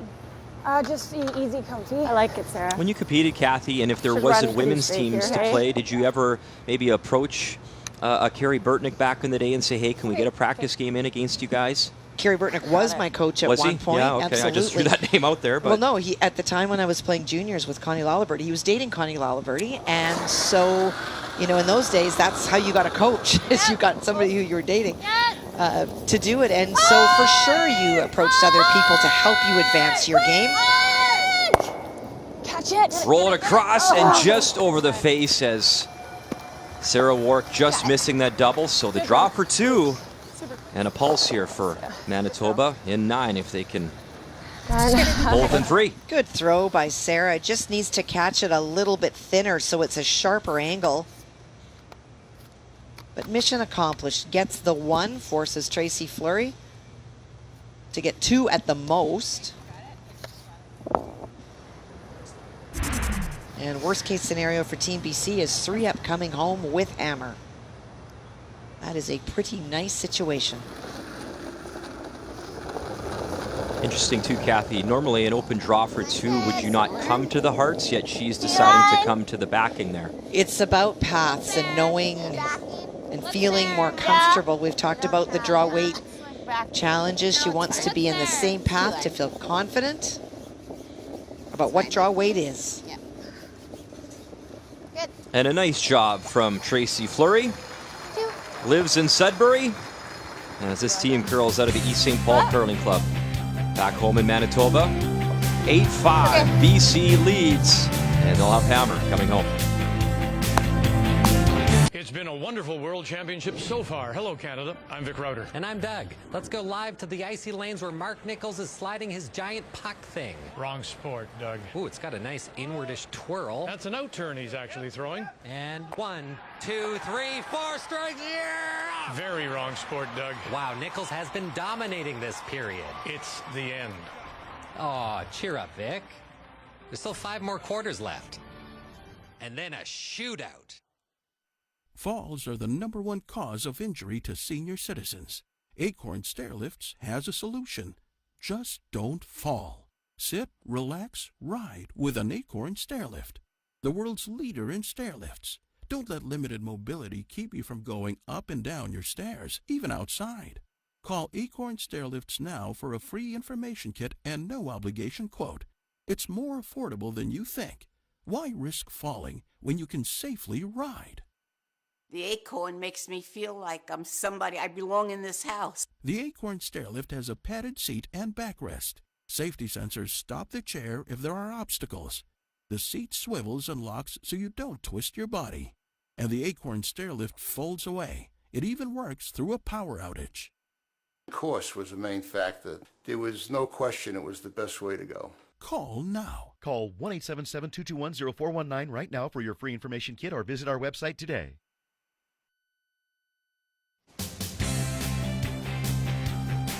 Just easy, comfy. I like it, Sarah. When you competed, Kathy, and if there wasn't women's teams to play, did you ever maybe approach a Carrie Burtnick back in the day and say, hey, can we get a practice game in against you guys? Carrie Burtnick was my coach at one point. Yeah, okay. Absolutely. I just threw that name out there. But. Well, no, he at the time when I was playing juniors with Connie Laliberty, he was dating Connie Laliberty, and so, in those days, that's how you got a coach, is you got somebody who you were dating to do it. And so for sure you approached other people to help you advance your game. Catch it. Roll it across and just over the face as Sarah Wark just missing that double. So the draw for two and a pulse here for Manitoba in 9 if they can both in 3. Good throw by Sarah. Just needs to catch it a little bit thinner so it's a sharper angle. But mission accomplished. Gets the 1, forces Tracy Fleury to get 2 at the most. And worst case scenario for Team BC is 3 up coming home with hammer. That is a pretty nice situation. Interesting too, Kathy. Normally an open draw for 2, would you not come to the hearts? Yet she's deciding to come to the backing there. It's about paths and knowing and feeling more comfortable. We've talked about the draw weight challenges. She wants to be in the same path to feel confident about what draw weight is. And a nice job from Tracy Fleury. Lives in Sudbury as this team curls out of the East St. Paul Curling Club. Back home in Manitoba, 8-5, BC leads, and they'll have hammer coming home. It's been a wonderful World Championship so far. Hello, Canada. I'm Vic Rauter. And I'm Doug. Let's go live to the icy lanes where Mark Nichols is sliding his giant puck thing. Wrong sport, Doug. Ooh, it's got a nice inwardish twirl. That's an out turn he's actually throwing. And 1, 2, 3, 4 strikes. Yeah! Very wrong sport, Doug. Wow, Nichols has been dominating this period. It's the end. Oh, cheer up, Vic. There's still 5 more quarters left. And then a shootout. Falls are the #1 cause of injury to senior citizens. Acorn Stairlifts has a solution. Just don't fall. Sit, relax, ride with an Acorn Stairlift, the world's leader in stairlifts. Don't let limited mobility keep you from going up and down your stairs, even outside. Call Acorn Stairlifts now for a free information kit and no obligation quote. It's more affordable than you think. Why risk falling when you can safely ride? The Acorn makes me feel like I'm somebody. I belong in this house. The Acorn Stairlift has a padded seat and backrest. Safety sensors stop the chair if there are obstacles. The seat swivels and locks so you don't twist your body. And the Acorn Stairlift folds away. It even works through a power outage. Of course was the main factor. There was no question it was the best way to go. Call now. Call 1-877-221-0419 right now for your free information kit or visit our website today.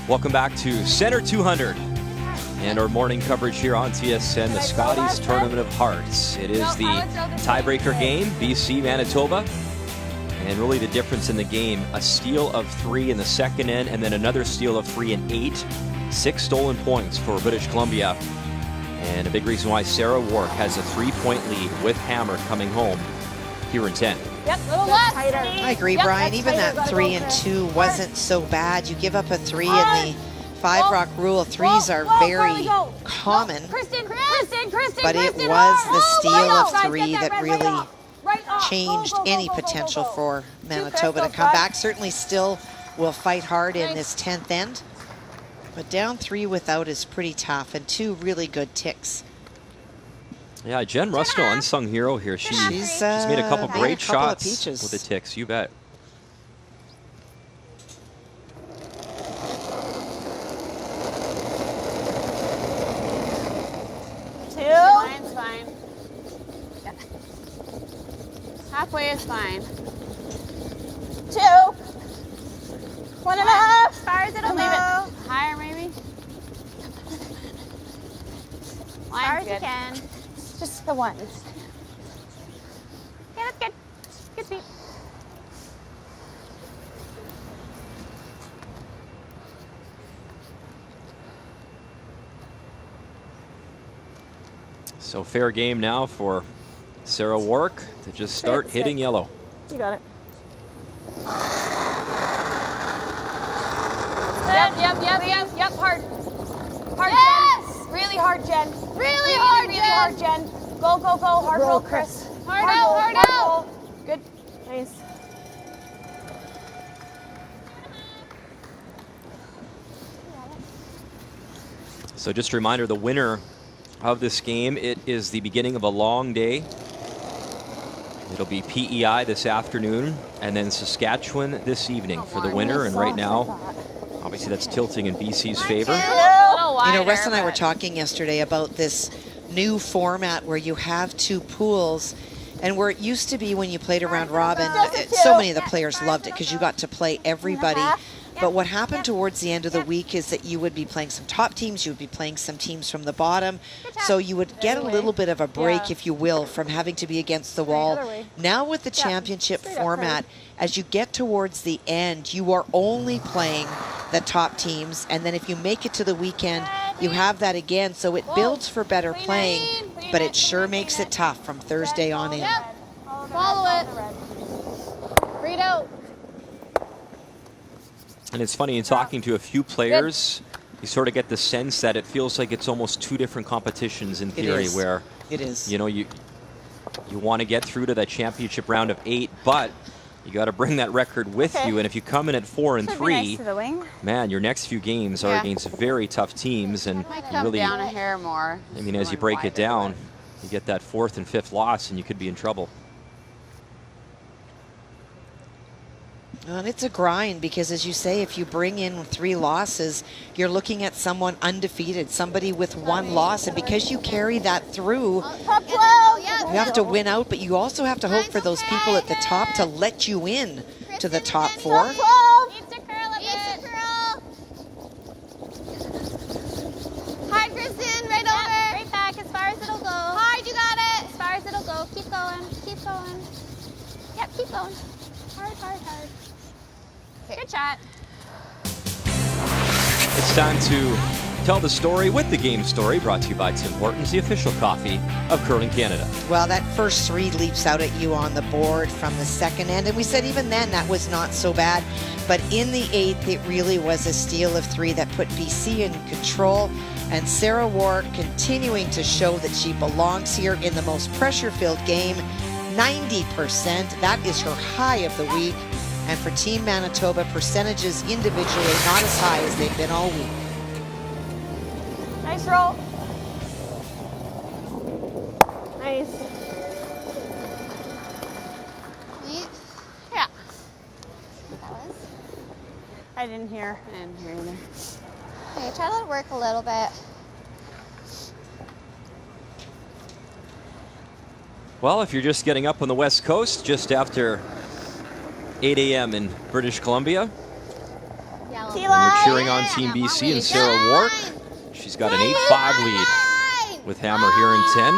Welcome back to Center 200 and our morning coverage here on TSN, the Scotties Tournament of Hearts. It is the tiebreaker game, BC, Manitoba. And really the difference in the game, a steal of 3 in the second end and then another steal of 3 in 8. 6 stolen points for British Columbia. And a big reason why Sarah Wark has a 3-point lead with Hammer coming home here in 10. Yep, little less. I agree, Brian. Even that 3 and 2 wasn't so bad. You give up a 3 in the 5 Rock rule. Threes are very common, but it was the steal of 3 that really changed any potential for Manitoba to come back. Certainly still will fight hard in this 10th end, but down 3 without is pretty tough, and 2 really good ticks. Yeah, Jen Russell, unsung hero here. She's made a couple great shots with the ticks, you bet. Line's fine. Halfway is fine. 2. 1.5. As far as it'll leave it higher, maybe. As far as you good. can. Just the ones. Yeah, that's good. Good speed. So fair game now for Sarah Wark to just start hitting yellow. You got it. Yep. Hard. Yes! Jen. Really hard, Jen. Really hard, Jen. Go. Hard roll, Chris. Hard out. Good. Nice. So just a reminder, the winner of this game, it is the beginning of a long day. It'll be PEI this afternoon and then Saskatchewan this evening for the winner. And right now, obviously that's tilting in BC's favor. You know, Russ and I were talking yesterday about this new format where you have 2 pools, and where it used to be when you played a round robin, so many of the players loved it because you got to play everybody. But what happened towards the end of the week is that you would be playing some top teams, you would be playing some teams from the bottom, so you would get a little bit of a break, if you will, from having to be against the wall. Now with the championship format, as you get towards the end, you are only playing the top teams, and then if you make it to the weekend, you have that again, so it builds for better playing, but it sure makes it tough from Thursday on in. Follow it. Read out. And it's funny, in talking to a few players, you sort of get the sense that it feels like it's almost 2 different competitions in theory, where you know, you want to get through to that championship round of 8, but you got to bring that record with you. And if you come in at 4 and 3, man, your next few games are against very tough teams, and Come really, down a hair more. I mean, as you break it down, you get that 4th and 5th loss, and you could be in trouble. And it's a grind because, as you say, if you bring in 3 losses, you're looking at someone undefeated, somebody with 1 loss. And because you carry that through, you have to win out, but you also have to hope for those people at the top to let you in to the top 4. Needs to curl a bit. Hard, Kristen, right over. Right back, as far as it'll go. Hard, you got it. As far as it'll go. Keep going. Keep going. Yep, keep going. Hard. Good shot. It's time to tell the story with the game story, brought to you by Tim Hortons, the official coffee of Curling Canada. Well, that first 3 leaps out at you on the board from the second end, and we said even then that was not so bad. But in the 8th, it really was a steal of 3 that put BC in control, and Sarah Wark continuing to show that she belongs here in the most pressure-filled game. 90%, that is her high of the week. And for Team Manitoba, percentages individually not as high as they've been all week. Nice roll. Nice. Yeah. I didn't hear. I didn't hear either. Okay, try to let it work a little bit. Well, if you're just getting up on the West Coast, just after 8 a.m. in British Columbia, and you're cheering on Team BC and Sarah Wark. She's got an 8-5 lead with Hammer here in 10.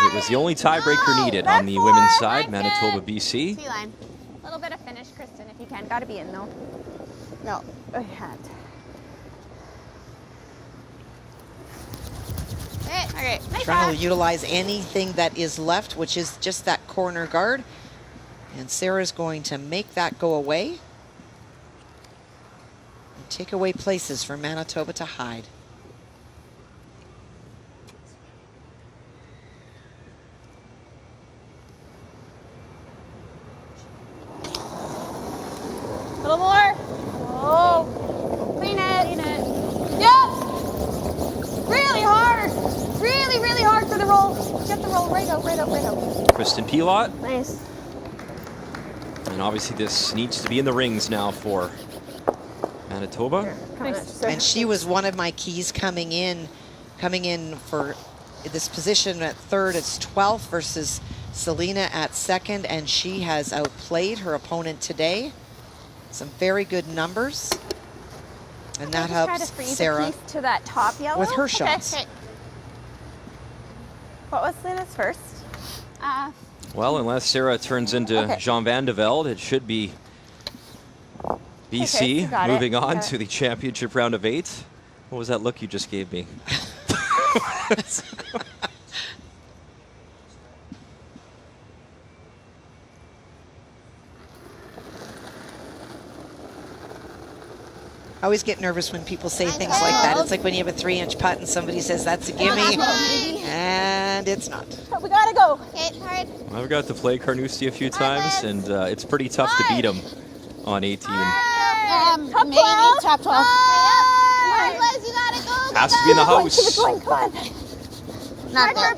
It was the only tiebreaker needed on the women's side, Manitoba, BC. T-line. A little bit of finish, Kristen, if you can. Gotta be in, though. No. I can't. Okay, nice Trying to pass. utilize anything that is left, which is just that corner guard. And Sarah's going to make that go away. And take away places for Manitoba to hide. A little more. Oh, clean it. Clean it. Yep. Really hard. Really, really hard for the roll. Get the roll right out, right out, right out. Kristen Pilot. Nice. And obviously this needs to be in the rings now for Manitoba. And she was one of my keys coming in for this position at third. It's 12th versus Selena at second, and she has outplayed her opponent today. Some very good numbers. And that helps Sarah to that top yellow with her shots. Okay. What was Selena's first? Well, unless Sarah turns into Jean Van de Velde, it should be BC moving on to the championship round of 8. What was that look you just gave me? I always get nervous when people say things like that. It's like when you have a 3-inch putt and somebody says that's a gimme, and it's not. We gotta go. Okay, hard. I've got to play Carnoustie a few times, and it's pretty tough to beat him on 18. Top 12. Top 12. Come on, Les, you gotta go. Has to be in the house. Come on. Not there.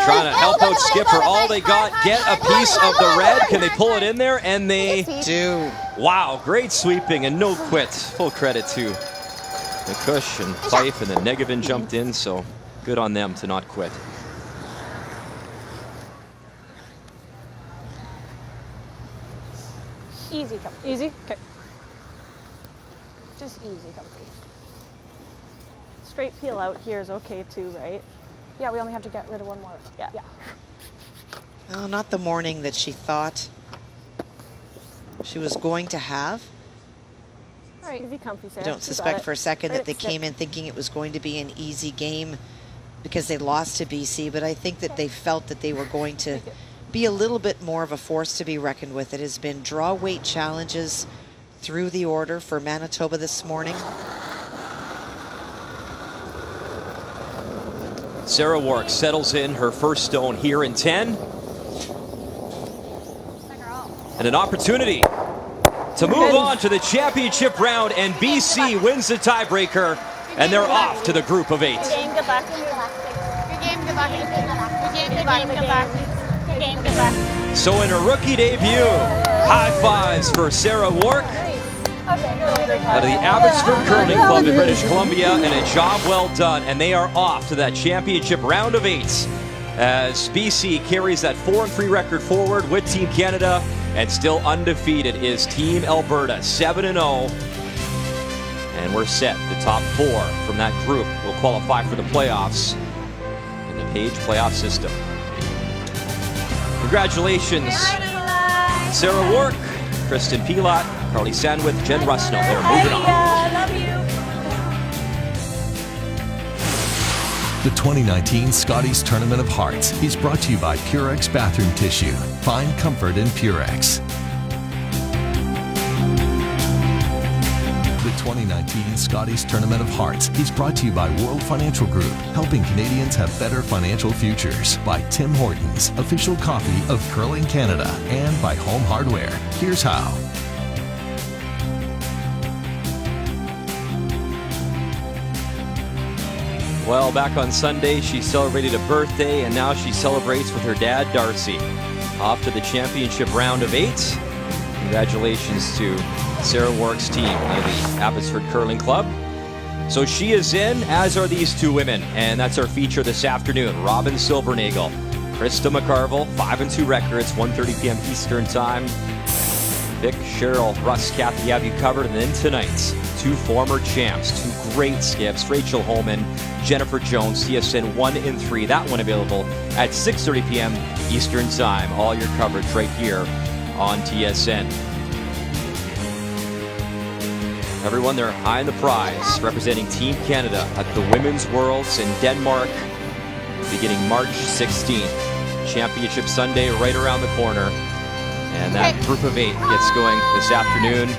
Trying to help out Skipper. All they got, get a piece of the red. Can they pull it in there? And they do. Wow, great sweeping and no quit. Full credit to McCush and Fife, and then Negevin jumped in, so good on them to not quit. Easy, come. Easy? Okay. Just easy, comfy. Straight peel out here is okay too, right? Yeah, we only have to get rid of one more. Yeah. Oh, not the morning that she thought she was going to have. All right, easy, comfy, Sarah. I don't suspect for a second that they came in thinking it was going to be an easy game because they lost to BC, but I think that they felt that they were going to be a little bit more of a force to be reckoned with. It has been draw weight challenges through the order for Manitoba this morning. Sarah Wark settles in her first stone here in 10. And an opportunity to move on to the championship round, and BC wins the tiebreaker, and they're off to the group of 8. Good game, good luck. Good game, good luck. Good game, good luck. Good game, good luck. So in her rookie debut, high fives for Sarah Wark out of the Abbotsford Curling Club in British Columbia, and a job well done. And they are off to that championship round of 8 as BC carries that 4-3 record forward with Team Canada, and still undefeated is Team Alberta, 7-0. And we're set. The top 4 from that group will qualify for the playoffs in the Page playoff system. Congratulations, Sarah Wark, Kristen Pilot, Carly Sandwith, Jen Rusno. They're moving on. The 2019 Scotties Tournament of Hearts is brought to you by Purex Bathroom Tissue. Find comfort in Purex. The 2019 Scotties Tournament of Hearts is brought to you by World Financial Group, helping Canadians have better financial futures. By Tim Hortons, official coffee of Curling Canada. And by Home Hardware. Here's how. Well, back on Sunday, she celebrated a birthday, and now she celebrates with her dad, Darcy. Off to the championship round of 8. Congratulations to Sarah Wark's team of the Abbotsford Curling Club. So she is in, as are these two women, and that's our feature this afternoon. Robin Silvernagel, Krista McCarville, 5-2 records, 1:30 p.m. Eastern Time. Vic, Cheryl, Russ, Kathy have you covered. And then tonight, 2 former champs, 2 great skips, Rachel Holman, Jennifer Jones, TSN 1 and 3. That one available at 6:30 p.m. Eastern Time. All your coverage right here on TSN. Everyone, they're eyeing the prize, representing Team Canada at the Women's Worlds in Denmark, beginning March 16th. Championship Sunday right around the corner. And that group of 8 gets going this afternoon.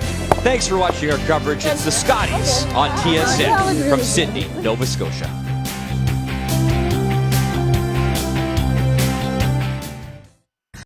Thanks for watching our coverage. It's the Scotties on TSN from Sydney, Nova Scotia.